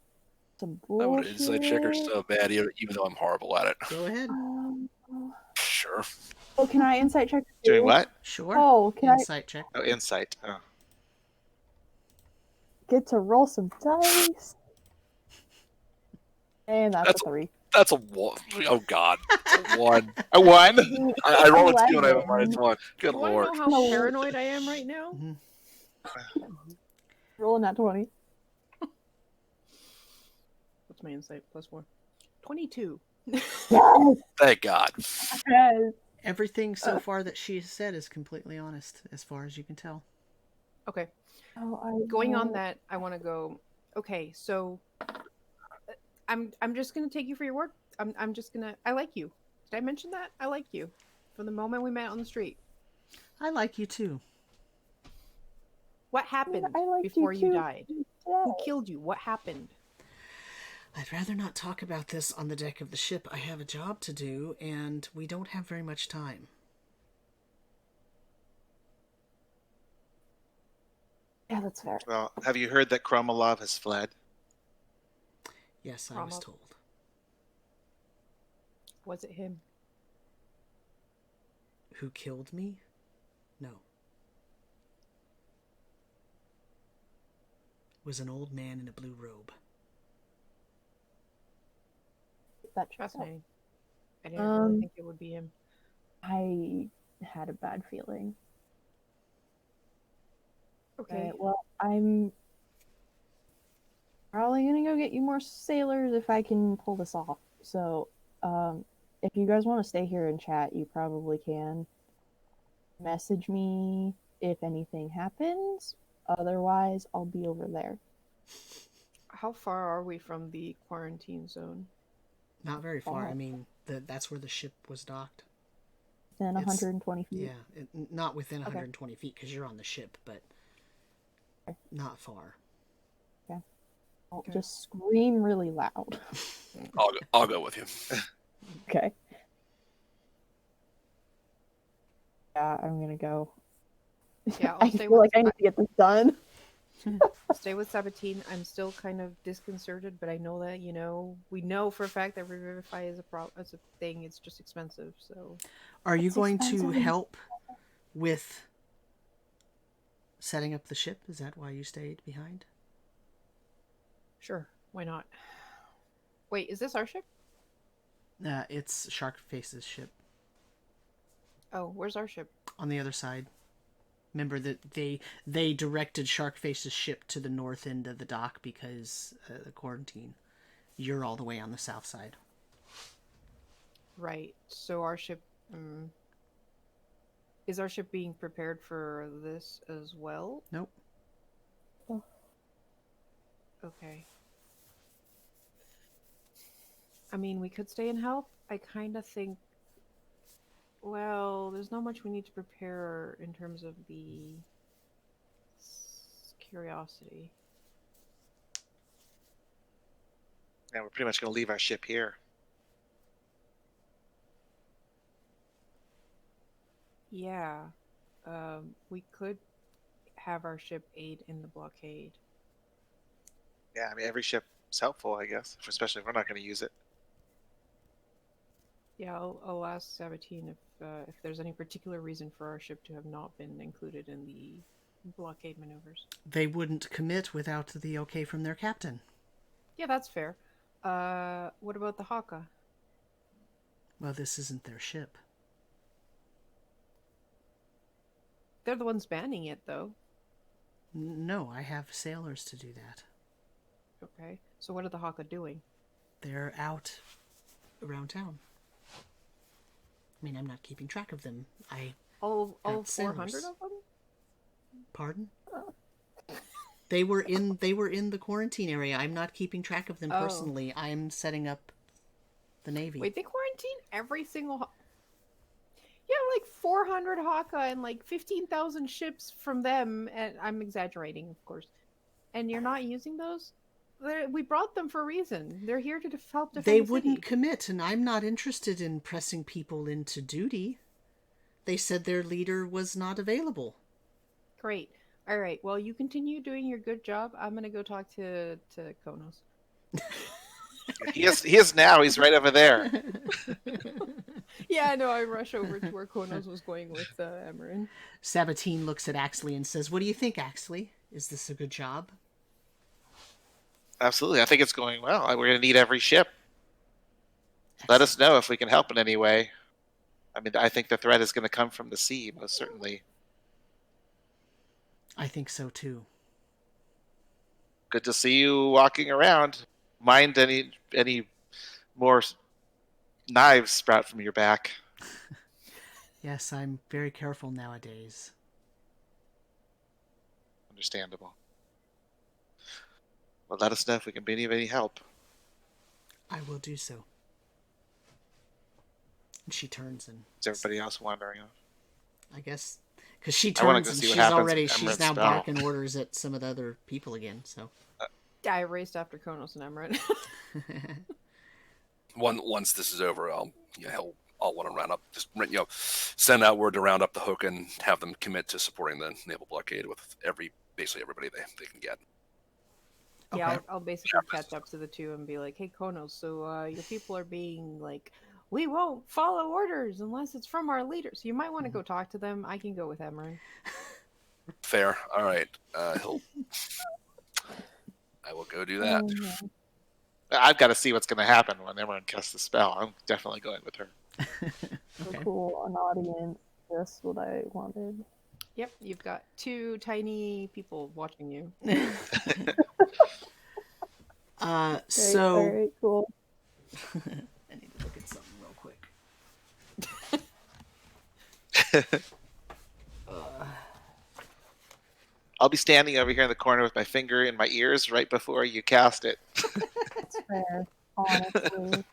some I would bullshit. inside checker so bad, even though I'm horrible at it. Go ahead. Sure. Oh, can I insight check? Doing too? what? Sure. Oh, can Insight check. Oh, insight. Oh. I get to roll some dice? And that's a 3. That's a one. Oh God, a one. A one. I rolled a 2 and I have a 11. -1. Good You want to lord. know how No. paranoid I am right now? Rolling that 20. What's my insight? +4. 22. Yes! Thank God. Yes! Everything so far that she has said is completely honest, as far as you can tell. Okay. Oh, Going on that, I want to go. Okay, so I'm just gonna take you for your word. I'm just gonna. I like you. Did I mention that? I like you from the moment we met on the street. I like you too. What happened I liked before you too. died? Who Yeah. killed you? What happened? I'd rather not talk about this on the deck of the ship. I have a job to do, and we don't have very much time. Yeah, that's fair. Well, have you heard that Kromalov has fled? Yes, I was Rama. told. Was it him? Who killed me? No. It was an old man in a blue robe. That checks out. Fascinating. I didn't really Um, think it would be him. I had a bad feeling. Okay. Well, I'm probably gonna go get you more sailors if I can pull this off. So, if you guys want to stay here and chat, you probably can. Message me if anything happens. Otherwise, I'll be over there. How far are we from the quarantine zone? Not very far. I Oh. mean, that's where the ship was docked. Then It's- 120 feet. Yeah, not within Okay. 120 feet because you're on the ship, but not far. I'll Okay. just scream really loud. I'll go with you. Okay. Yeah, I'm gonna go. Yeah, I'll I stay feel with like I need to get this done. Stay with Sabatine. I'm still kind of disconcerted, but I know that we know for a fact that Revivify is a thing. It's just expensive. So Are you It's going to expensive. help with setting up the ship? Is that why you stayed behind? Sure, why not? Wait, is this our ship? It's Sharkface's ship. Oh, where's our ship? On the other side. Remember that they directed Sharkface's ship to the north end of the dock because the quarantine. You're all the way on the south side. Right. So our ship is our ship being prepared for this as well? Nope. Oh. Okay. I mean, we could stay and help. I kind of think, well, there's not much we need to prepare in terms of the curiosity. Yeah, we're pretty much going to leave our ship here. Yeah. We could have our ship aid in the blockade. Yeah, I mean, every ship's helpful, I guess, especially if we're not going to use it. Yeah, I'll ask Sabatine if there's any particular reason for our ship to have not been included in the blockade maneuvers. They wouldn't commit without the okay from their captain. Yeah, that's fair. What about the Hokka? Well, this isn't their ship. They're the ones banning it, though. No, I have sailors to do that. Okay. So what are the Hokka doing? They're out around town. I mean, I'm not keeping track of them. All Got 400 sailors. of them? Pardon? They were in the quarantine area. I'm not keeping track of them Oh. personally. I'm setting up the Navy. Wait, they quarantine every single... Yeah, like 400 Hokka and like 15,000 ships from them. And I'm exaggerating, of course. And you're not using those? We brought them for a reason. They're here to help defend They the wouldn't city. commit, and I'm not interested in pressing people into duty. They said their leader was not available. Great. All right. Well, you continue doing your good job. I'm gonna go talk to Khonnos. He is now. He's right over there. Yeah, I know. I rush over to where Khonnos was going with Emmeryn. Sabatine looks at Axley and says, "What do you think, Axley? Is this a good job?" Absolutely. I think it's going well. We're going to need every ship. Let us know if we can help in any way. I mean, I think the threat is going to come from the sea, most certainly. I think so too. Good to see you walking around. Mind any more knives sprout from your back? Yes, I'm very careful nowadays. Understandable. Well, let us know if we can be of any help. I will do so. And she turns and... Is everybody else wandering off? I guess... Because she I wanna turns go and see what she's happens already... with She's Emmeryn's now spell. barking orders at some of the other people again, so... Yeah, I raced after Khonnos and Emmeryn. Once this is over, I'll want to round up, just send out word to round up the Hokka and have them commit to supporting the naval blockade with basically everybody they can get. Yeah, Okay. I'll basically catch up to the two and be like, "Hey, Khonnos, so your people are being like, we won't follow orders unless it's from our leaders. You might want to go talk to them. I can go with Emmeryn." Fair. All right. I will go do that. Oh, I've got to see what's going to happen when Emmeryn casts the spell. I'm definitely going with her. so Okay. cool. An audience. That's what I wanted. Yep, you've got two tiny people watching you. So... Alright, cool. I need to look at something real quick. I'll be standing over here in the corner with my finger in my ears right before you cast it. It's fair. Honestly.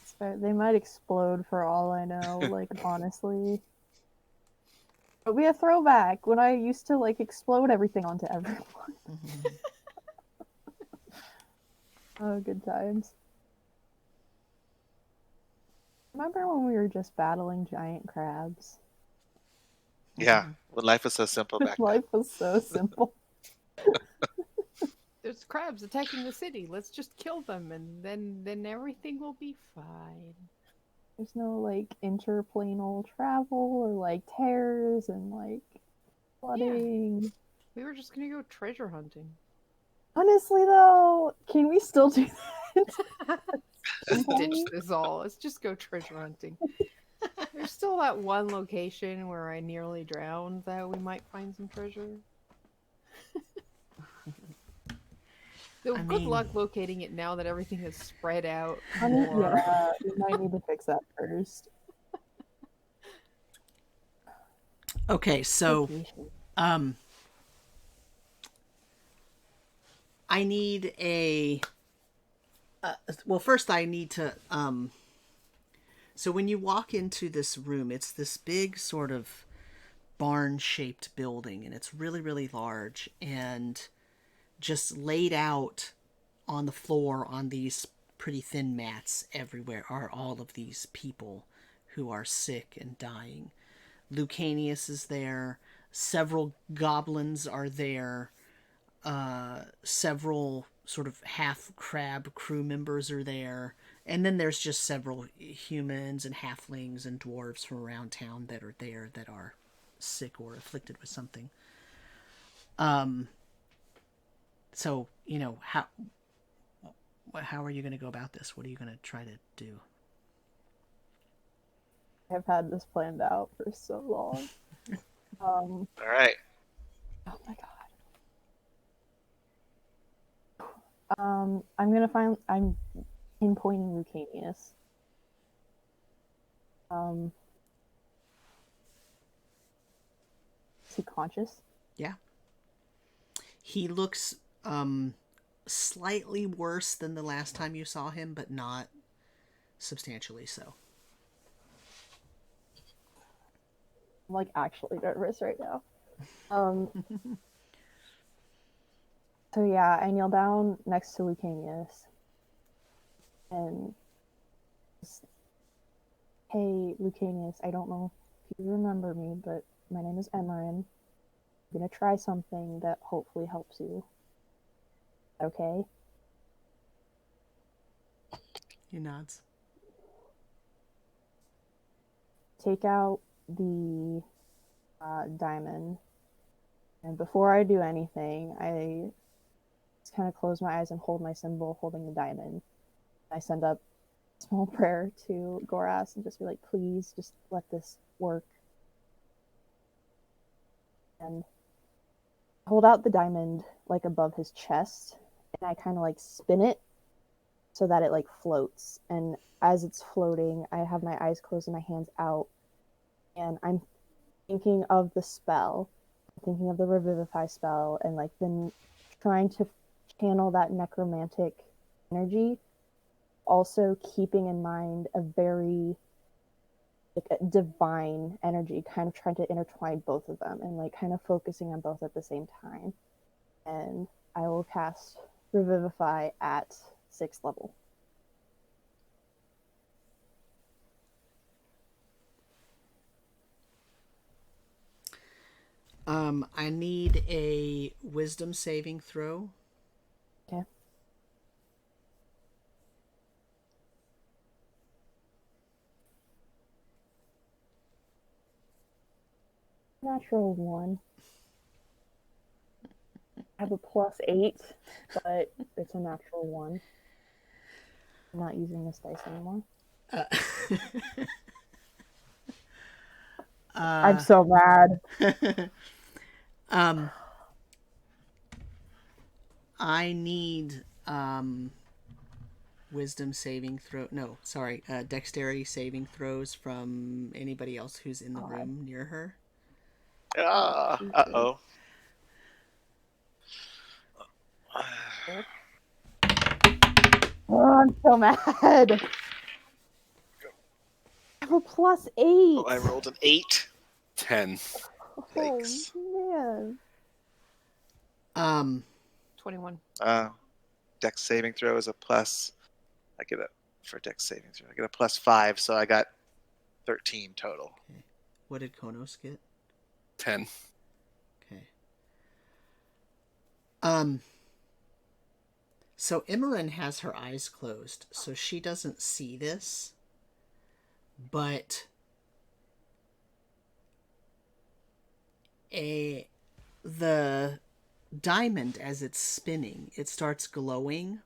It's fair. They might explode for all I know, like, honestly. It'll be a throwback when I used to, like, explode everything onto everyone. Oh, good times. Remember when we were just battling giant crabs? Yeah, when life was so simple back then. Life was so simple. There's crabs attacking the city. Let's just kill them, and then everything will be fine. There's no, like, interplanal travel or, like, tears and, like... Flooding. We were just gonna go treasure hunting. Honestly, though, can we still do that? Just ditch this all. Let's just go treasure hunting. There's still that one location where I nearly drowned that we might find some treasure. So I good mean- luck locating it now that everything is spread out. I mean, more. yeah, we might need to fix that first. Okay, so Location. I need a. Well, first I need to. So when you walk into this room, it's this big sort of barn-shaped building, and it's really, really large, and just laid out on the floor on these pretty thin mats everywhere are all of these people who are sick and dying. Lucanius is there. Several goblins are there. Several sort of half crab crew members are there. And then there's just several humans and halflings and dwarves from around town that are there that are sick or afflicted with something. So, you know, how are you going to go about this? What are you going to try to do? I've had this planned out for so long. All right. Oh my god. I'm pinpointing Lucanius. Is he conscious? Yeah. He looks slightly worse than the last time you saw him, but not substantially so. I'm like actually nervous right now. So yeah, I kneel down next to Lucanius and just, hey Lucanius, I don't know if you remember me, but my name is Emmeryn. I'm gonna try something that hopefully helps you. Okay? He nods. Take out the diamond, and before I do anything, I just kind of close my eyes and hold my symbol holding the diamond. I send up a small prayer to Goras and just be like, please just let this work. And hold out the diamond like above his chest, and I kind of like spin it so that it like floats. And as it's floating, I have my eyes closed and my hands out, and I'm thinking of the spell, thinking of the revivify spell, and like then trying to channel that necromantic energy, also keeping in mind a very like a divine energy, kind of trying to intertwine both of them and like kind of focusing on both at the same time. And I will cast revivify at 6th level. I need a wisdom saving throw. Okay. Natural 1. I have a +8, but it's a natural 1. I'm not using this dice anymore. I'm so mad. I need wisdom saving throw. No, sorry, dexterity saving throws from anybody else who's in the room near her. Uh-oh. Oh, I'm so mad. I have a +8. Oh, I rolled an 8. 10. Yikes. Oh, man. 21. Dex saving throw is a plus. I get a for dex saving throw. I get a +5, so I got 13 total. Okay. What did Khonnos get? 10. Okay. So Emmeryn has her eyes closed, so she doesn't see this. But the diamond, as it's spinning, it starts glowing.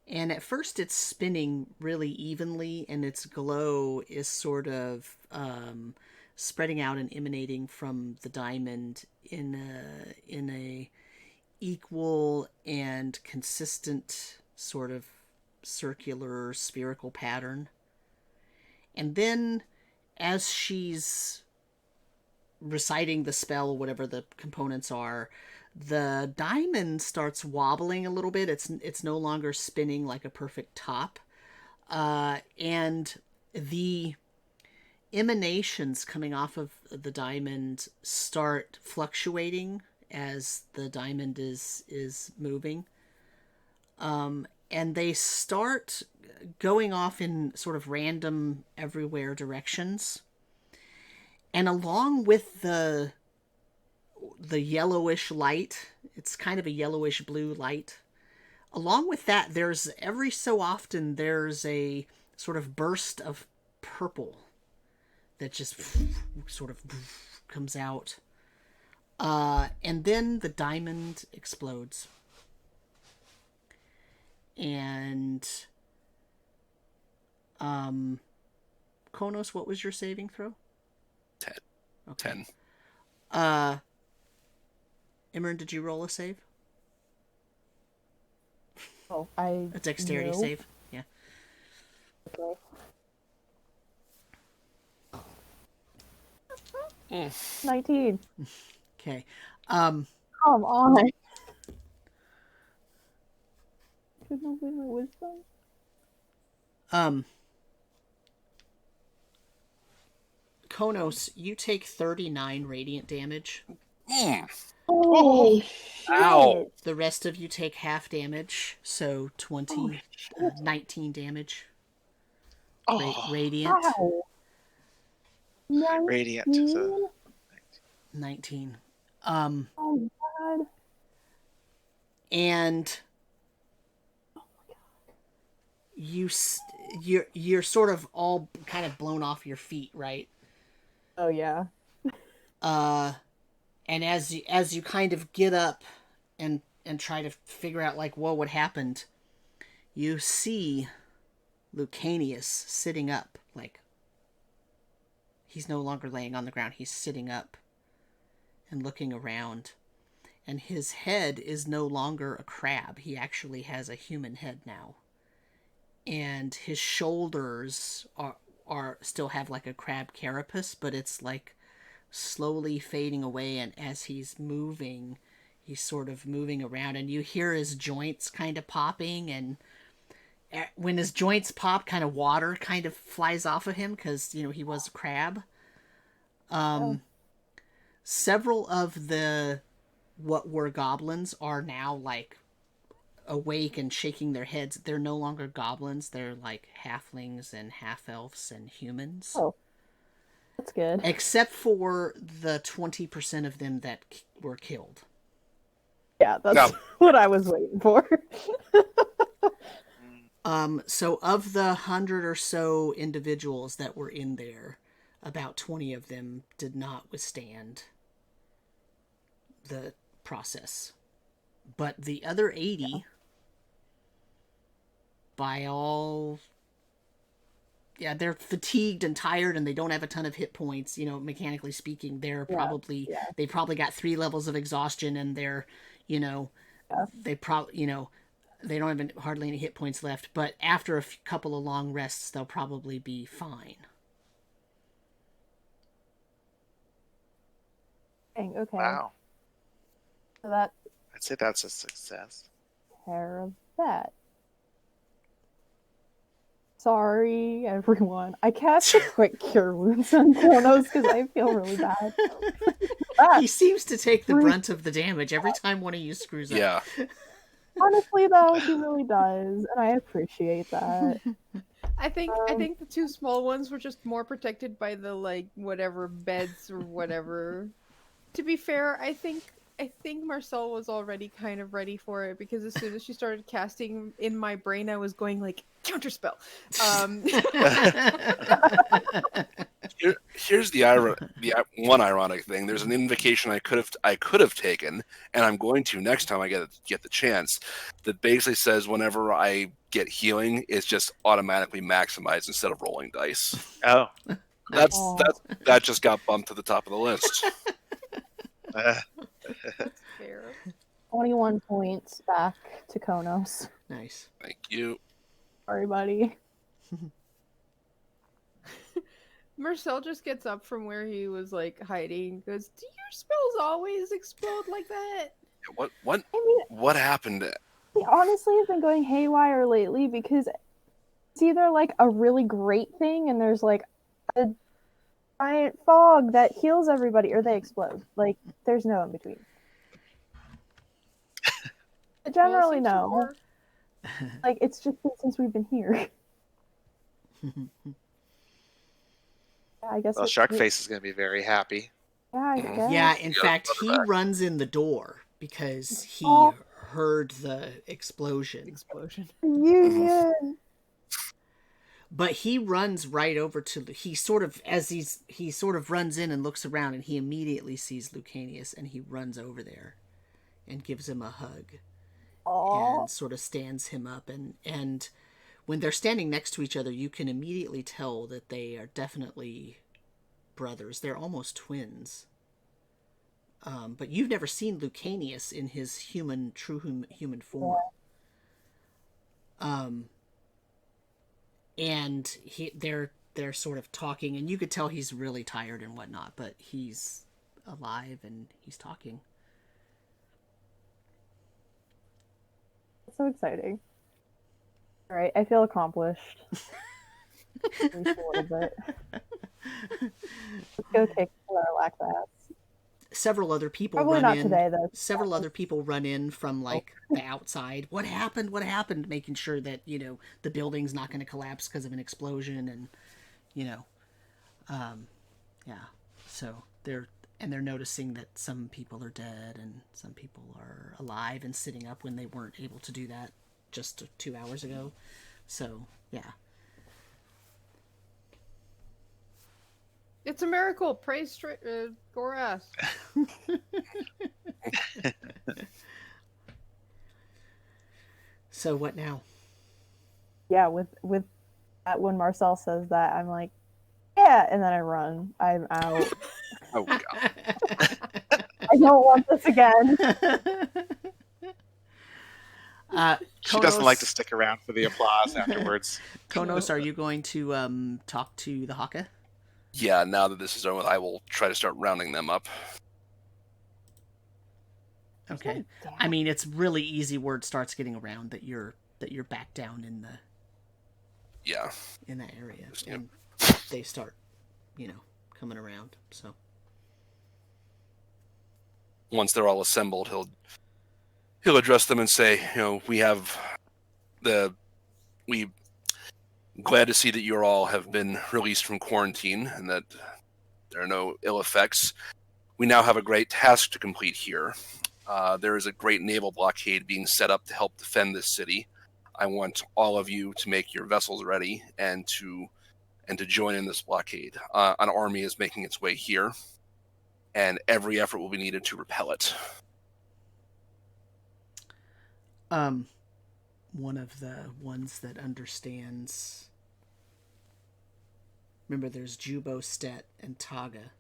And at first it's spinning really evenly, and its glow is sort of spreading out and emanating from the diamond in a equal and consistent sort of circular spherical pattern. And then as she's reciting the spell, whatever the components are, the diamond starts wobbling a little bit. It's no longer spinning like a perfect top. And the emanations coming off of the diamond start fluctuating as the diamond is moving. And they start going off in sort of random everywhere directions. And along with the yellowish light, it's kind of a yellowish blue light. Along with that, there's every so often there's a sort of burst of purple that just sort of comes out. And then the diamond explodes. And Khonnos, what was your saving throw? 10. Okay. 10. Emmeryn, did you roll a save? Oh, A dexterity no. save? Yeah. Okay. 19. Okay. Come on. Could not be my wisdom. Khonnos, you take 39 radiant damage. Oh, shit. Ow. The rest of you take half damage, so 20, 19 damage. Radiant. Ow. 19? Radiant. So 19. Oh, God. And you're sort of all kind of blown off your feet, right? Oh, yeah. And as you kind of get up and try to figure out like what happened, you see Lucanius sitting up, like he's no longer laying on the ground, he's sitting up and looking around. And his head is no longer a crab. He actually has a human head now. And his shoulders are still have like a crab carapace, but it's like slowly fading away, and as he's moving, he's sort of moving around, and you hear his joints kind of popping, and when his joints pop, kind of water kind of flies off of him, because, you know, he was a crab. Several of the what were goblins are now like awake and shaking their heads. They're no longer goblins, they're like halflings and half-elves and humans. Oh. That's good. Except for the 20% of them that were killed. Yeah, that's what I was waiting for. So of the 100 or so individuals that were in there, about 20 of them did not withstand the process. But the other 80, by all... Yeah, they're fatigued and tired, and they don't have a ton of hit points, you know, mechanically speaking. They're probably... Yeah. They probably got 3 levels of exhaustion, and they're, you know... Yeah. They probably, you know... They don't have hardly any hit points left, but after a couple of long rests, they'll probably be fine. Dang, okay. wow. So that I'd say that's a success. care of that. Sorry, everyone. I cast a quick cure wounds on Khonnos because I feel really bad. He seems to take the brunt of the damage every time one of you screws up. Yeah. Honestly, though, he really does, and I appreciate that. I think the 2 small ones were just more protected by the like whatever beds or whatever. To be fair, I think Marcel was already kind of ready for it, because as soon as she started casting, in my brain I was going like counterspell. here's the one ironic thing. There's an invocation I could have taken, and I'm going to next time I get the chance. That basically says whenever I get healing, it's just automatically maximized instead of rolling dice. Oh. That just got bumped to the top of the list. Fair. 21 points back to Khonnos. Nice. Thank you. Sorry, buddy. Marcel just gets up from where he was like hiding. Goes, "Do your spells always explode like that?" What I mean, what happened? they honestly have been going haywire lately because it's either like a really great thing and there's like a giant fog that heals everybody, or they explode. Like, there's no in between. Generally, no. Like, it's just been since we've been here. I guess. Well, Sharkface is going to be very happy. Yeah, I guess. Yeah, in fact, he runs in the door because he heard the explosion. Union. But he runs right over to he sort of runs in and looks around, and he immediately sees Lucanius, and he runs over there and gives him a hug. Aww. And sort of stands him up, and when they're standing next to each other, you can immediately tell that they are definitely brothers. They're almost twins. But you've never seen Lucanius in his true human form. And they're sort of talking, and you could tell he's really tired and whatnot, but he's alive and he's talking. So exciting. All right, I feel accomplished. At least a little bit. Let's go kick Lilac ass. Several other people Probably run not in. today, though. Several other people run in from like the outside. What happened? What happened? Making sure that the building's not going to collapse because of an explosion, and yeah. So they're noticing that some people are dead and some people are alive and sitting up when they weren't able to do that just 2 hours ago. So yeah. It's a miracle. Praise Gorath. So what now? Yeah, with that, when Marcel says that, I'm like, yeah, and then I run. I'm out. Oh god. I don't want this again. She doesn't like to stick around for the applause afterwards. Khonnos, are you going to talk to the Hokka? Yeah, now that this is over, I will try to start rounding them up. Okay. I mean, it's really easy. Word starts getting around that you're back down in that area, and they start, coming around. So once they're all assembled, he'll address them and say, we glad to see that you all have been released from quarantine and that there are no ill effects. We now have a great task to complete here. There is a great naval blockade being set up to help defend this city. I want all of you to make your vessels ready and to join in this blockade. An army is making its way here, and every effort will be needed to repel it. One of the ones that understands. Remember, there's Jubo, Stet, and Taga.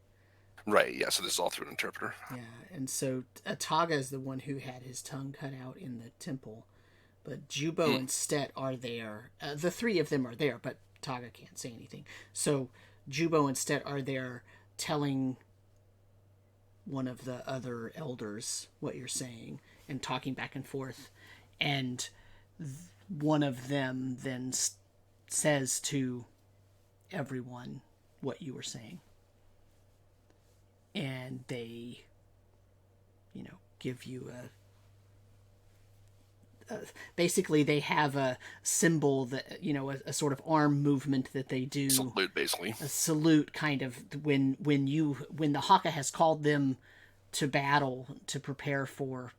Right, yeah, so this is all through an interpreter. Yeah, and so Taga is the one who had his tongue cut out in the temple. But Jubo and Stet are there. The three of them are there, but Taga can't say anything. So Jubo and Stet are there telling one of the other elders what you're saying and talking back and forth. And one of them then says to everyone what you were saying. And they, give you basically they have a symbol that, a sort of arm movement that they do. Salute, basically. A salute, kind of, when the Hokka has called them to battle, to prepare for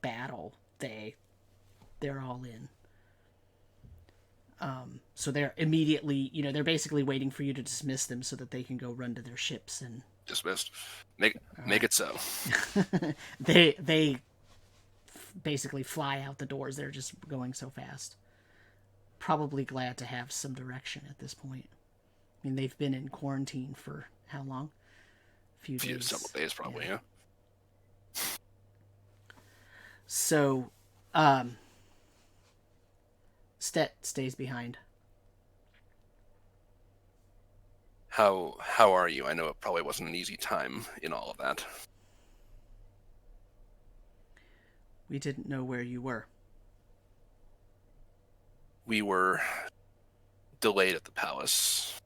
battle, they're all in. So they're immediately, they're basically waiting for you to dismiss them so that they can go run to their ships and Dismissed. Make it so. they basically fly out the doors. They're just going so fast. Probably glad to have some direction at this point. I mean, they've been in quarantine for how long? A few days. Several days, probably, yeah. So, Stet stays behind. How are you? I know it probably wasn't an easy time in all of that. We didn't know where you were. We were delayed at the palace.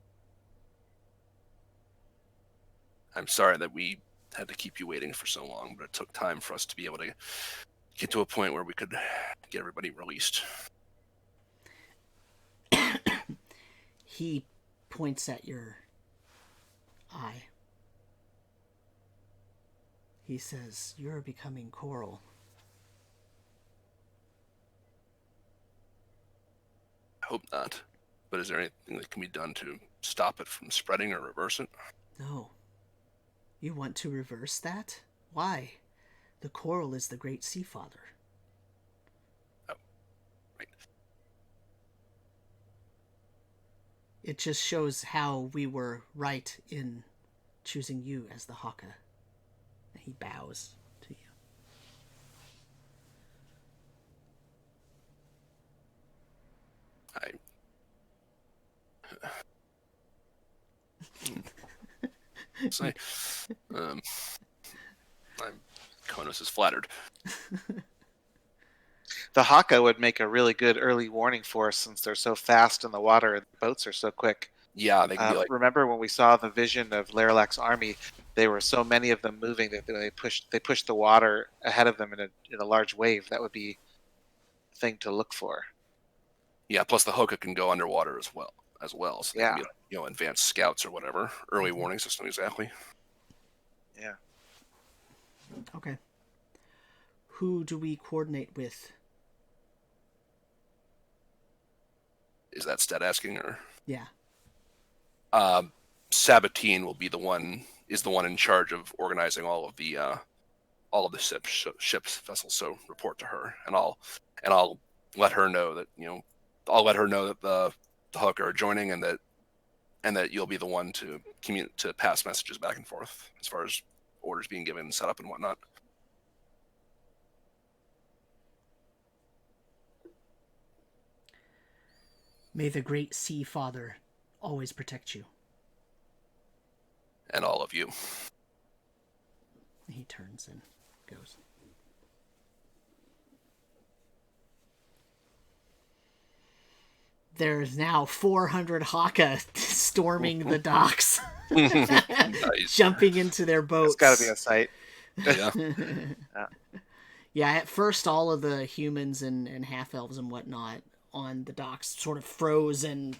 I'm sorry that we had to keep you waiting for so long, but it took time for us to be able to get to a point where we could get everybody released. He points at your eye. He says, "You're becoming coral." I hope not. But is there anything that can be done to stop it from spreading or reverse it? No. You want to reverse that? Why? The coral is the great sea father. Oh, right. It just shows how we were right in choosing you as the Hokka. And he bows to you. Say, Khonnos is flattered. The Hokka would make a really good early warning force since they're so fast in the water and the boats are so quick. Yeah, they can be like, Remember when we saw the vision of Lairlak's army? There were so many of them moving that they pushed the water ahead of them in a large wave. That would be a thing to look for. yeah. Plus the Hokka can go underwater as well. So they Yeah. can be like, advanced scouts or whatever, early warning system exactly. Yeah. Okay. Who do we coordinate with? Is that Stet asking, or? Yeah. Sabatine will be the one in charge of organizing all of the ships vessels. So report to her, and I'll let her know that the Hokka are joining, and that you'll be the one to pass messages back and forth as far as orders being given and set up and whatnot. May the great sea father always protect you. And all of you. He turns and goes. There's now 400 Hokka storming the docks, Nice. jumping into their boats. It's got to be a sight. Yeah. Yeah, at first all of the humans and half-elves and whatnot on the docks sort of froze and,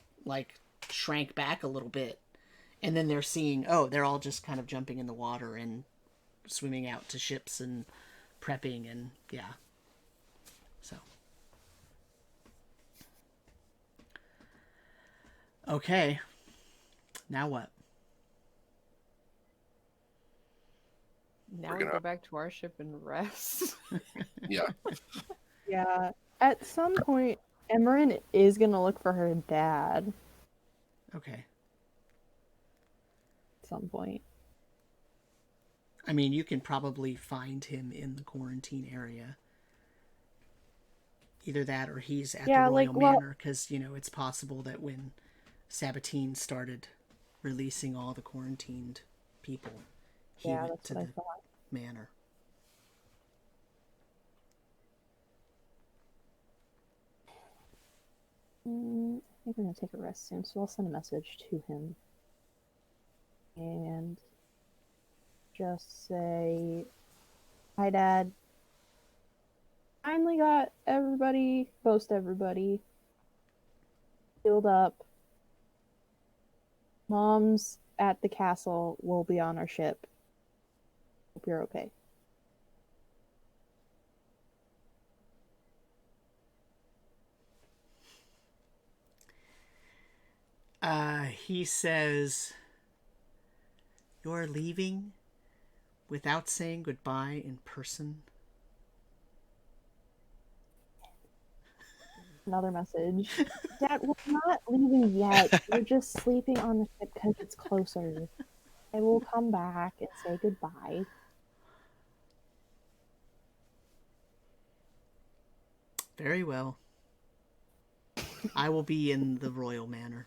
shrank back a little bit. And then they're seeing, they're all just kind of jumping in the water and swimming out to ships and prepping and, yeah. So. Okay. Now what? Now we go back to our ship and rest. Yeah. Yeah. At some point, Emmeryn is gonna look for her dad. Okay. At some point. I mean, you can probably find him in the quarantine area. Either that or he's at the Royal Manor, because, it's possible that when Sabatine started releasing all the quarantined people, he went to the manor. I think I'm gonna take a rest soon, so I'll send a message to him. And just say, "Hi, Dad. Finally got most everybody healed up. Mom's at the castle. We'll be on our ship. Hope you're okay." He says, "You're leaving without saying goodbye in person." Another message. Dad, we're not leaving yet. We're just sleeping on the ship because it's closer. I will come back and say goodbye. Very well. I will be in the Royal Manor.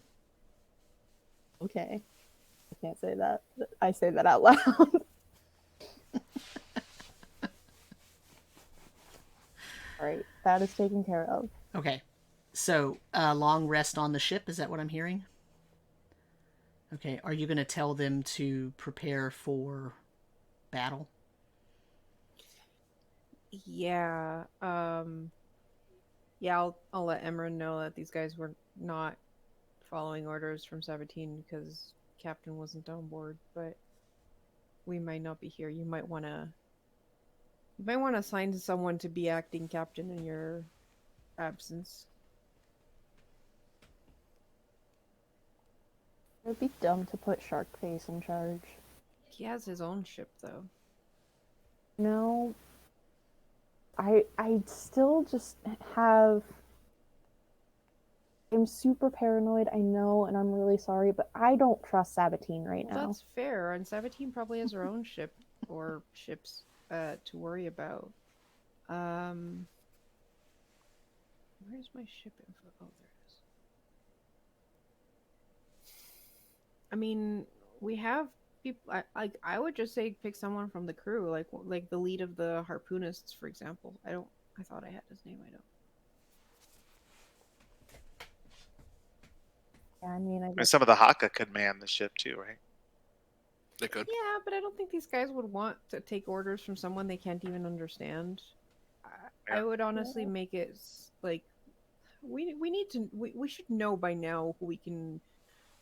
Okay. I can't say that. I say that out loud. Alright, that is taken care of. Okay. So, long rest on the ship, is that what I'm hearing? Okay. Are you going to tell them to prepare for battle? Yeah. Yeah, I'll let Emmeryn know that these guys were not following orders from 17 because Captain wasn't on board, but we might not be here. You might want to assign someone to be acting captain in your absence. It would be dumb to put Sharkface in charge. He has his own ship though. No. I still just have... I'm super paranoid, I know, and I'm really sorry, but I don't trust Sabatine right now. That's fair, and 17 probably has her own ship or ships to worry about. Where's my ship info? Oh, there it is. I mean, we have people. I would just say pick someone from the crew, like the lead of the harpoonists, for example. I thought I had his name. I don't. Yeah, I mean, I And guess... some of the Hokka could man the ship too, right? They could. Yeah, but I don't think these guys would want to take orders from someone they can't even understand. I Yeah. would honestly make it like we need to we should know by now who we can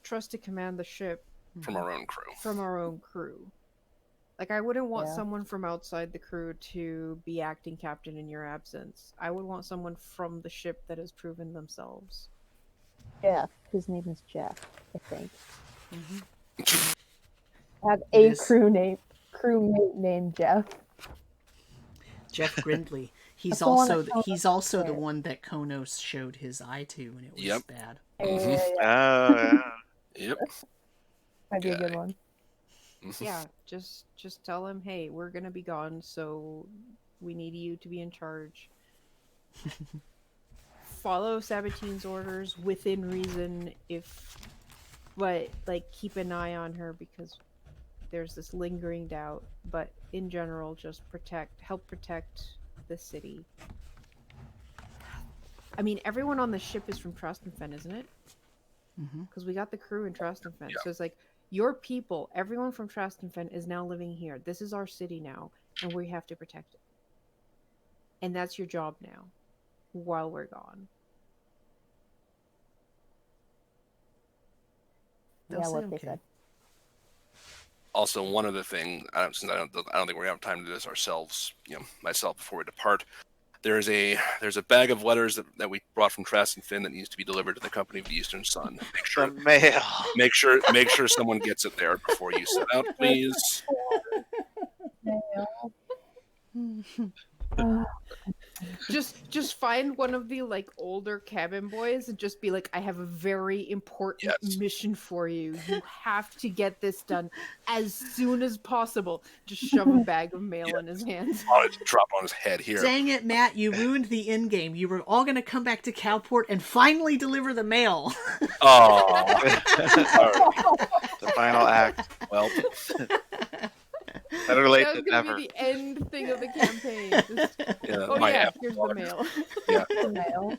trust to command the ship From our own crew. from our own crew. Like, I wouldn't want Yeah. someone from outside the crew to be acting captain in your absence. I would want someone from the ship that has proven themselves. Jeff. His name is Jeff, I think. Mm-hmm. I have It a is. crewmate named Jeff. Jeff Grindley. He's That's the one also that he's also the did. one that Khonnos showed his eye to when it was Yep. bad. Mhm. Oh, yeah. Yep. Might be a good Guy. one. Yeah, just tell him, hey, we're gonna be gone, so we need you to be in charge. Follow Sabatine's orders within reason, but like keep an eye on her because there's this lingering doubt. But in general, just help protect the city. I mean, everyone on the ship is from Trastenfen, isn't it? Mm-hmm. Because we got the crew in Trastenfen. Yeah. So it's like, your people, everyone from Trastenfen is now living here. This is our city now, and we have to protect it. And that's your job now, while we're gone. They'll Yeah, say what they okay. said. Also, one other thing, since I don't think we're gonna have time to do this ourselves, myself before we depart. There's a bag of letters that we brought from Trask Finn that needs to be delivered to the Company of the Eastern Sun. The mail. Make sure someone gets it there before you set out, please. Just find one of the like older cabin boys and just be like, I have a very important mission for you. You have to get this done as soon as possible. Just shove a bag of mail in his hands. I'll just drop on his head here. Dang it, Matt! You ruined the end game. You were all going to come back to Kalport and finally deliver the mail. Oh, The final act. well, Better late That was than gonna never. be the end thing of the campaign. Just, yeah, oh my yeah, apple here's water. the mail. Yeah. Mail.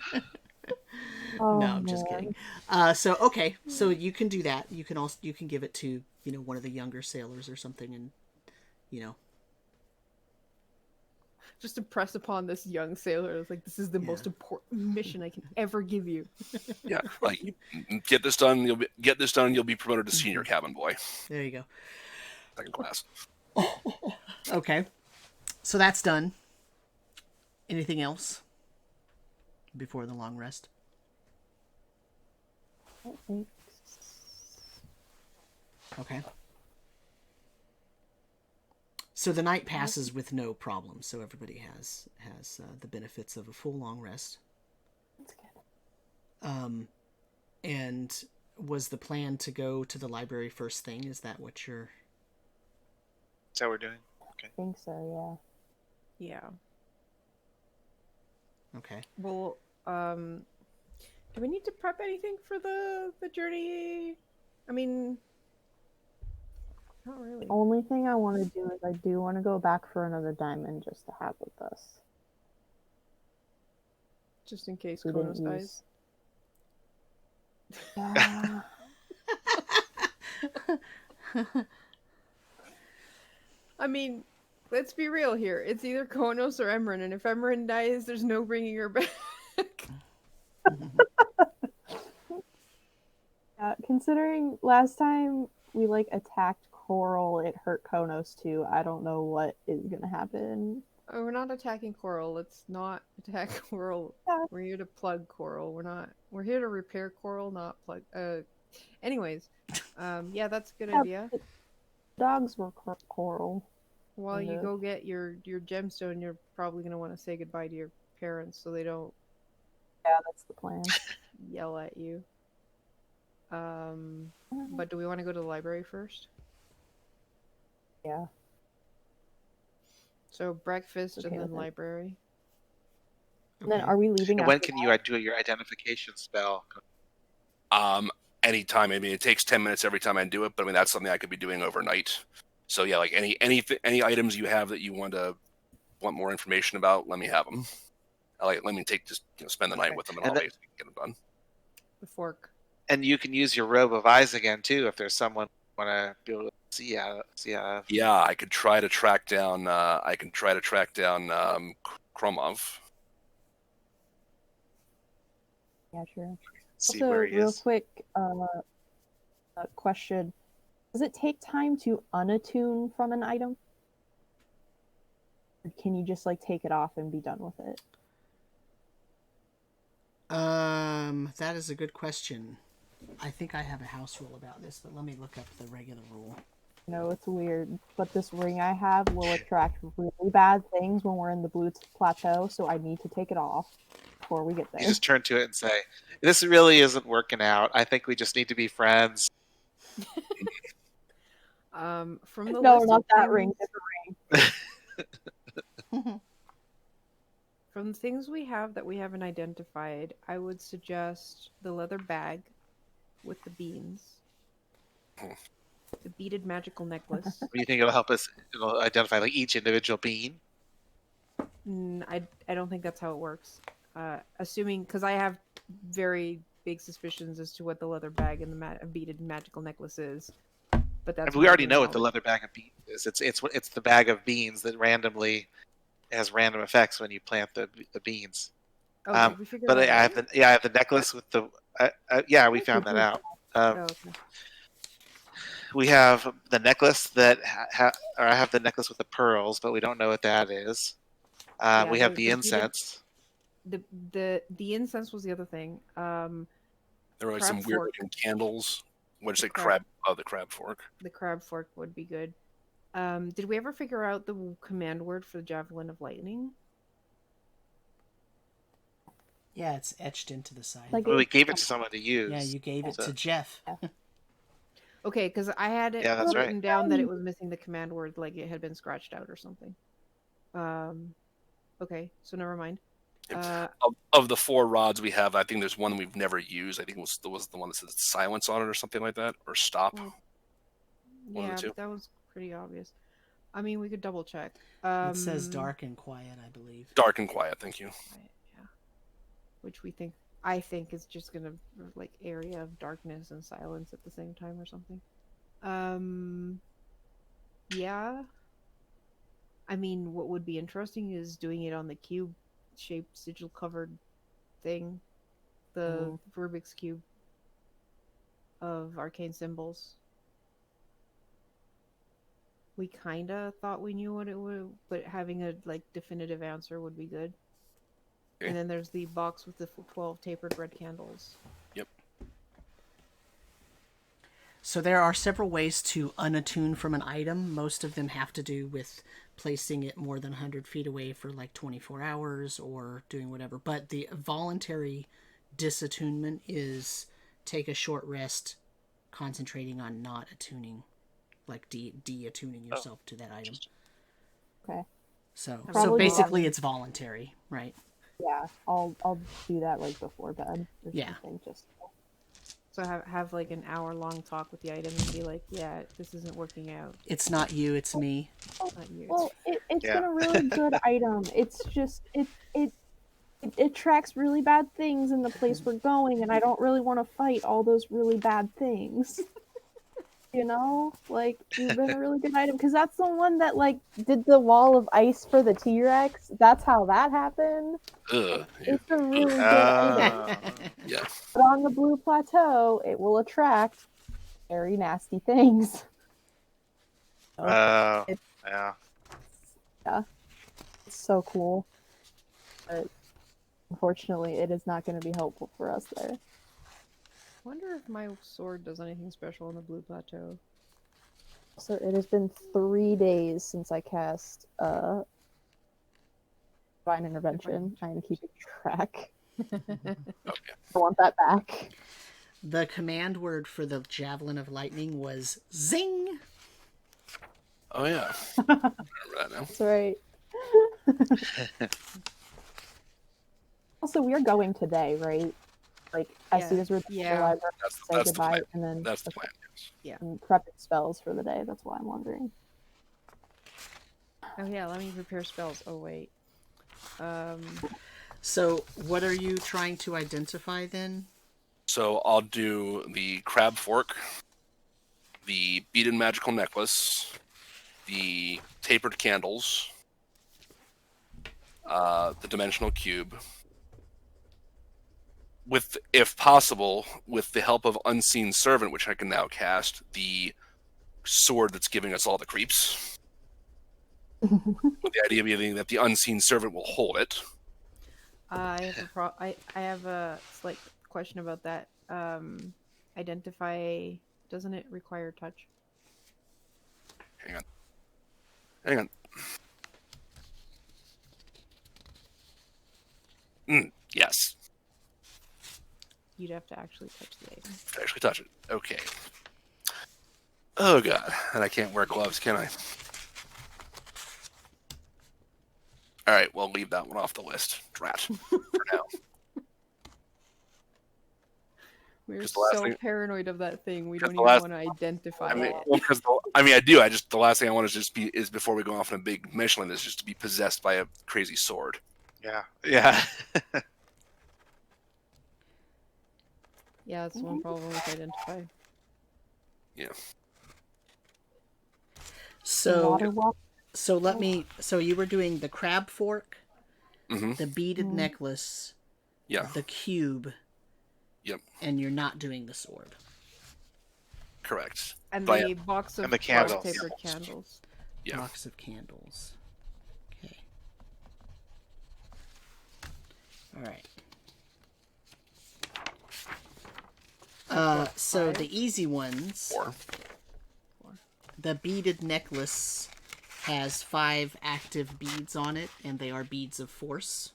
Oh, No, I'm just man. kidding. So okay, so you can do that. You can give it to one of the younger sailors or something, and Just impress upon this young sailor. It's like, this is the most important mission I can ever give you. Yeah, like get this done. You'll be promoted to senior cabin boy, there you go. second class. Okay, so that's done. Anything else before the long rest? I don't think Okay. So the night passes with no problem. So everybody has the benefits of a full long rest. That's good. And was the plan to go to the library first thing? Is that what you're? Is that what we're doing? I think so, Yeah. Okay. Well, do we need to prep anything for the journey? I mean, not really. yeah. Only thing I want to do is I do want to go back for another diamond just to have with us. Just in case We Khonnos didn't dies. use. Yeah. I mean, let's be real here. It's either Khonnos or Emmeryn, and if Emmeryn dies, there's no bringing her back. Considering last time we like attacked Coral, it hurt Khonnos too. I don't know what is gonna happen. Oh, we're not attacking Coral. Let's not attack Coral. Yeah. We're here to plug Coral. We're here to repair Coral, not plug. Anyways, yeah, that's a good idea. Dogs were Coral. While you Yeah. go get your gemstone, you're probably gonna want to say goodbye to your parents so they don't Yeah, that's the plan. yell at you. But do we want to go to the library first? Yeah. So breakfast Okay and then with it. library. And then Okay. are we leaving And when after can you do your identification spell? Anytime. I mean, it takes 10 minutes every time I do it, but I mean that's something I could be doing overnight. So yeah, like any items you have that you want more information about, let me have them. Let me spend the night Okay. with them, and And I'll the- basically get them done. The fork. And you can use your robe of eyes again too if there's someone want to be able to see out. Yeah, I could try to track down. Kromov. Yeah, sure. See Also, where he real is. quick, question: does it take time to unattune from an item? Or can you just like take it off and be done with it? That is a good question. I think I have a house rule about this, but let me look up the regular rule. No, it's weird, but this ring I have will attract really bad things when we're in the blue plateau, so I need to take it off before we get You there. just turn to it and say, "This really isn't working out. I think we just need to be friends." From the No, list not of that things, ring. Different. from the things we have that we haven't identified, I would suggest the leather bag with the beans, the beaded magical necklace. Do you think it'll help us identify like each individual bean? I don't think that's how it works. Assuming, because I have very big suspicions as to what the leather bag and the beaded magical necklace is. But that's We already my know what the knowledge. leather bag of beans is. It's the bag of beans that randomly has random effects when you plant the beans. Oh, did we figure But that I out? have the necklace with the we found that out. Oh, okay. We have the necklace that I have the necklace with the pearls, but we don't know what that is. Yeah, we have the the beaded- incense. The incense was the other thing. There were like Crab some weird fork. looking candles. What did you say? Crab. The crab fork. The crab fork would be good. Did we ever figure out the command word for the javelin of lightning? Yeah, it's etched into the side. Like- We gave it to someone to use. Yeah, you gave it So- to Jeff. Okay, because I had it Yeah, that's right. written down that it was missing the command word, like it had been scratched out or something. Okay, so never mind. Of the 4 rods we have, I think there's one we've never used. I think it was the one that says silence on it or something like that, or stop. Well, One of yeah, the two. but that was pretty obvious. I mean, we could double check. It says dark and quiet, I believe. Dark and quiet. Thank you. Yeah. Which I think is just gonna like area of darkness and silence at the same time or something. Yeah. I mean, what would be interesting is doing it on the cube-shaped sigil-covered thing, the Rubik's cube of arcane symbols. We kinda thought we knew what it would, but having a like definitive answer would be good. Okay. And then there's the box with the 12 tapered red candles. Yep. So there are several ways to unattune from an item. Most of them have to do with placing it more than 100 feet away for like 24 hours or doing whatever. But the voluntary disattunement is take a short rest, concentrating on not attuning, like de-attuning yourself to that item. Okay. So Probably basically not. it's voluntary, right? Yeah, I'll do that like before bed. Or Yeah. something, just So have like an hour-long talk with the item and be like, yeah, this isn't working out. It's not you, it's me. Not you. well, it's Yeah. been a really good item. It's just it tracks really bad things in the place we're going, and I don't really want to fight all those really bad things. You know, like you've been a really good item because that's the one that like did the wall of ice for the T-Rex. That's how that happened. Ugh. It's a really good item. Yeah. But on the Blue Plateau, it will attract very nasty things. Yeah. Yeah, it's so cool. But unfortunately, it is not going to be helpful for us there. I wonder if my sword does anything special on the Blue Plateau. So it has been 3 days since I cast Divine Intervention. I am keeping track. Okay. I want that back. The command word for the Javelin of Lightning was zing. Oh yeah. I remember that now. That's right. Also, we are going today, right? Like, as soon as we're done Yeah. the library, That's say the goodbye, plan. and then That's the plan. Yes. and prepping spells for the day. That's why I'm wondering. Oh yeah, let me prepare spells. Oh wait. So what are you trying to identify then? So I'll do the crab fork, the beaded magical necklace, the tapered candles, the dimensional cube. With, if possible, with the help of Unseen Servant, which I can now cast, the sword that's giving us all the creeps. With the idea being that the Unseen Servant will hold it. I have a slight question about that. Identify, doesn't it require touch? Hang on. Yes. You'd have to actually touch the item. Actually touch it. Okay. Oh god. And I can't wear gloves, can I? Alright, well leave that one off the list. Drat. For now. We're 'Cause the last so thing- paranoid of that thing, we 'cause don't the even last- want to identify I mean, it. well, because I do. I just, the last thing I want is just is before we go off on a big Michelin is just to be possessed by a crazy sword. Yeah. Yeah. Yeah, that's one problem with identify. Yeah. Water So walk. so you were doing the crab fork, Mm-hmm. the beaded necklace, Yeah. the cube. Yep. And you're not doing the sword. Correct. And But the box of And the candles. tapered candles. Yeah. Box of candles. Okay. All right. So the easy ones. 4. The beaded necklace has 5 active beads on it, and they are beads of force.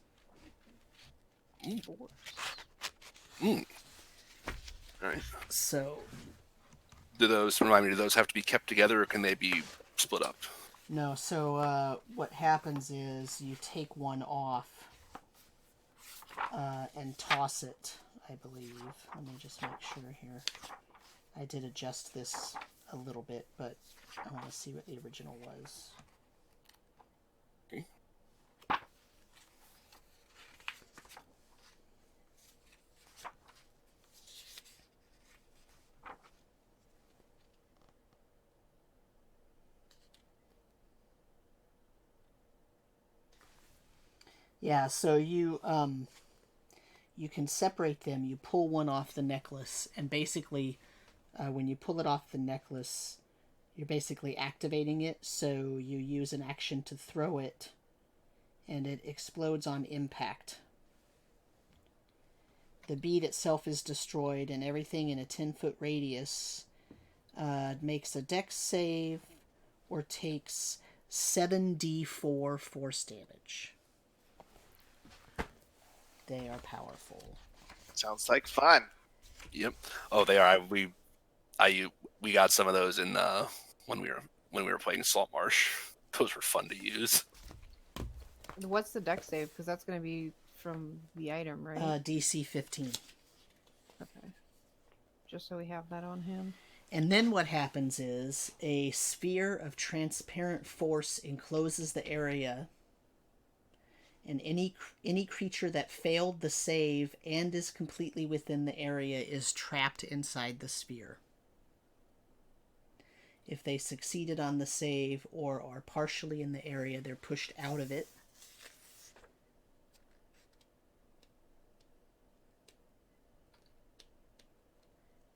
Alright. So Do those have to be kept together or can they be split up? no. So what happens is you take one off and toss it. I believe. Let me just make sure here. I did adjust this a little bit, but I want to see what the original was. Okay. Yeah, so you can separate them. You pull one off the necklace, and basically, when you pull it off the necklace, you're basically activating it. So you use an action to throw it, and it explodes on impact. The bead itself is destroyed, and everything in a 10-foot radius makes a dex save or takes 7d4 force damage. They are powerful. Sounds like fun. Yep. Oh, they are. We got some of those in when we were playing Salt Marsh. Those were fun to use. What's the dex save? Because that's going to be from the item, right? DC 15. Okay. Just so we have that on hand. And then what happens is a sphere of transparent force encloses the area, and any creature that failed the save and is completely within the area is trapped inside the sphere. If they succeeded on the save or are partially in the area, they're pushed out of it.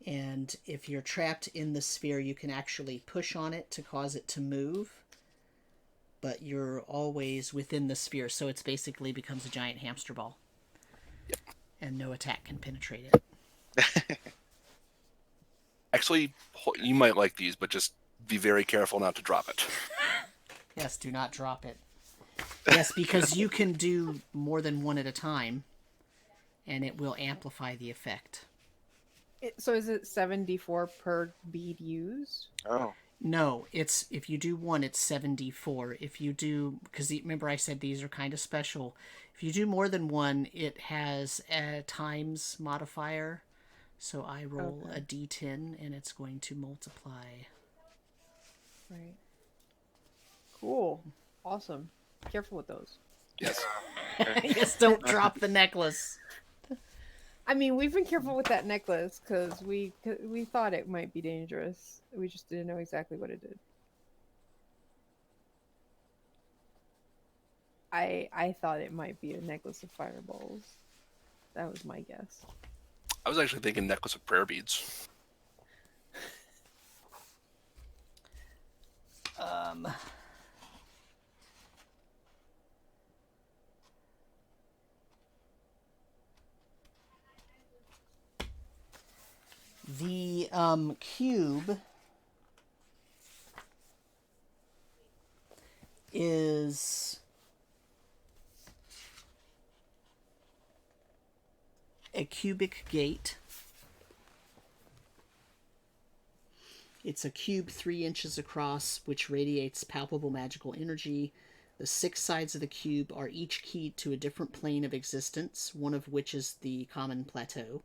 And if you're trapped in the sphere, you can actually push on it to cause it to move. But you're always within the sphere, so it basically becomes a giant hamster ball. Yep. And no attack can penetrate it. Actually, you might like these, but just be very careful not to drop it. Yes, do not drop it. Yes, because you can do more than one at a time, and it will amplify the effect. So is it 7d4 per bead used? Oh. No, it's if you do one, it's 7d4. If you do, because remember I said these are kind of special. If you do more than one, it has a times modifier. So I roll a d10, and it's going to multiply. Right. Cool. Awesome. Careful with those. Yes. Just don't drop the necklace. I mean, we've been careful with that necklace because we thought it might be dangerous. We just didn't know exactly what it did. I thought it might be a necklace of fireballs. That was my guess. I was actually thinking necklace of prayer beads. The cube is a cubic gate. It's a cube 3 inches across, which radiates palpable magical energy. The 6 sides of the cube are each keyed to a different plane of existence, one of which is the common plateau.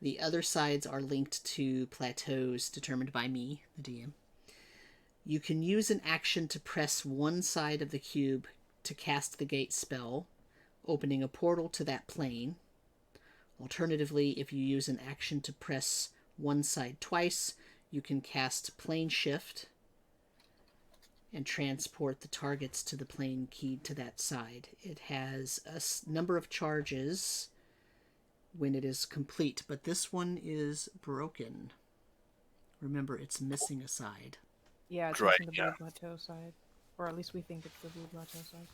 The other sides are linked to plateaus determined by me, the DM. You can use an action to press one side of the cube to cast the gate spell, opening a portal to that plane. Alternatively, if you use an action to press one side twice, you can cast plane shift and transport the targets to the plane keyed to that side. It has a number of charges when it is complete, but this one is broken. Remember, it's missing a side. Yeah, it's Right, missing the Blue Plateau side. Or at least we think it's the Blue Plateau side.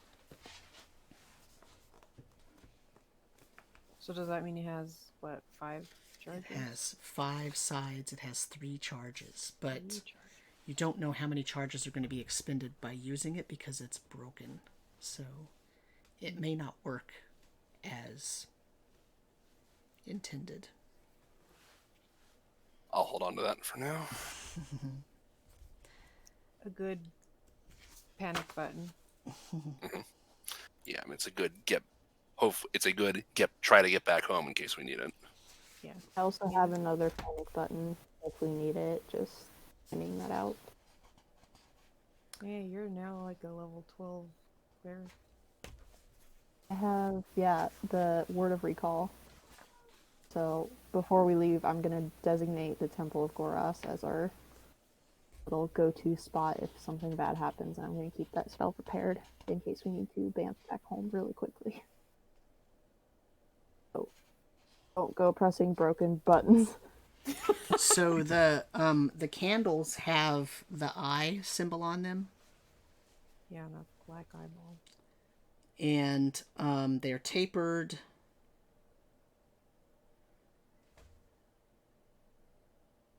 So does that mean it has, what, 5 charges? It has 5 sides, it has 3 charges, but 3 charges. you don't know how many charges are going to be expended by using it because it's broken. So it may not work as intended. I'll hold on to that for now. A good panic button. Yeah, I mean, it's a good get. It's a good get. Try to get back home in case we need it. Yeah. I also have another panic button if we need it, just finding that out. Yeah, you're now like a level 12 cleric. I have, the Word of Recall. So before we leave, I'm going to designate the Temple of Goras as our little go-to spot if something bad happens, and I'm going to keep that spell prepared in case we need to bamf back home really quickly. So don't go pressing broken buttons. So the candles have the eye symbol on them, Yeah, that black eyeball. and they're tapered.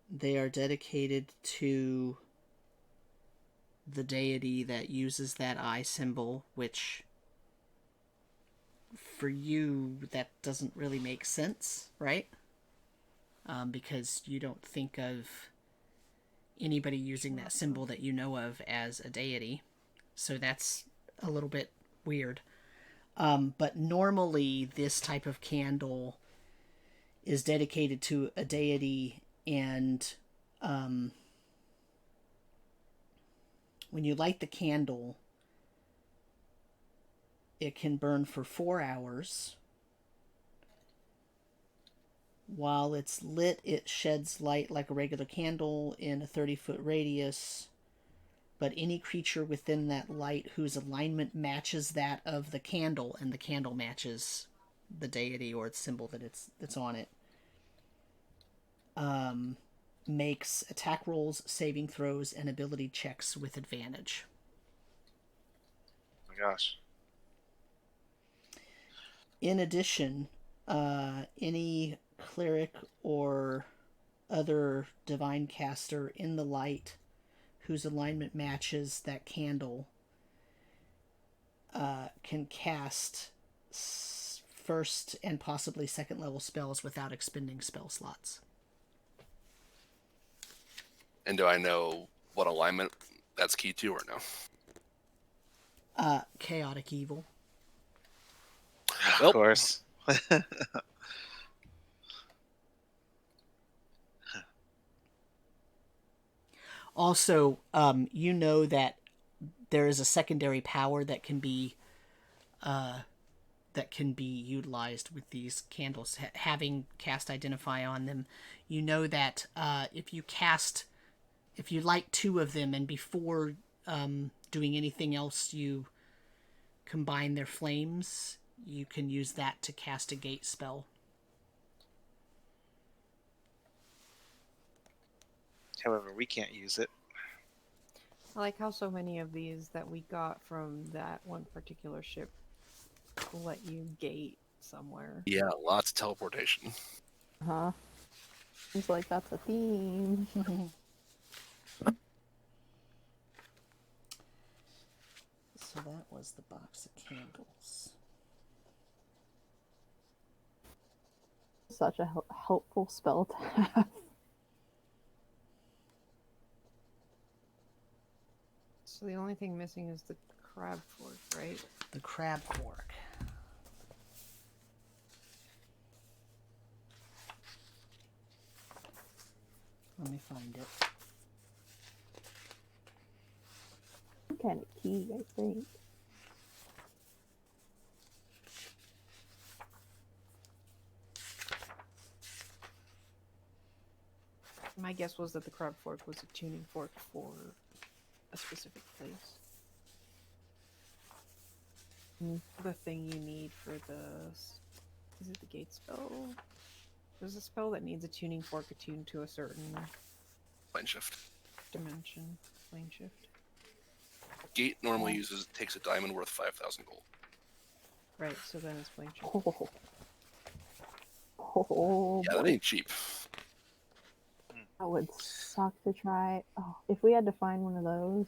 They are dedicated to the deity that uses that eye symbol, which for you, that doesn't really make sense, right? Because you don't think of anybody using that symbol that you know of as a deity. So that's a little bit weird. But normally this type of candle is dedicated to a deity, and when you light the candle, it can burn for 4 hours. While it's lit, it sheds light like a regular candle in a 30-foot radius, but any creature within that light whose alignment matches that of the candle, and the candle matches the deity or its symbol that's on it, makes attack rolls, saving throws, and ability checks with advantage. Oh my gosh. In addition, any cleric or other divine caster in the light whose alignment matches that candle can cast first and possibly second level spells without expending spell slots. And do I know what alignment that's key to or no? Chaotic evil. Of course. Also, you know that there is a secondary power that can be utilized with these candles. Having cast Identify on them, you know that if you light 2 of them, and before doing anything else, you combine their flames, you can use that to cast a gate spell. However, we can't use it. I like how so many of these that we got from that one particular ship let you gate somewhere. Yeah, lots of teleportation. Huh? Seems like that's a theme. So that was the box of candles. Such a helpful spell to have. So the only thing missing is the crab fork, right? The crab fork. Let me find it. Some kind of key, I think. My guess was that the crab fork was a tuning fork for a specific place. The thing you need for is it the gate spell? There's a spell that needs a tuning fork attuned to a certain Plane shift. dimension. Plane shift. Gate normally takes a diamond worth 5,000 gold. Right, so then it's plane shift. Oh, Yeah, that ain't cheap. that would suck to try. Oh, if we had to find one of those.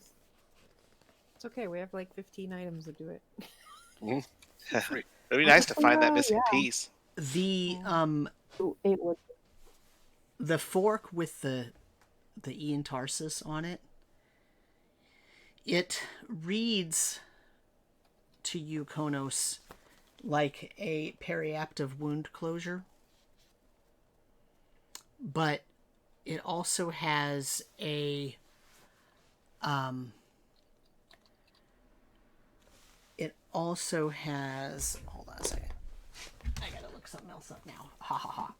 It's okay, we have like 15 items to do it. Free. It'd be nice to find that Yeah, missing yeah. piece. The It would. the fork with the Ian Tarsus on it, it reads to you, Khonnos, like a periaptive wound closure, but it also has a hold on a second, I gotta look something else up now. Ha ha ha.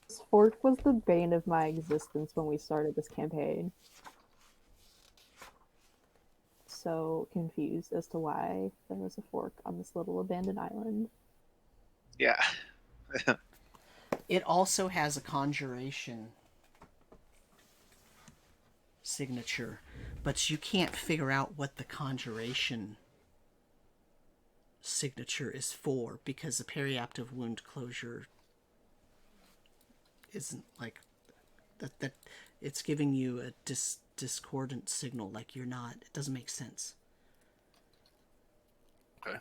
This fork was the bane of my existence when we started this campaign. So confused as to why there was a fork on this little abandoned island. Yeah. It also has a conjuration signature, but you can't figure out what the conjuration signature is for, because the periaptive wound closure isn't like that it's giving you a discordant signal, like you're not, it doesn't make sense. Okay.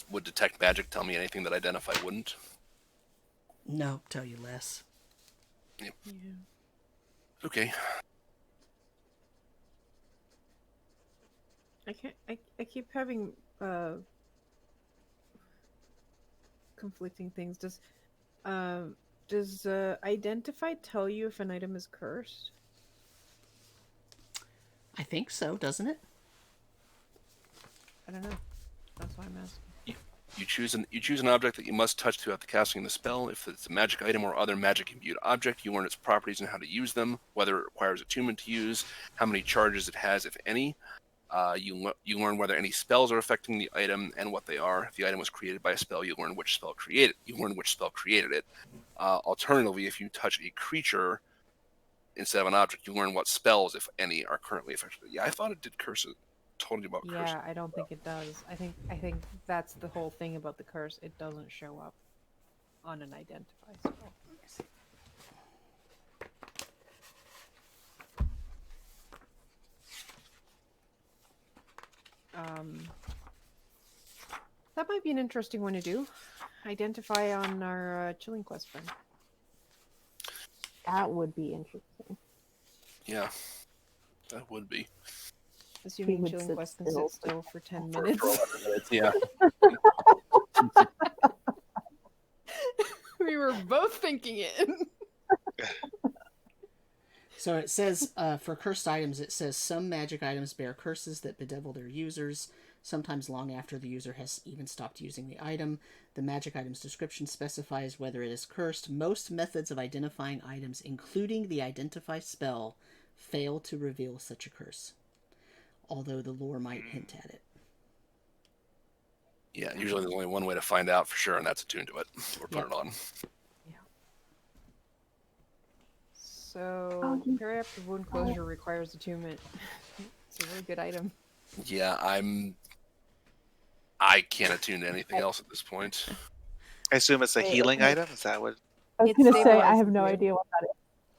Would detect magic tell me anything that identify wouldn't? No, tell you less. Yep. Yeah. Okay. I keep having conflicting things. Does identify tell you if an item is cursed? I think so, doesn't it? I don't know. That's why I'm asking. You choose an object that you must touch throughout the casting of the spell. If it's a magic item or other magic imbued object, you learn its properties and how to use them, whether it requires attunement to use, how many charges it has, if any. You learn whether any spells are affecting the item and what they are. If the item was created by a spell, you learn which spell created it. Alternatively, if you touch a creature instead of an object, you learn what spells, if any, are currently affected. Yeah, I thought it did curse it. Told you about curse. Yeah, I don't think it does. I think that's the whole thing about the curse. It doesn't show up on an identify spell. That might be an interesting one to do. Identify on our Chilling Quest friend. That would be interesting. Yeah, that would be. Assuming would Chilling sit Quest can still sit still for 10 For minutes. 11 minutes, yeah. We were both thinking it. So it says, for cursed items, it says some magic items bear curses that bedevil their users, sometimes long after the user has even stopped using the item. The magic item's description specifies whether it is cursed. Most methods of identifying items, including the identify spell, fail to reveal such a curse, although the lore might hint at it. Yeah, usually there's only one way to find out for sure, and that's attune to it or put Yep. it on. So, periaptive wound closure requires attunement. It's a really good item. Yeah, I can't attune to anything else at this point. I assume it's a healing item. Is that what? I was It gonna say I have stabilizes no you. idea what that is.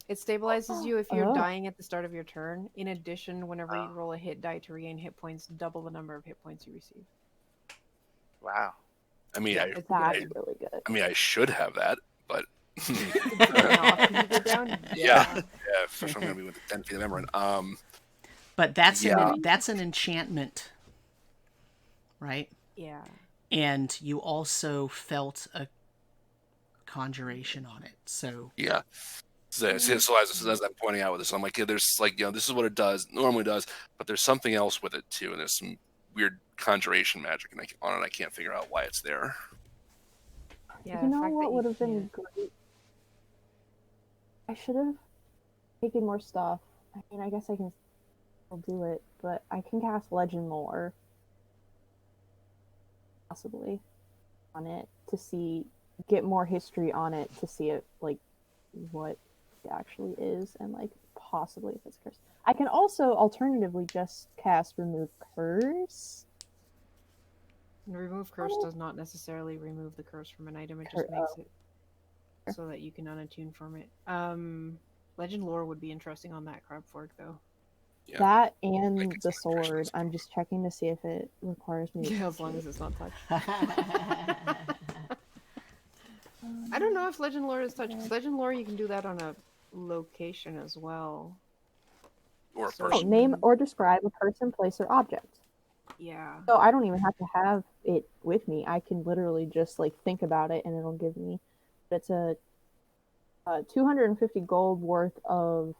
It stabilizes you if you're Oh. dying at the start of your turn. In addition, whenever you roll a hit die to regain hit points, double the number of hit points you receive. Wow. I mean, Yeah, it's That's good. really good. I mean, I should have that, but Depending on how you go down, yeah, especially I'm gonna be with the 10 feet of Emmeryn. But that's Yeah. that's an enchantment, right? Yeah. And you also felt a conjuration on it. So Yeah. So as I'm pointing out with this, I'm like, yeah, there's like, this is what it normally does, but there's something else with it too, and there's some weird conjuration magic on it. I can't figure out why it's there. Yeah. You the know fact that what you would have been can't- great? I should have taken more stuff. I mean, I guess I can still do it, but I can cast Legend Lore, possibly, on it to get more history on it to see it, like, what it actually is, and, like, possibly if it's cursed. I can also alternatively just cast Remove Curse. Remove curse does not necessarily remove the curse from an item. It just makes it so that you can unattune from it. Legend lore would be interesting on that crab fork though. Yeah. That I and can the see the sword. curses. I'm just checking to see if it requires me to Yeah, as touch long it. as it's not touched. I don't know if legend lore is touched. 'Cause legend lore, you can do that on a location as well. Or a So- person. Name or describe a person, place, or object. Yeah. So I don't even have to have it with me. I can literally just like think about it, and it'll give me. It's a 250 gold worth of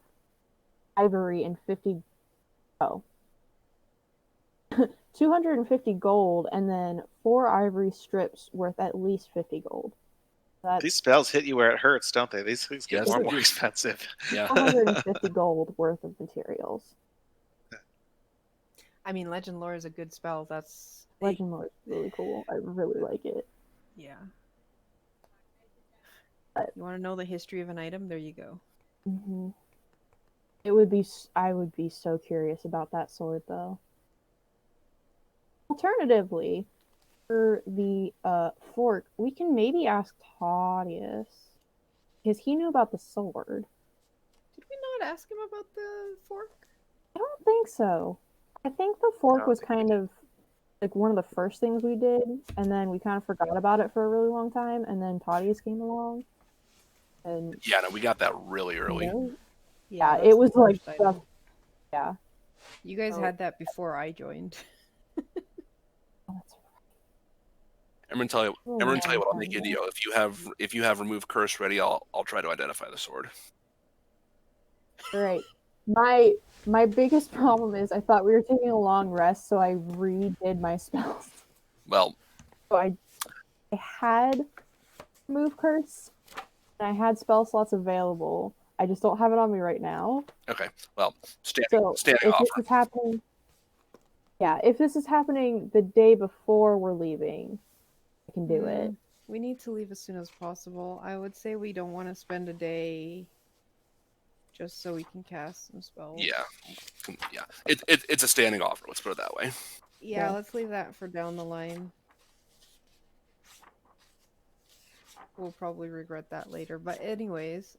ivory and 50. Oh. 250 gold, and then 4 ivory strips worth at least 50 gold. That's These spells hit you where it hurts, don't they? These things get Yes, more and they more do. expensive. Yeah. 450 gold worth of materials. I mean, legend lore is a good spell. That's Legend lore is really cool. I really like it. Yeah. But- You want to know the history of an item? There you go. Mm-hmm. It would be. I would be so curious about that sword, though. Alternatively, For the fork, we can maybe ask Claudius because he knew about the sword. Did we not ask him about the fork? I don't think so. I think the fork was kind of like one of the first things we did, and then we kind of forgot about it for a really long time, and then Claudius came along. And Yeah, no, we got that really early. Yeah, that's it the was like first stuff. item. Yeah. You guys Oh. had that before I joined. Emmeryn, tell you what, I'll make Yeah. a deal. If you have remove curse ready, I'll try to identify the sword. Right. My biggest problem is I thought we were taking a long rest, so I redid my spells. Well, So I had move curse, and I had spell slots available. I just don't have it on me right now. okay. Well, standing So if offer. this is happening, if this is happening the day before we're leaving, I can do it. We need to leave as soon as possible. I would say we don't want to spend a day just so we can cast some spells. Yeah. It's a standing offer. Let's put it that way. Yeah, let's leave that for down the line. We'll probably regret that later. But anyways,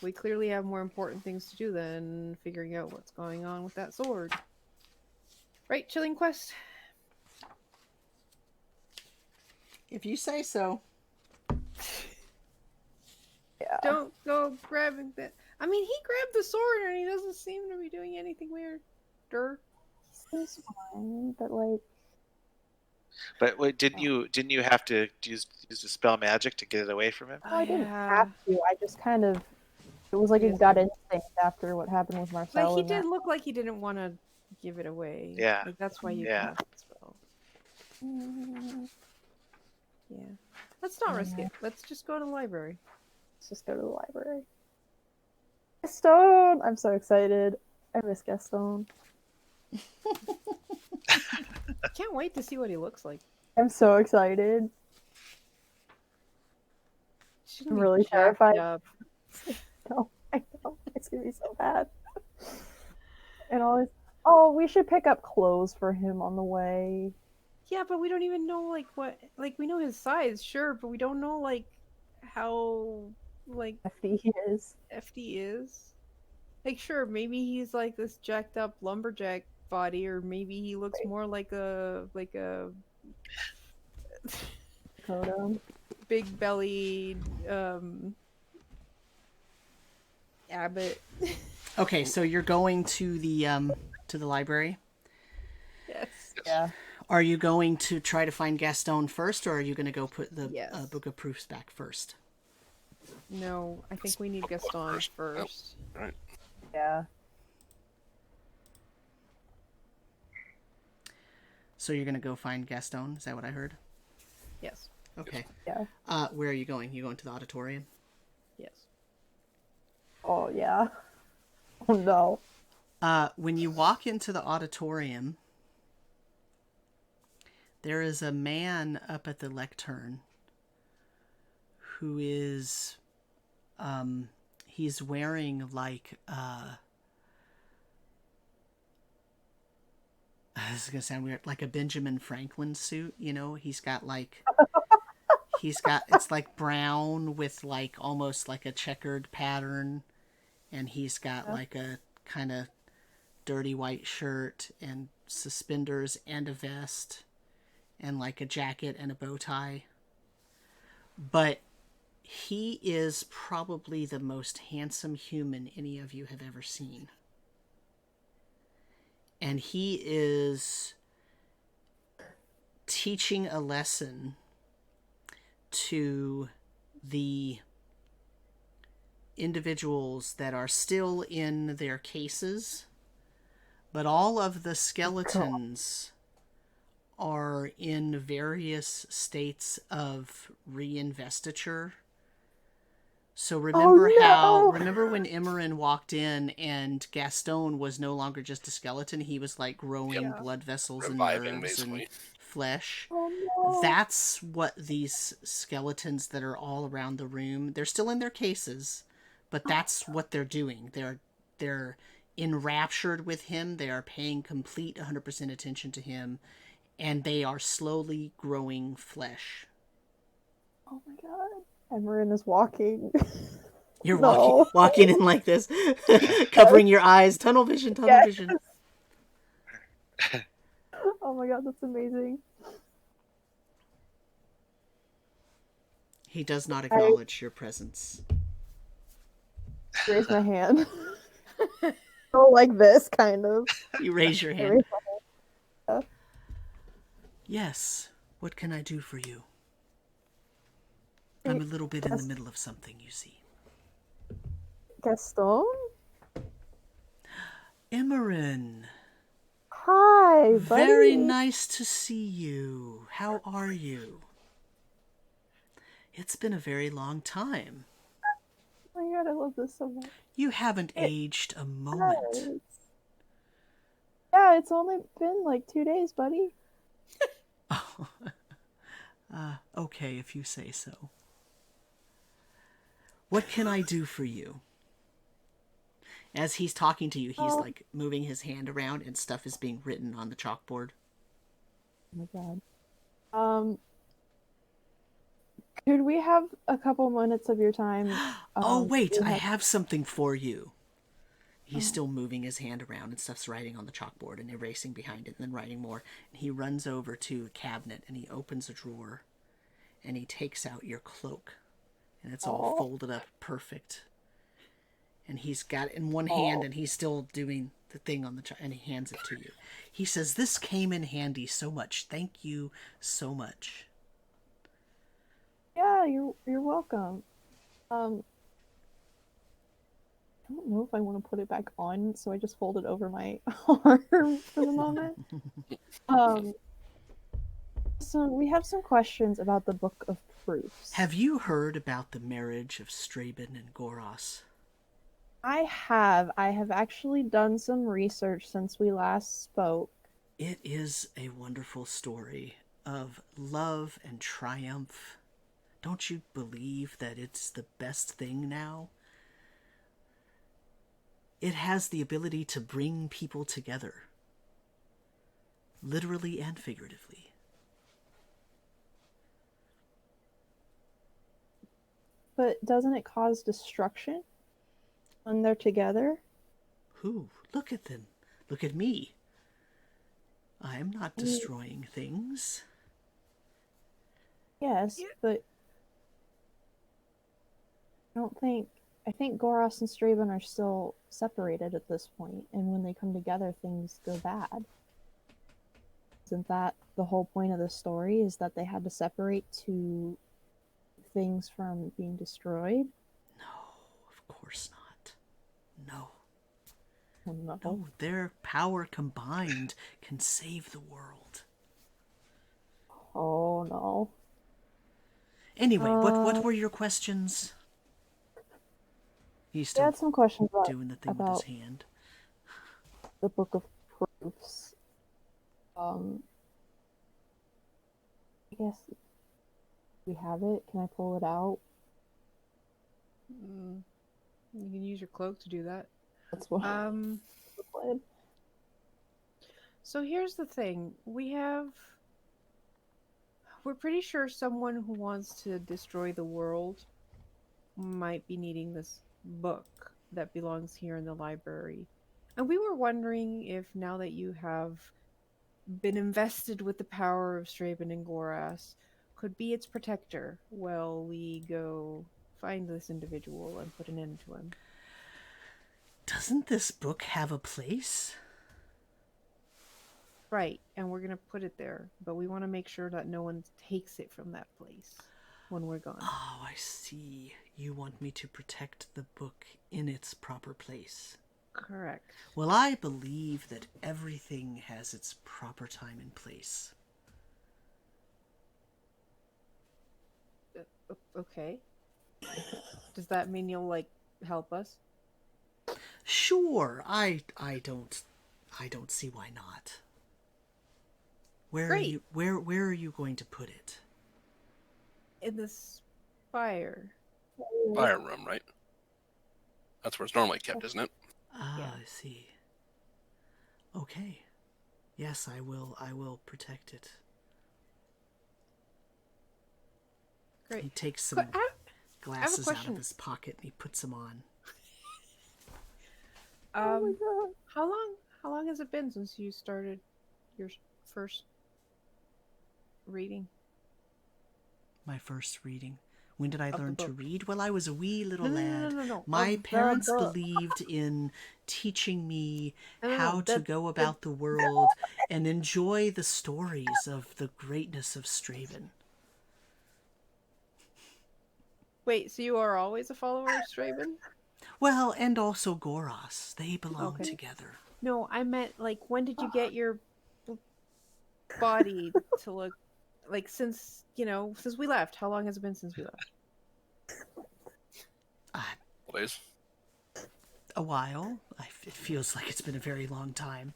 we clearly have more important things to do than figuring out what's going on with that sword. Right, Chilling Quest? If you say so. Yeah. Don't go grabbing that. I mean, he grabbed the sword and he doesn't seem to be doing anything weird. Seems fine, but like. But wait, didn't you have to use the spell magic to get it away from him? No, I didn't have to. I just kind of. It was like a gut instinct after what happened with Marcel. But he did look like he didn't want to give it away. Yeah. Like, that's why you Yeah. cast the spell. Yeah. Let's not risk it. Let's just go to the library. Let's just go to the library. Gaston! I'm so excited. I miss Gaston. Can't wait to see what he looks like. I'm so excited. I'm really terrified. No, I know. It's gonna be so bad. And always, we should pick up clothes for him on the way. Yeah, but we don't even know like what, like we know his size, sure, but we don't know like how like hefty he is. Like, sure, maybe he's like this jacked up lumberjack body, or maybe he looks more like a big bellied abbot. Okay, so you're going to the library? Yes. Yeah. Are you going to try to find Gaston first, or are you going to go put the Book of Proofs back first? No, I think we need Gaston first. All right. Yeah. So you're going to go find Gaston? Is that what I heard? Yes. Okay. Yeah. Where are you going? You going to the auditorium? Yes. Oh, yeah. Oh, no. When you walk into the auditorium, there is a man up at the lectern who is, he's wearing like, this is going to sound weird, like a Benjamin Franklin suit, you know? He's got, it's like brown with like almost like a checkered pattern, and he's got like a kind of dirty white shirt and suspenders and a vest and like a jacket and a bow tie. But he is probably the most handsome human any of you have ever seen. And he is teaching a lesson to the individuals that are still in their cases, but all of the skeletons are in various states of reinvestiture. So remember remember when Emmeryn walked in and Gaston was no longer just a skeleton, he was like growing blood vessels Reviving, and nerves basically. and flesh. Oh, no. That's what these skeletons that are all around the room, they're still in their cases, but that's what they're doing. They're enraptured with him. They are paying complete 100% attention to him. and they are slowly growing flesh. Oh my god. Emmeryn is walking. You're No. walking in like this, covering your eyes, tunnel vision, tunnel vision. Oh my god, that's amazing. He does not acknowledge your presence. Raise my hand. Oh, like this, kind of. You raise your I hand. raise my hand. Yes, what can I do for you? I'm a little bit in the middle of something, you see. Gaston? Emmeryn. Hi, buddy. Very nice to see you. How are you? It's been a very long time. Oh my god, I love this so much. You haven't aged a moment. Yes. Yeah, it's only been like 2 days, buddy. Oh. Okay, if you say so. What can I do for you? As he's talking to you, he's like moving his hand around and stuff is being written on the chalkboard. Oh my god. Could we have a couple minutes of your time? Oh, wait, I have something for you. He's still moving his hand around and stuff's writing on the chalkboard and erasing behind it and then writing more. And he runs over to a cabinet and he opens a drawer and he takes out your cloak. And it's all folded up perfect. And he's got it in one hand and he's still doing the thing on the and he hands it to you. He says, "This came in handy so much. Thank you so much." Yeah, you're welcome. I don't know if I want to put it back on, so I just fold it over my arm for the moment. So we have some questions about the Book of Proofs. Have you heard about the marriage of Straben and Goros? I have actually done some research since we last spoke. It is a wonderful story of love and triumph. Don't you believe that it's the best thing now? It has the ability to bring people together, literally and figuratively. But doesn't it cause destruction when they're together? Who? Look at them. Look at me. I am not destroying things. Yes, but I think Goros and Straben are still separated at this point, and when they come together, things go bad. Isn't that the whole point of the story, is that they had to separate to things from being destroyed? No, of course not. No. Oh, no. No, their power combined can save the world. Oh, no. Anyway, what were your questions? He's I still had some questions doing the thing with his hand. the Book of Proofs. I guess we have it. Can I pull it out? You can use your cloak to do that. That's what. So here's the thing. We're pretty sure someone who wants to destroy the world might be needing this book that belongs here in the library. And we were wondering if, now that you have been invested with the power of Straben and Goras, could be its protector while we go find this individual and put an end to him. Doesn't this book have a place? Right, and we're going to put it there, but we want to make sure that no one takes it from that place when we're gone. Oh, I see. You want me to protect the book in its proper place. Correct. Well, I believe that everything has its proper time and place. Okay. Does that mean you'll, help us? Sure. I don't see why not. Where are you going to put it? In the spire. Spire Room, right? That's where it's normally kept, isn't it? Ah, Yeah. I see. Okay. Yes, I will protect it. Great. He takes some I have a glasses out question. of his pocket and he puts them on. Oh my god. How long has it been since you started your first reading? My first reading. When did I Of the learn to book. read? Well, I was a wee little lad. No. My Of the parents book. believed in teaching me No, how to go about the world and enjoy the stories of the greatness of Straven. Wait, so you are always a follower of Straven? Well, and also Goros. They belong Okay. together. No, I meant like when did you get your body to look like since we left? How long has it been since we left? Please. A while. It feels like it's been a very long time.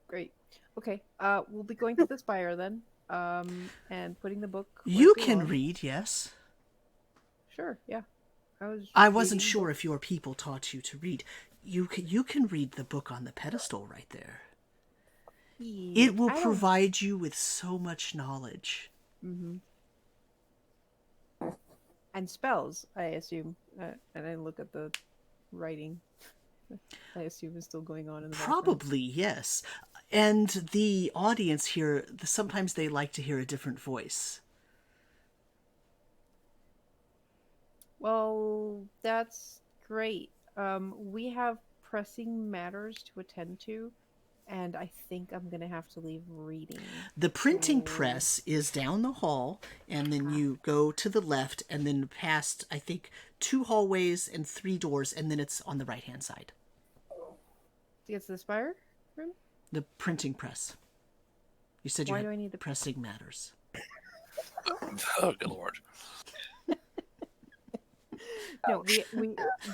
Great. Okay. We'll be going to the Spire then. And putting the book. where You it can belongs. read, yes. Sure. Yeah. I wasn't reading sure books. if your people taught you to read. You can read the book on the pedestal right there. It will I don't- provide you with so much knowledge. Mhm. And spells, I assume. And I look at the writing. I assume is still going on in the background. Probably, yes. And the audience here, sometimes they like to hear a different voice. Well, that's great. We have pressing matters to attend to, and I think I'm gonna have to leave reading. The printing So- press is down the hall, and then you go to the left, and then past, I think, 2 hallways and 3 doors, and then it's on the right-hand side. To get to the Spire Room? The printing press. You said you Why had do I need the pressing matters. Oh, good lord. No,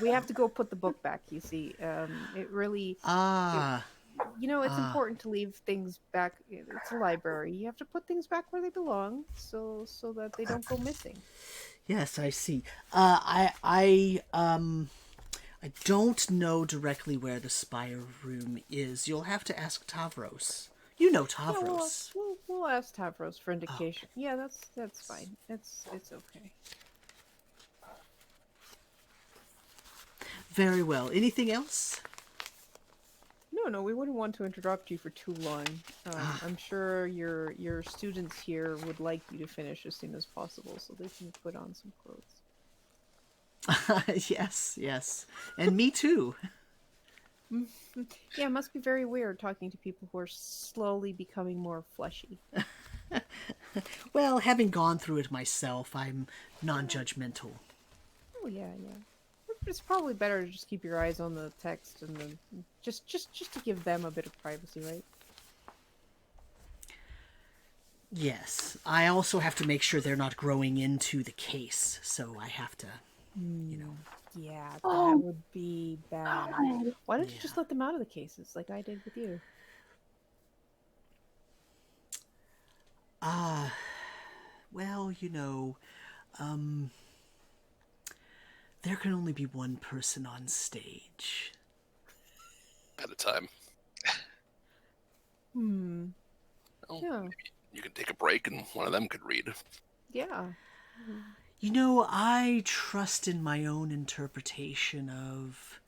we have to go put the book back. You see, it really, Ah, it's important to leave things back. It's a library. You have to put things back where they belong, so that they don't go missing. yes, I see. I don't know directly where the Spire Room is. You'll have to ask Tavros. You know Yeah, Tavros. we'll ask Tavros for indication. Yeah, that's fine. It's okay. Very well. Anything else? No, we wouldn't want to interrupt you for too long. I'm sure your students here would like you to finish as soon as possible so they can put on some clothes. Yes. And me too. Yeah, it must be very weird talking to people who are slowly becoming more fleshy. Well, having gone through it myself, I'm non-judgmental. Oh yeah. It's probably better to just keep your eyes on the text and then just to give them a bit of privacy, right? Yes. I also have to make sure they're not growing into the case, so I have to, Yeah, that Oh, would be bad. God. Why don't you just let them out of the cases like I did with you? Well, there can only be one person on stage. At a time. Oh, Yeah. maybe you can take a break and one of them could read. Yeah. I trust in my own interpretation of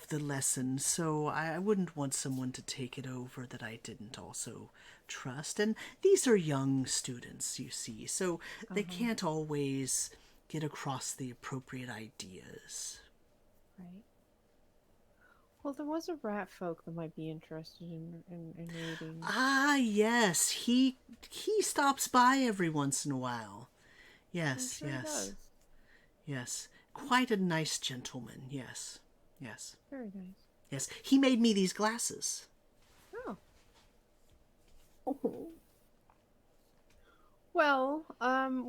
the lesson, so I wouldn't want someone to take it over that I didn't also trust. And these are young students, you see, so they can't always get across the appropriate ideas. Right. Well, there was a rat folk that might be interested in reading. Ah, yes, he stops by every once in a while. Yes, I'm sure he does. yes. Quite a nice gentleman, yes. Very nice. Yes, he made me these glasses. Oh. Well,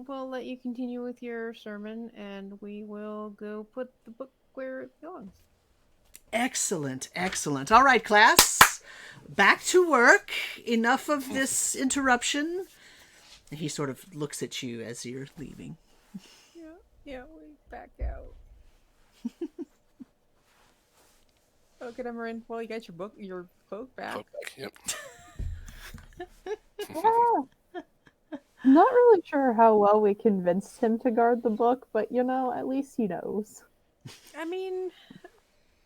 we'll let you continue with your sermon, and we will go put the book where it belongs. Excellent. All right, class. Back to work. Enough of this interruption. And he sort of looks at you as you're leaving. Yeah, we back out. Look at Emmeryn. Well, you got your cloak back. Cloak back, yep. Yeah. I'm not really sure how well we convinced him to guard the book, but at least he knows. I mean,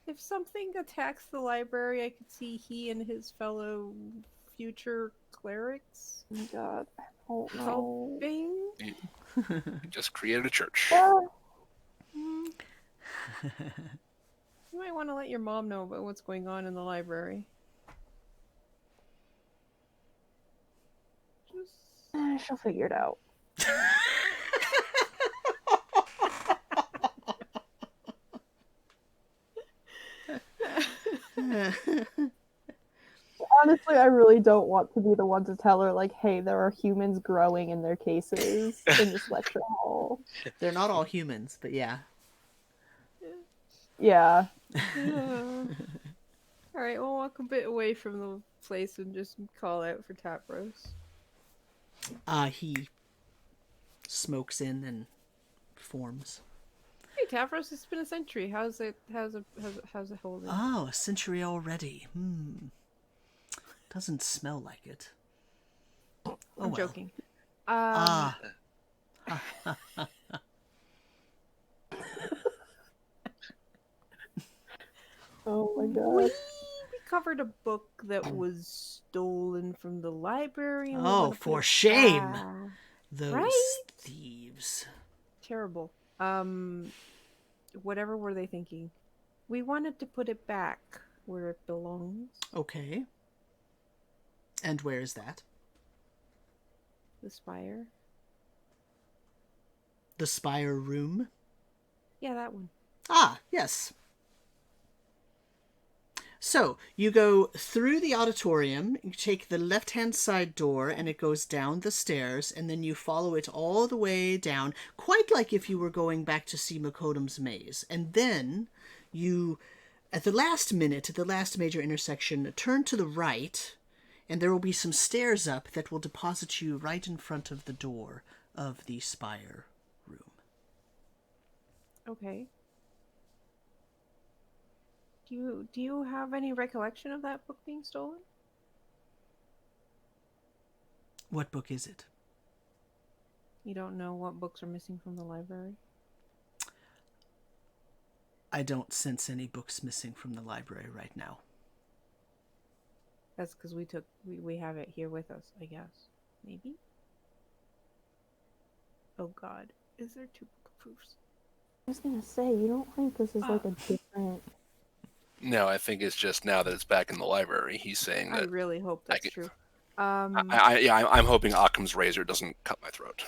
if something attacks the library, I could see he and his fellow future clerics Oh, God, I don't know. helping. We just created a church. Yeah. You might want to let your mom know about what's going on in the library. Just... She'll figure it out. Honestly, I really don't want to be the one to tell her, like, hey, there are humans growing in their cases in this lecture hall. They're not all humans, but yeah. Yeah. Alright, we'll walk a bit away from the place and just call out for Tapros. He smokes in and forms. Hey Tapros, it's been a century. How's it holding? Oh, a century already. Doesn't smell like it. I'm joking. Oh my god. We recovered a book that was stolen from the library. And we Oh, wanna put for it shame! back. Those Right? thieves. Terrible. Whatever were they thinking? We wanted to put it back where it belongs. Okay. And where is that? The Spire. The Spire Room? Yeah, that one. Ah, yes. So, you go through the auditorium, you take the left-hand side door, and it goes down the stairs, and then you follow it all the way down, quite like if you were going back to see Makodam's maze. And then you, at the last minute, at the last major intersection, turn to the right, and there will be some stairs up that will deposit you right in front of the door of the Spire Room. Okay. Do you have any recollection of that book being stolen? What book is it? You don't know what books are missing from the library? I don't sense any books missing from the library right now. That's because we have it here with us, I guess. Maybe? Oh god. Is there 2 book proofs? I was gonna say, you don't think this is like a different... No, I think it's just now that it's back in the library, he's saying I that. really hope that's true. I'm hoping Occam's razor doesn't cut my throat.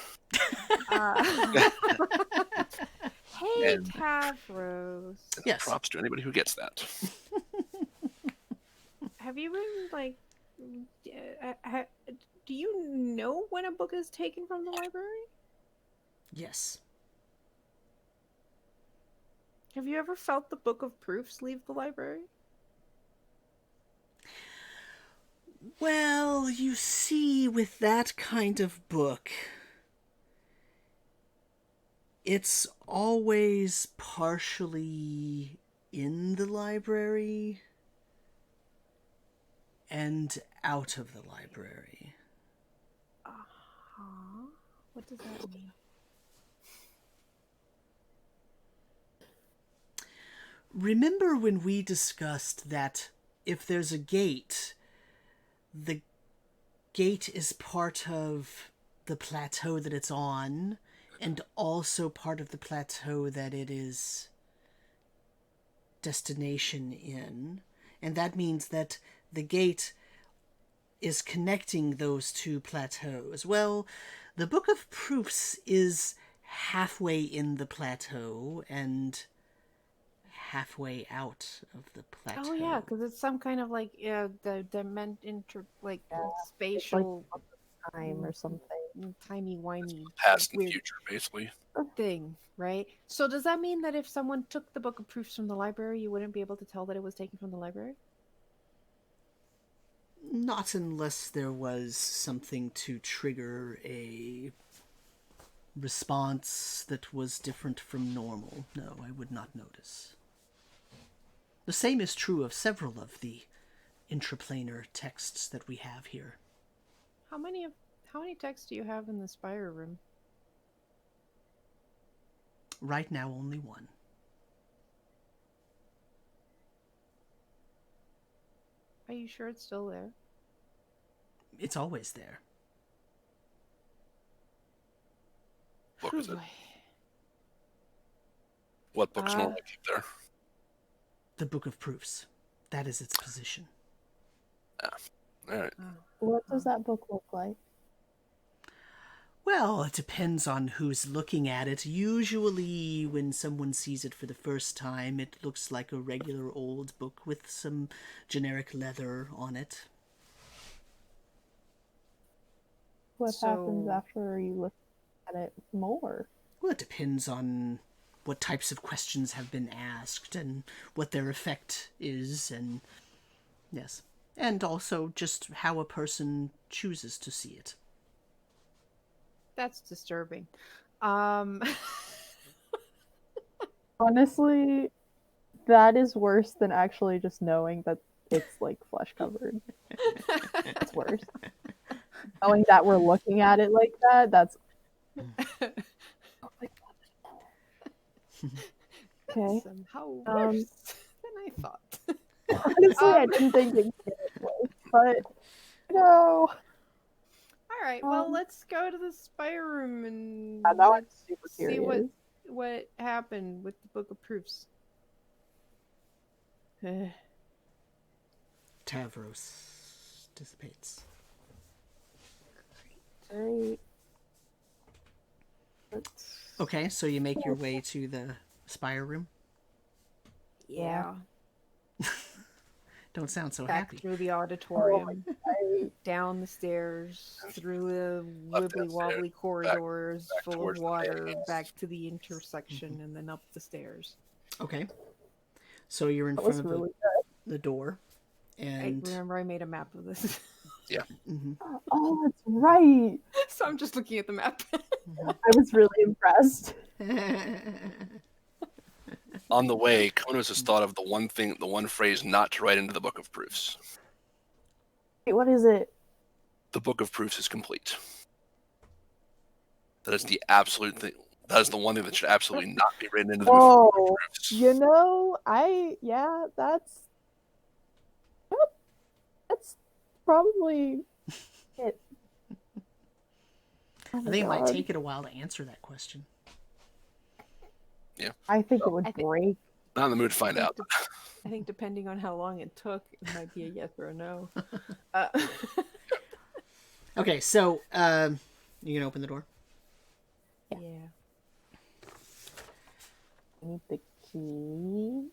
Hey, And- Tavros. Yes. Props to anybody who gets that. Have you been, like... do you know when a book is taken from the library? Yes. Have you ever felt the Book of Proofs leave the library? Well, you see, with that kind of book, it's always partially in the library and out of the library. Uh-huh. What does that mean? Remember when we discussed that if there's a gate, the gate is part of the plateau that it's on, and also part of the plateau that it is destination in. And that means that the gate is connecting those 2 plateaus. Well, the Book of Proofs is halfway in the plateau and halfway out of the plateau. Oh yeah, because it's some kind of like spatial time or something. timey-wimey Past and weird future, basically. thing, right? So does that mean that if someone took the Book of Proofs from the library, you wouldn't be able to tell that it was taken from the library? Not unless there was something to trigger a response that was different from normal. No, I would not notice. The same is true of several of the intraplanar texts that we have here. How many texts do you have in the Spire Room? Right now, only one. Are you sure it's still there? It's always there. Book is it? Boy. What books normally keep there? The Book of Proofs. That is its position. All right. What does that book look like? Well, it depends on who's looking at it. Usually, when someone sees it for the first time, it looks like a regular old book with some generic leather on it. What happens So- after you look at it more? Well, it depends on what types of questions have been asked and what their effect is, and yes. And also just how a person chooses to see it. That's disturbing. Honestly, that is worse than actually just knowing that it's like flesh covered. It's worse. Knowing that we're looking at it like that, that's okay. Somehow Um, worse than I thought. Honestly, I didn't think it was, but no. All right, well, Um, let's go to the Spire Room and Now I'm let's super see curious. what happened with the Book of Proofs. Tavros dissipates. Great. Okay, so you make your way to the Spire Room. Yeah. Don't sound so Back happy. through the auditorium, I, down the stairs, through the Left wibbly wobbly downstairs, corridors back full of towards the water, main. back to the intersection, and then up the stairs. Okay. So you're in that front was of really the door. And I made a map of this. Mhm. good. Oh, that's right. So I'm just looking at the map. I was really impressed. On the way, Khonnos has thought of the one phrase not to write into the Book of Proofs. Wait, what is it? The Book of Proofs is complete. That is the absolute thing. That is the one thing that should absolutely not be written into the Book of Oh, Proofs. you know, that's yep, that's probably it. Oh I my think it might God. take it a while to answer that question. I think it would I think- break. Not in the mood to find out. I think depending on how long it took, it might be a yes or a no. Okay, so you can open the door. Yeah. I need the key.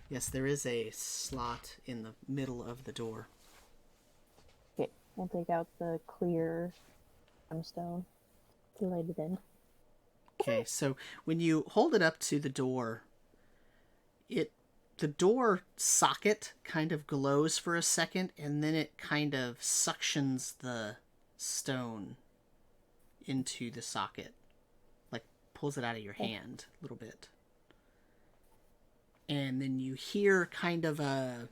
Yes, there is a slot in the middle of the door. Okay, we'll take out the clear gemstone to light it in. Okay, so when you hold it up to the door, the door socket kind of glows for a second, and then it kind of suctions the stone into the socket, like pulls it out of your hand a little bit. And then you hear kind of a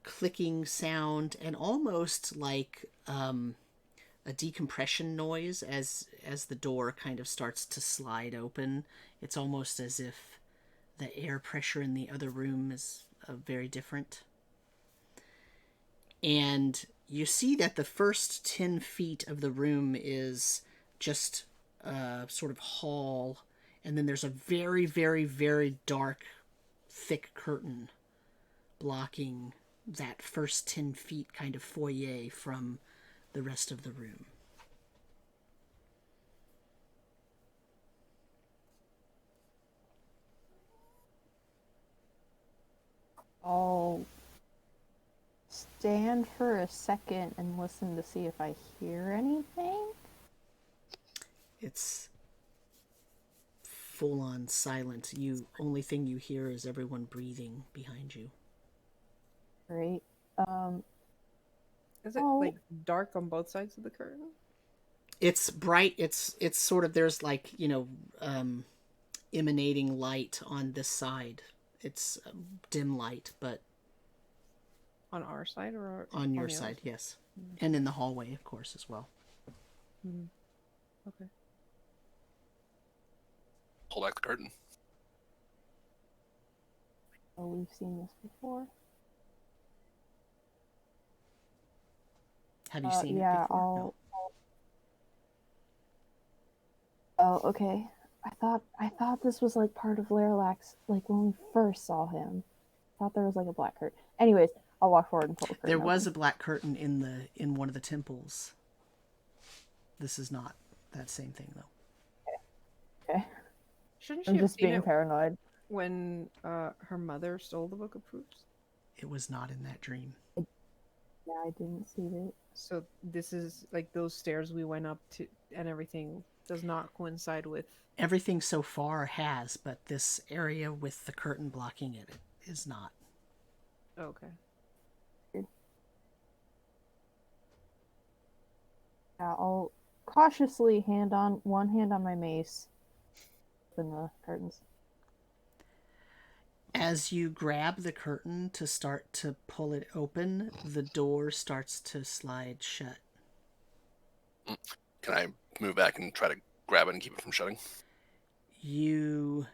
clicking sound and almost like a decompression noise as the door kind of starts to slide open. It's almost as if the air pressure in the other room is very different. And you see that the first 10 feet of the room is just a sort of hall, and then there's a very, very, very dark, thick curtain blocking that first 10 feet kind of foyer from the rest of the room. I'll stand for a second and listen to see if I hear anything. It's full on silent. Only thing you hear is everyone breathing behind you. Great. Is it Oh. like dark on both sides of the curtain? It's bright. It's sort of, there's like, emanating light on this side. It's dim light, but On our side or on your the other side, yes. And in the hallway, of course, as well. Mhm. Okay. Pull back the curtain. Oh, we've seen this before. Have you seen Yeah, it before? Oh, okay. I thought this was like part of Laralax, like when we first saw him. I thought there was like a black curtain. Anyways, I'll walk forward and pull the curtain. There was open. a black curtain in one of the temples. This is not that same thing, though. Okay. Shouldn't she I'm have just seen being it paranoid. when her mother stole the Book of Proofs? It was not in that dream. Yeah, I didn't see it. So this is like those stairs we went up to and everything does not coincide with. Everything so far has, but this area with the curtain blocking it is not. Okay. Yeah, I'll cautiously one hand on my mace. Open the curtains. As you grab the curtain to start to pull it open, the door starts to slide shut. Can I move back and try to grab it and keep it from shutting? You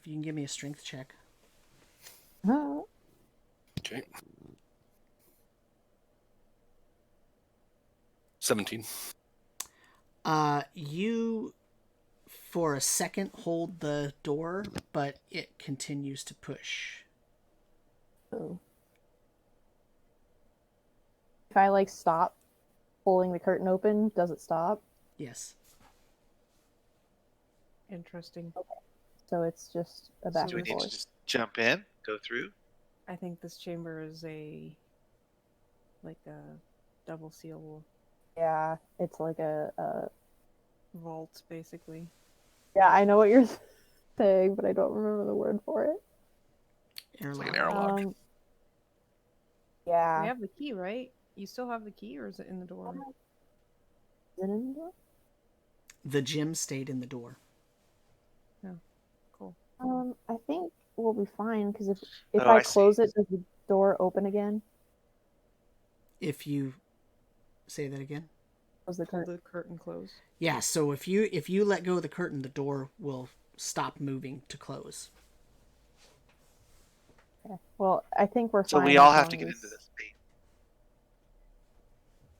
can give me a strength check. Okay. 17. You for a second hold the door, but it continues to push. Oh. If I like stop pulling the curtain open, does it stop? Yes. Interesting. So it's just a back Do we and need to forth. just jump in, go through? I think this chamber is a double seal Yeah, it's like a vault, basically. yeah, I know what you're saying, but I don't remember the word for it. It's like Airlock. an airlock. Yeah. We have the key, right? You still have the key, or is it in the door? Is it in the door? The gem stayed in the door. Cool. I think we'll be fine because if Oh, I I see. close it, does the door open again? If you say that again. Close the Pull curtain. the curtain close. Yeah, so if you let go of the curtain, the door will stop moving to close. Okay. Well, I think we're So fine. we all as have long to get as- into this space.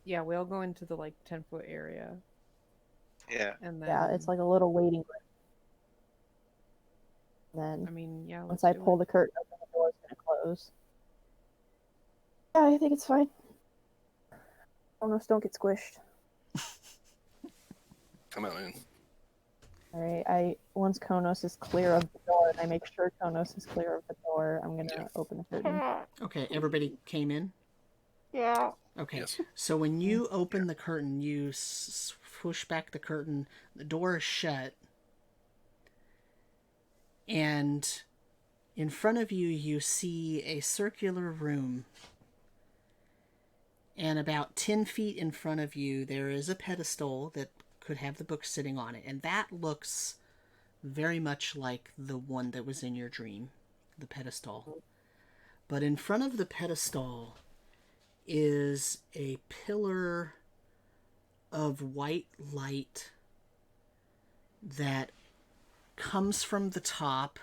Yeah, we all go into the 10-foot area, Yeah. and then Yeah, it's like a little waiting room. And I then mean, yeah. once let's I do pull it. the curtain open, the door's gonna close. Yeah, I think it's fine. Almost don't get squished. Come on in. All right. Once Khonnos is clear of the door, and I make sure Khonnos is clear of the door, I'm gonna Yeah. open the curtain. Okay, everybody came in? Yeah. Okay, Yes. so when you open the curtain, you push back the curtain, the door is shut, and in front of you, you see a circular room. And about 10 feet in front of you, there is a pedestal that could have the book sitting on it. And that looks very much like the one that was in your dream, the pedestal. But in front of the pedestal is a pillar of white light that comes from the top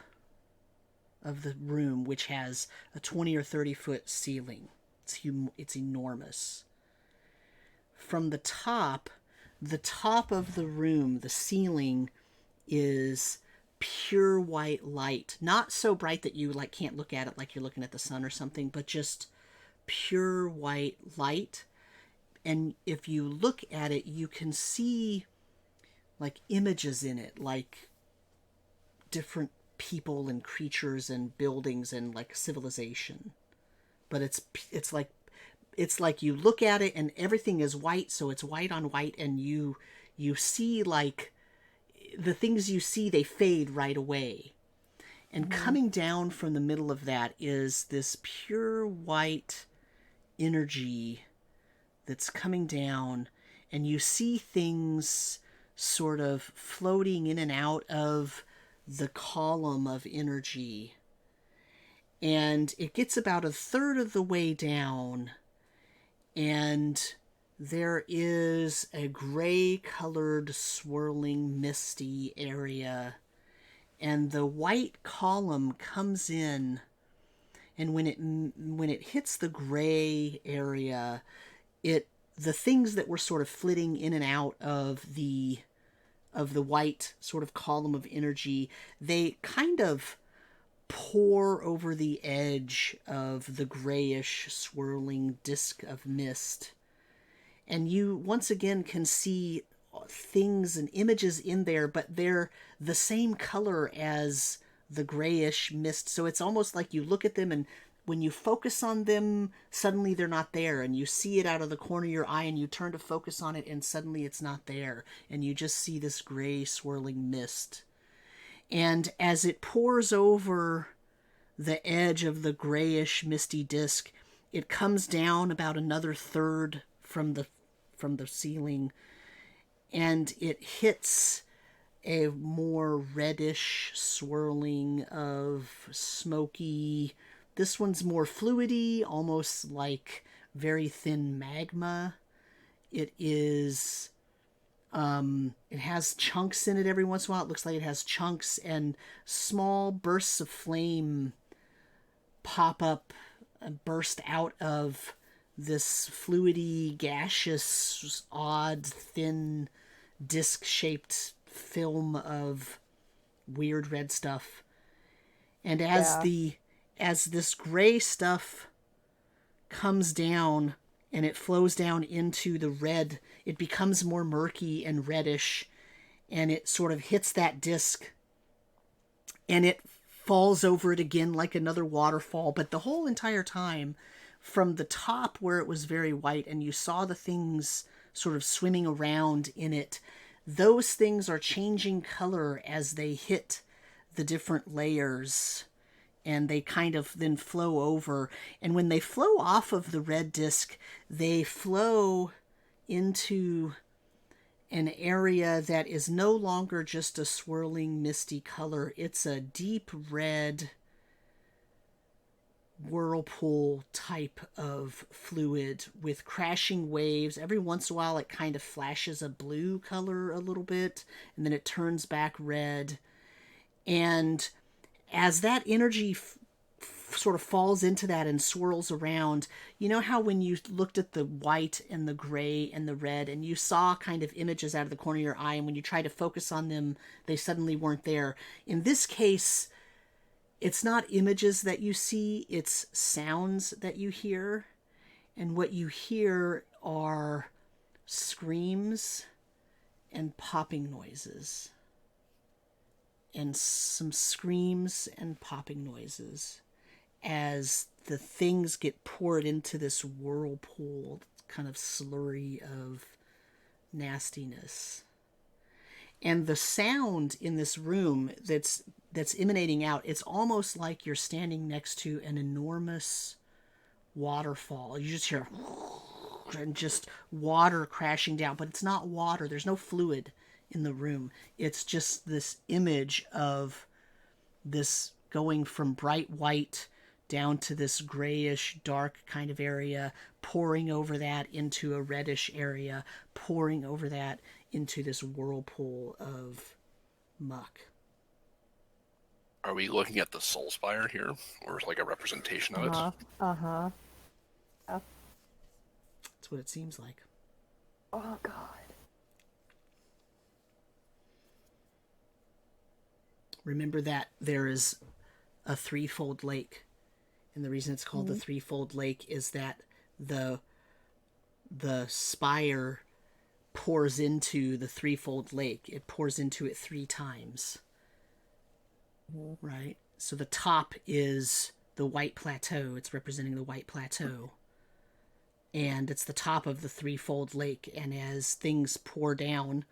of the room, which has a 20 or 30 foot ceiling. It's enormous. From the top of the room, the ceiling is pure white light. Not so bright that you can't look at it like you're looking at the sun or something, but just pure white light. And if you look at it, you can see images in it, like different people and creatures and buildings and civilization. But it's like you look at it and everything is white, so it's white on white, and you see the things you see, they fade right away. And coming down from the middle of that is this pure white energy that's coming down, and you see things sort of floating in and out of the column of energy. And it gets about a third of the way down, and there is a gray-colored, swirling, misty area. And the white column comes in, and when it hits the gray area, the things that were sort of flitting in and out of the white sort of column of energy, they kind of pour over the edge of the grayish swirling disk of mist. And you once again can see things and images in there, but they're the same color as the grayish mist. So it's almost like you look at them, and when you focus on them, suddenly they're not there, and you see it out of the corner of your eye, and you turn to focus on it, and suddenly it's not there, and you just see this gray swirling mist. And as it pours over the edge of the grayish misty disk, it comes down about another third from the ceiling, and it hits a more reddish swirling of smoky. This one's more fluidy, almost like very thin magma. It is it has chunks in it every once in a while. It looks like it has chunks, and small bursts of flame pop up and burst out of this fluidy, gaseous, odd, thin, disc-shaped film of weird red stuff. And as this gray stuff comes down and it flows down into the red, it becomes more murky and reddish, and it sort of hits that disc, and it falls over it again like another waterfall. But the whole entire time, from the top where it was very white and you saw the things sort of swimming around in it, those things are changing color as they hit the different layers, and they kind of then flow over. And when they flow off of the red disc, they flow into an area that is no longer just a swirling, misty color. It's a deep red whirlpool type of fluid with crashing waves. Every once in a while, it kind of flashes a blue color a little bit, and then it turns back red. And as that energy sort of falls into that and swirls around, you know how when you looked at the white and the gray and the red, and you saw kind of images out of the corner of your eye, and when you try to focus on them, they suddenly weren't there? In this case, it's not images that you see, it's sounds that you hear. And what you hear are screams and popping noises. And some screams and popping noises as the things get poured into this whirlpool, kind of slurry of nastiness. And the sound in this room that's emanating out, it's almost like you're standing next to an enormous waterfall. You just hear and just water crashing down, but it's not water. There's no fluid in the room. It's just this image of this going from bright white down to this grayish dark kind of area, pouring over that into a reddish area, pouring over that into this whirlpool of muck. Are we looking at the Soul Spire here, or like a representation of it? Uh-huh. That's what it seems like. Oh, God. Remember that there is a threefold lake. And the reason it's called the threefold lake is that the spire pours into the threefold lake. It pours into it 3 times. Right? So the top is the white plateau. It's representing the white plateau. And it's the top of the threefold lake. And as things pour down,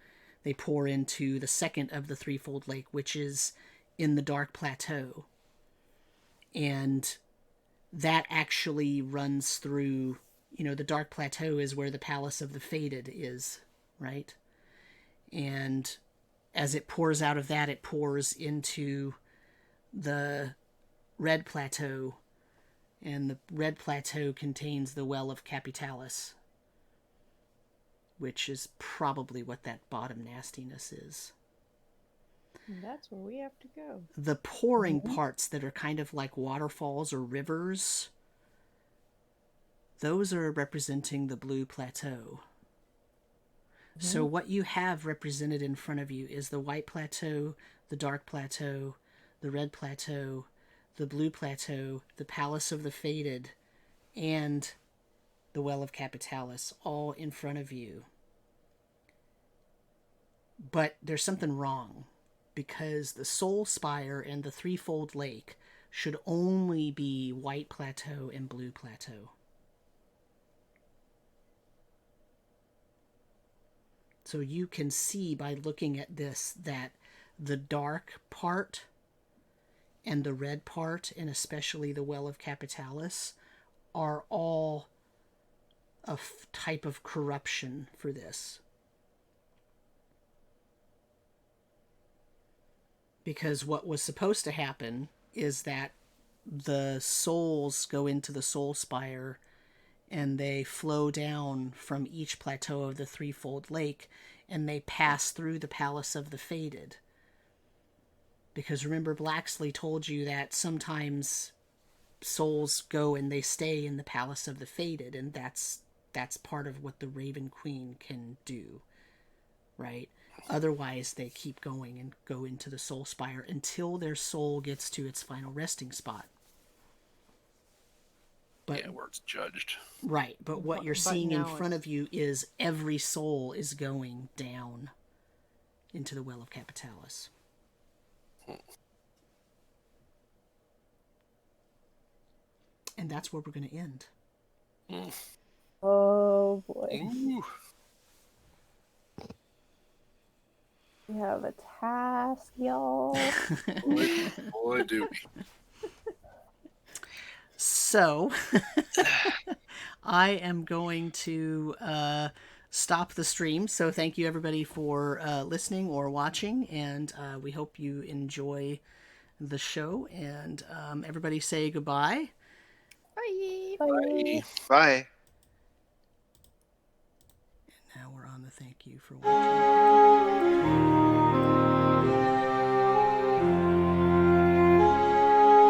they pour into the second of the threefold lake, which is in the dark plateau. And that actually runs through, the dark plateau is where the Palace of the Fated is, right? And as it pours out of that, it pours into the red plateau, and the red plateau contains the Well of Capitalis, which is probably what that bottom nastiness is. And that's where we have to go. The pouring parts that are kind of like waterfalls or rivers, those are representing the blue plateau. So what you have represented in front of you is the white plateau, the dark plateau, the red plateau, the blue plateau, the Palace of the Fated, and the Well of Capitalis, all in front of you. But there's something wrong, because the Soul Spire and the Threefold Lake should only be white plateau and blue plateau. So you can see by looking at this that the dark part and the red part, and especially the Well of Capitalis, are all a type of corruption for this. Because what was supposed to happen is that the souls go into the Soul Spire and they flow down from each plateau of the Threefold Lake, and they pass through the Palace of the Fated. Because remember, Blacksley told you that sometimes souls go and they stay in the Palace of the Fated, and that's part of what the Raven Queen can do, right? Otherwise, they keep going and go into the Soul Spire until their soul gets to its final resting spot. But, yeah, where it's judged. Right, but what you're But seeing in now front of you is every soul is going down into the Well of Capitalis. And that's where we're going to end. Oh boy. Ooh. We have a task, y'all. Boy, do we. So, I am going to stop the stream. So thank you everybody for listening or watching, and we hope you enjoy the show. And everybody say goodbye. Bye. Bye. Bye. Now we're on the thank you for watching.